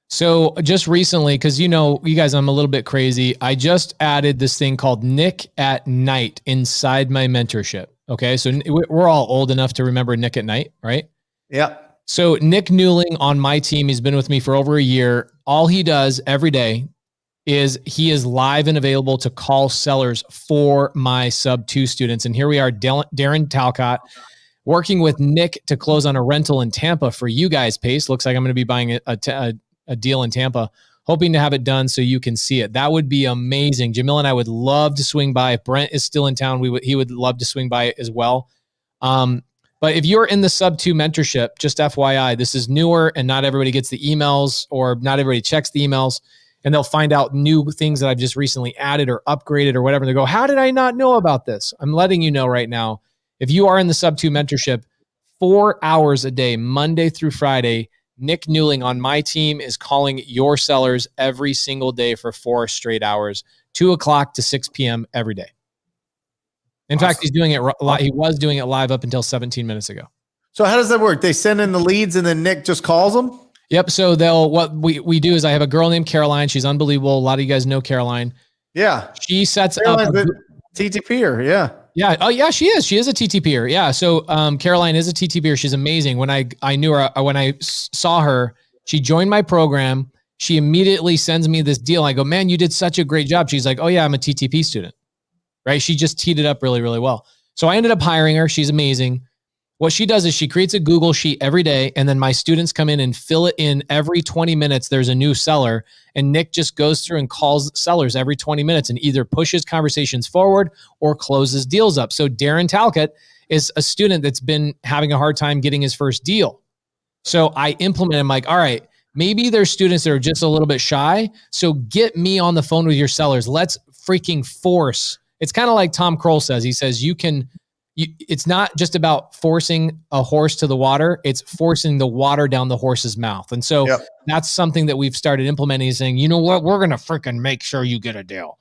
So just recently, because you guys, I'm a little bit crazy. I just added this thing called Nick at Night inside my mentorship. Okay. So we're all old enough to remember Nick at Night, right? Yeah. So Nick Newling on my team, he's been with me for over a year. All he does every day is he is live and available to call sellers for my sub 2 students. And here we are, Darren Talcott, working with Nick to close on a rental in Tampa for you guys, Pace. Looks like I'm going to be buying a deal in Tampa, hoping to have it done so you can see it. That would be amazing. Jamil and I would love to swing by. If Brent is still in town, he would love to swing by as well. But if you're in the sub 2 mentorship, just FYI, this is newer and not everybody gets the emails or not everybody checks the emails, and they'll find out new things that I've just recently added or upgraded or whatever. They go, how did I not know about this? I'm letting you know right now. If you are in the sub 2 mentorship, 4 hours a day, Monday through Friday, Nick Newling on my team is calling your sellers every single day for 4 straight hours, 2 o'clock to 6 p.m. every day. In fact, he's doing it. He was doing it live up until 17 minutes ago. So how does that work? They send in the leads and then Nick just calls them? Yep. So what we do is I have a girl named Caroline. She's unbelievable. A lot of you guys know Caroline. Yeah. She sets Caroline's up a TTPer. Yeah. Yeah. Oh yeah, she is. She is a TTPer. Yeah. So Caroline is a TTPer. She's amazing. When I knew her, when I saw her, she joined my program. She immediately sends me this deal. I go, man, you did such a great job. She's like, oh yeah, I'm a TTP student. Right. She just teed it up really, really well. So I ended up hiring her. She's amazing. What she does is she creates a Google sheet every day, and then my students come in and fill it in every 20 minutes. There's a new seller, and Nick just goes through and calls sellers every 20 minutes and either pushes conversations forward or closes deals up. So Darren Talcott is a student that's been having a hard time getting his first deal. So I implement, I'm like, all right, maybe there's students that are just a little bit shy. So get me on the phone with your sellers. Let's freaking force. It's kind of like Tom Kroll says. He says, it's not just about forcing a horse to the water. It's forcing the water down the horse's mouth. And so that's something that we've started implementing, is saying, you know what, we're going to freaking make sure you get a deal.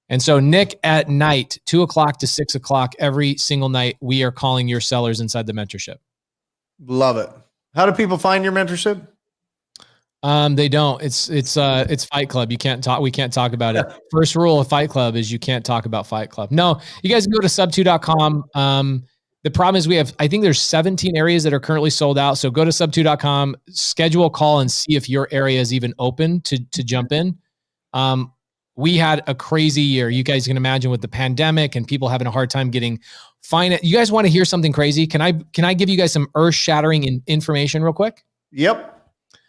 And so Nick at Night, 2 o'clock to 6 o'clock every single night, we are calling your sellers inside the mentorship. Love it. How do people find your mentorship? They don't. It's Fight Club. We can't talk about it. First rule of Fight Club is you can't talk about Fight Club. No, you guys can go to sub2.com. The problem is I think there's 17 areas that are currently sold out. So go to sub2.com, schedule a call and see if your area is even open to jump in. We had a crazy year. You guys can imagine with the pandemic and people having a hard time find it. You guys want to hear something crazy? Can I give you guys some earth shattering information real quick? Yep.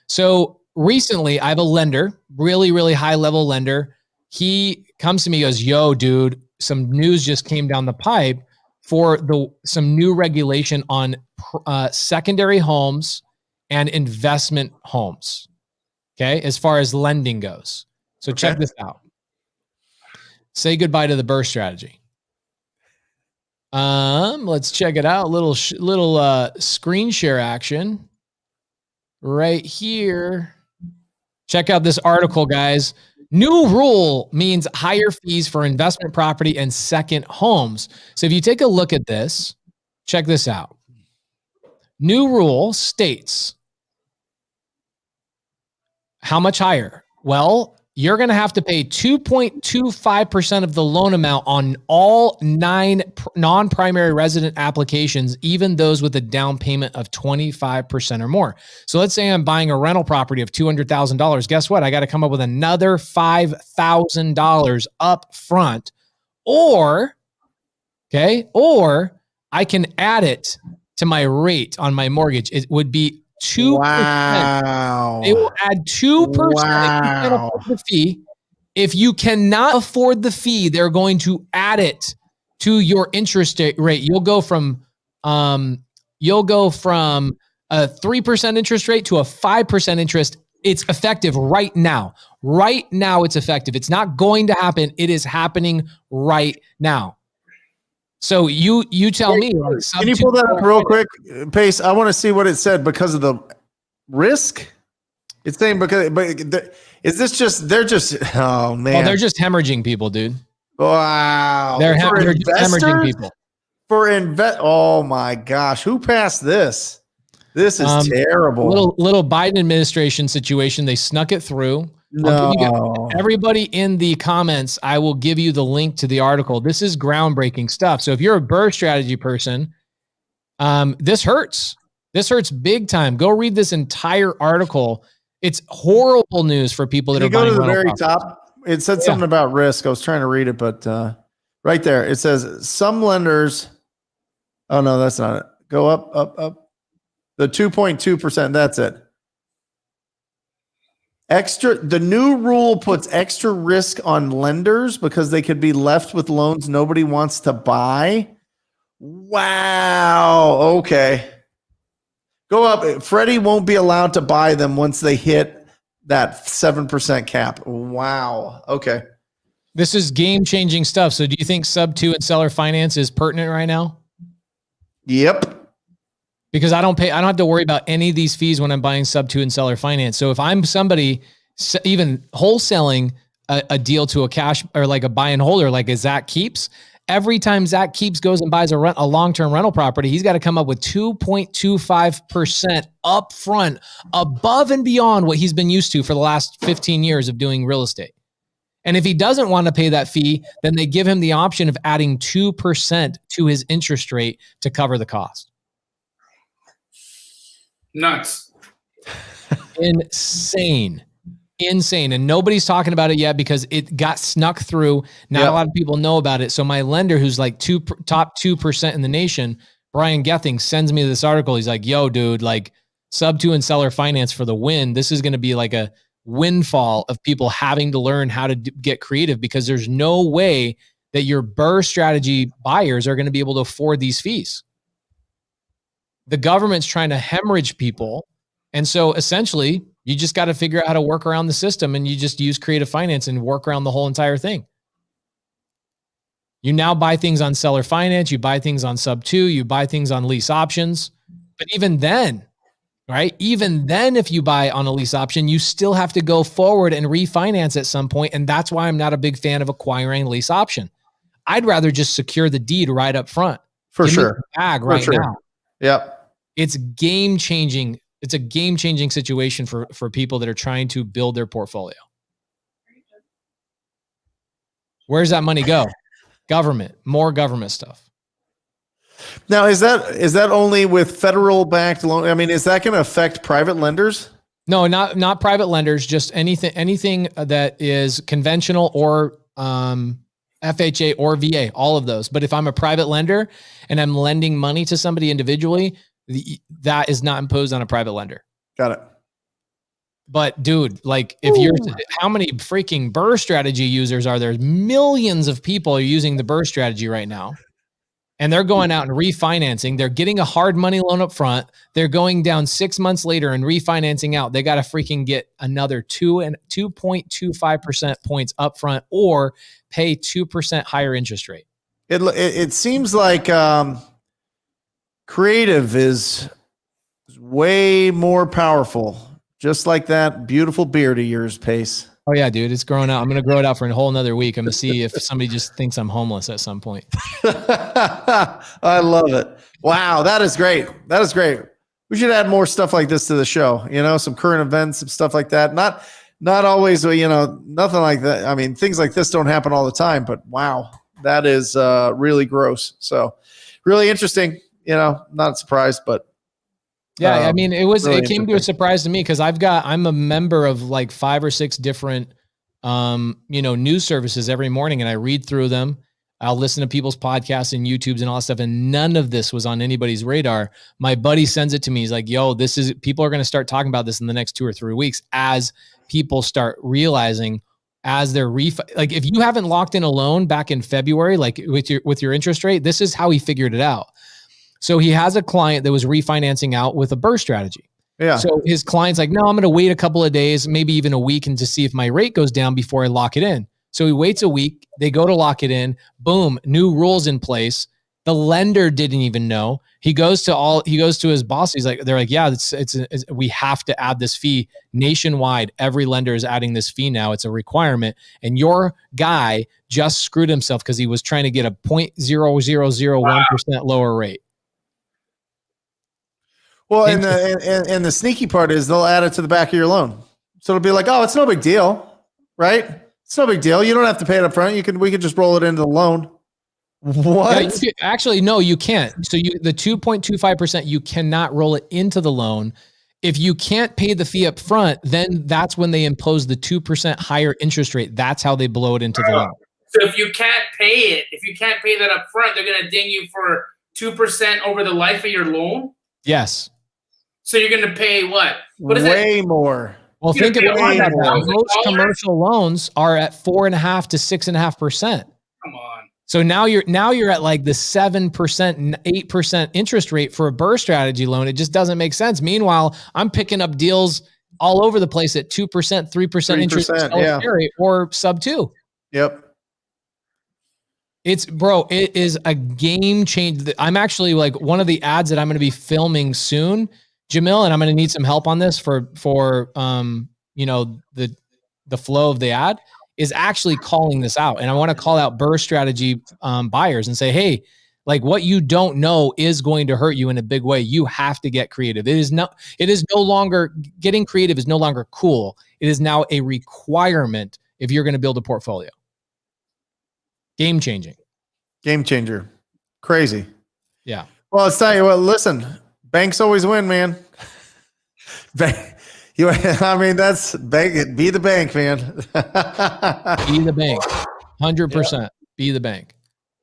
So recently, I have a lender, really, really high level lender. He comes to me, goes, yo, dude, some news just came down the pipe for some new regulation on secondary homes and investment homes. Okay, as far as lending goes. So check this out. Say goodbye to the burst strategy. Let's check it out. Little screen share action right here. Check out this article, guys. New rule means higher fees for investment property and second homes. So if you take a look at this, check this out. New rule states how much higher? Well, you're going to have to pay 2.25% of the loan amount on all 9 non-primary resident applications, even those with a down payment of 25% or more. So let's say I'm buying a rental property of $200,000. Guess what? I got to come up with another $5,000 up front, or I can add it to my rate on my mortgage. It would be 2%. Wow. They will add 2% if you can't afford the fee. If you cannot afford the fee, they're going to add it to your interest rate. You'll go from a 3% interest rate to a 5% interest. It's effective right now. Right now, it's effective. It's not going to happen. It is happening right now. So you tell me. Can you pull that up real quick, Pace? I want to see what it said because of the risk. It's saying is this just they're just oh man? Oh, they're just hemorrhaging people, dude. Wow, they're just hemorrhaging people. Oh my gosh, who passed this? This is terrible. Little Biden administration situation. They snuck it through. No. Everybody in the comments, I will give you the link to the article. This is groundbreaking stuff. So if you're a burst strategy person, this hurts. This hurts big time. Go read this entire article. It's horrible news for people that are buying. Go to the very top. It said something about risk. I was trying to read it, but right there it says some lenders. Oh no, that's not it. Go up. The 2.2%. That's it. The new rule puts extra risk on lenders because they could be left with loans nobody wants to buy. Wow. Okay. Go up. Freddie won't be allowed to buy them once they hit that 7% cap. Wow. Okay. This is game-changing stuff. So do you think sub 2 and seller finance is pertinent right now? Yep. Because I don't have to worry about any of these fees when I'm buying sub 2 and seller finance. So if I'm somebody even wholesaling a deal to a cash or like a buy and holder, like a Zach Keeps, every time Zach Keeps goes and buys a long-term rental property, he's got to come up with 2.25% up front, above and beyond what he's been used to for the last 15 years of doing real estate. And if he doesn't want to pay that fee, then they give him the option of adding 2% to his interest rate to cover the cost. Nuts. Insane. And nobody's talking about it yet because it got snuck through. Not a lot of people know about it. So my lender, who's like top 2% in the nation, Brian Gething, sends me this article. He's like, yo, dude, like sub 2 and seller finance for the win. This is going to be like a windfall of people having to learn how to get creative, because there's no way that your burst strategy buyers are going to be able to afford these fees. The government's trying to hemorrhage people. And so essentially, you just got to figure out how to work around the system, and you just use creative finance and work around the whole entire thing. You now buy things on seller finance, you buy things on sub 2, you buy things on lease options. But even then, right? Even then, if you buy on a lease option, you still have to go forward and refinance at some point. And that's why I'm not a big fan of acquiring a lease option. I'd rather just secure the deed right up front. For Give me sure. the bag right now. Yep. It's game changing. It's a game changing situation for people that are trying to build their portfolio. Where's that money go? Government, more government stuff. Now, is that only with federal backed loan? I mean, is that going to affect private lenders? No, not private lenders, just anything that is conventional or FHA or VA, all of those. But if I'm a private lender and I'm lending money to somebody individually, that is not imposed on a private lender. Got it. But dude, like how many freaking burst strategy users are there? Millions of people are using the burst strategy right now. and they're going out and refinancing. They're getting a hard money loan up front. They're going down 6 months later and refinancing out. They got to freaking get another 2.25% points up front or pay 2% higher interest rate. It seems like creative is way more powerful, just like that beautiful beard of yours, Pace. Oh yeah, dude, it's growing out. I'm going to grow it out for a whole another week. I'm going to see if somebody just thinks I'm homeless at some point. I love it. Wow, that is great. That is great. We should add more stuff like this to the show. You know, some current events, some stuff like that. Not always, you know, nothing like that. I mean, things like this don't happen all the time, but wow, that is really gross. So really interesting. You know, not surprised, but yeah, I mean, really it came to a surprise to me because I'm a member of like 5 or 6 different, news services every morning, and I read through them. I'll listen to people's podcasts and YouTubes and all that stuff, and none of this was on anybody's radar. My buddy sends it to me. He's like, "Yo, people are going to start talking about this in the next 2 or 3 weeks as people start realizing as they're like if you haven't locked in a loan back in February, like with your interest rate, this is how he figured it out." So he has a client that was refinancing out with a burst strategy. Yeah. So his client's like, no, I'm going to wait a couple of days, maybe even a week, and to see if my rate goes down before I lock it in. So he waits a week. They go to lock it in. Boom, new rules in place. The lender didn't even know. He goes to his boss. They're like, yeah, we have to add this fee nationwide. Every lender is adding this fee now. It's a requirement. And your guy just screwed himself because he was trying to get a 0.0001% lower rate. Well, and the sneaky part is they'll add it to the back of your loan. So it'll be like, oh, it's no big deal, right? It's no big deal. You don't have to pay it up front. We can just roll it into the loan. What? Yeah, actually, no, you can't. So the 2.25%, you cannot roll it into the loan. If you can't pay the fee up front, then that's when they impose the 2% higher interest rate. That's how they blow it into the loan. So if you can't pay that up front, they're going to ding you for 2% over the life of your loan? Yes. So you're going to pay what? What is way it? More. Well, think about that. Most commercial loans are at 4.5% to 6.5%. Come on. So now you're at like the 7%, 8% interest rate for a burst strategy loan. It just doesn't make sense. Meanwhile, I'm picking up deals all over the place at 2%, 3% interest or sub 2. Yep. It is a game changer. I'm actually like one of the ads that I'm going to be filming soon, Jamil, and I'm going to need some help on this for the flow of the ad is actually calling this out. And I want to call out burst strategy buyers and say, hey, like what you don't know is going to hurt you in a big way. You have to get creative. It is no longer getting creative is no longer cool. It is now a requirement if you're going to build a portfolio. Game changer. Crazy. Yeah. Well, let's tell you what, listen, banks always win, man. That's bank. Be the bank, man. Be the bank. 100%. Be the bank.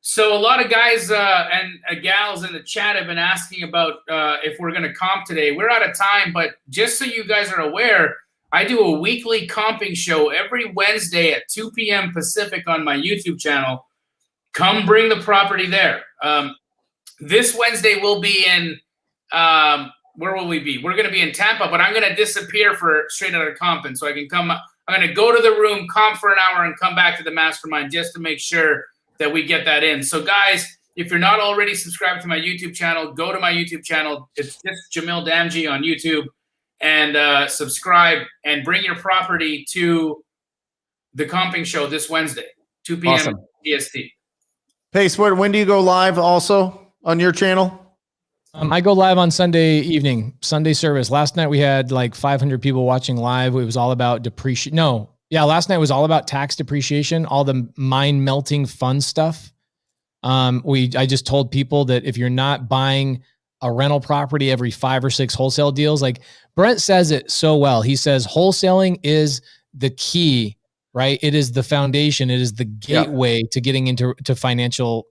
So a lot of guys and gals in the chat have been asking about if we're going to comp today. We're out of time, but just so you guys are aware, I do a weekly comping show every Wednesday at 2 p.m. Pacific on my YouTube channel. Come bring the property there. This Wednesday we'll be in where will we be? We're going to be in Tampa, but I'm going to disappear for straight out of comping so I can come. I'm going to go to the room, comp for an hour, and come back to the mastermind just to make sure that we get that in. So guys, if you're not already subscribed to my YouTube channel, go to my YouTube channel. It's just Jamil Damji on YouTube, and subscribe and bring your property to the comping show this Wednesday, 2 p.m. Awesome. EST. Pace, when do you go live also on your channel? I go live on Sunday evening, Sunday service. Last night we had like 500 people watching live. It was all about last night was all about tax depreciation, all the mind melting fun stuff. I just told people that if you're not buying a rental property every 5 or 6 wholesale deals, like Brent says it so well. He says wholesaling is the key, right? It is the foundation. It is the gateway to getting into financial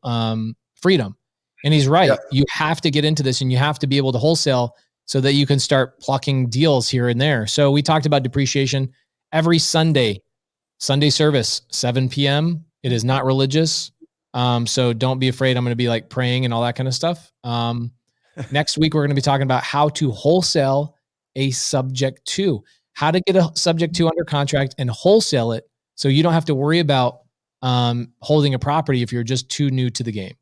freedom. And he's right. Yep. You have to get into this and you have to be able to wholesale so that you can start plucking deals here and there. So we talked about depreciation every Sunday service, 7 p.m. It is not religious. So don't be afraid. I'm going to be like praying and all that kind of stuff. Next week, we're going to be talking about how to wholesale a subject to, how to get a subject to under contract and wholesale it so you don't have to worry about holding a property if you're just too new to the game.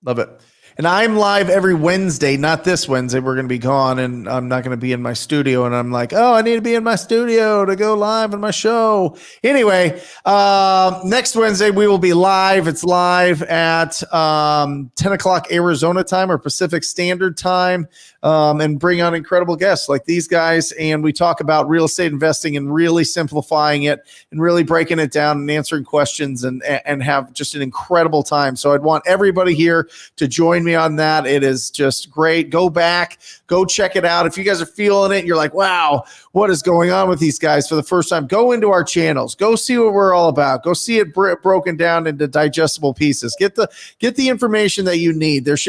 Love it. And I'm live every Wednesday, not this Wednesday. We're going to be gone and I'm not going to be in my studio. And I'm like, oh, I need to be in my studio to go live in my show. Anyway, next Wednesday, we will be live. It's live at 10 o'clock Arizona time or Pacific Standard Time, and bring on incredible guests like these guys. And we talk about real estate investing and really simplifying it and really breaking it down and answering questions and have just an incredible time. So I'd want everybody here to join me on that. It is just great. Go back, go check it out. If you guys are feeling it, you're like, wow, what is going on with these guys for the first time? Go into our channels, go see what we're all about. Go see it broken down into digestible pieces. Get the information that you need. There's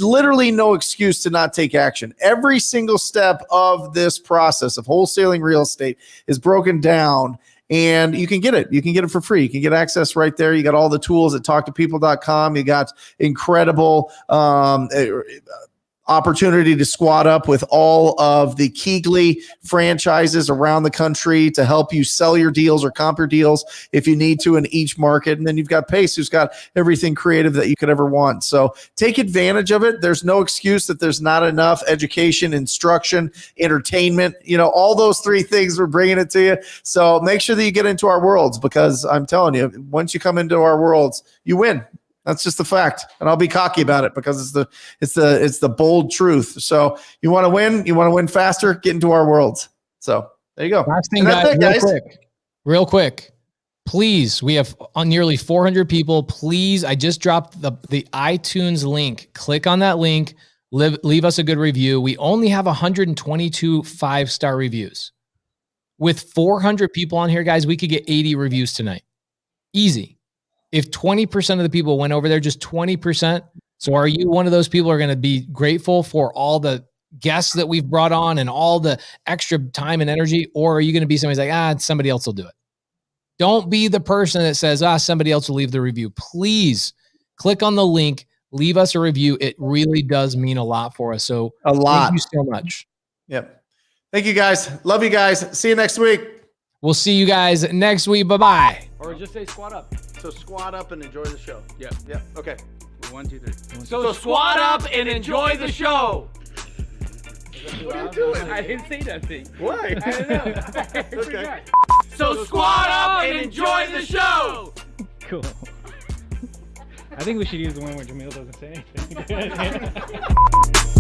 literally no excuse to not take action. Every single step of this process of wholesaling real estate is broken down. And you can get it. You can get it for free. You can get access right there. You got all the tools at talktopeople.com. You got incredible opportunity to squat up with all of the Keegley franchises around the country to help you sell your deals or comp your deals if you need to in each market. And then you've got Pace, who's got everything creative that you could ever want. So take advantage of it. There's no excuse that there's not enough education, instruction, entertainment, all those three things, we're bringing it to you. So make sure that you get into our worlds, because I'm telling you, once you come into our worlds, you win. That's just the fact. And I'll be cocky about it because it's the bold truth. So you want to win faster, get into our worlds. So there you go. Last thing, guys, real quick. Please, we have on nearly 400 people. Please, I just dropped the iTunes link. Click on that link. Leave us a good review. We only have 122 5-star reviews. With 400 people on here, guys, we could get 80 reviews tonight. Easy. If 20% of the people went over there, just 20%. So are you one of those people who are going to be grateful for all the guests that we've brought on and all the extra time and energy? Or are you going to be somebody's like, somebody else will do it? Don't be the person that says, somebody else will leave the review. Please click on the link, leave us a review. It really does mean a lot for us. So a lot. Thank you so much. Yep. Thank you guys. Love you guys. See you next week. We'll see you guys next week. Bye-bye. Or just say squat up. So squat up and enjoy the show. Yeah. Yeah. Okay. 1, 2, 3. So squat up and enjoy the show. What are you doing? I didn't say nothing. Why? I don't know. Okay. So squat up and enjoy the show. Cool. I think we should use the one where Jamil doesn't say anything.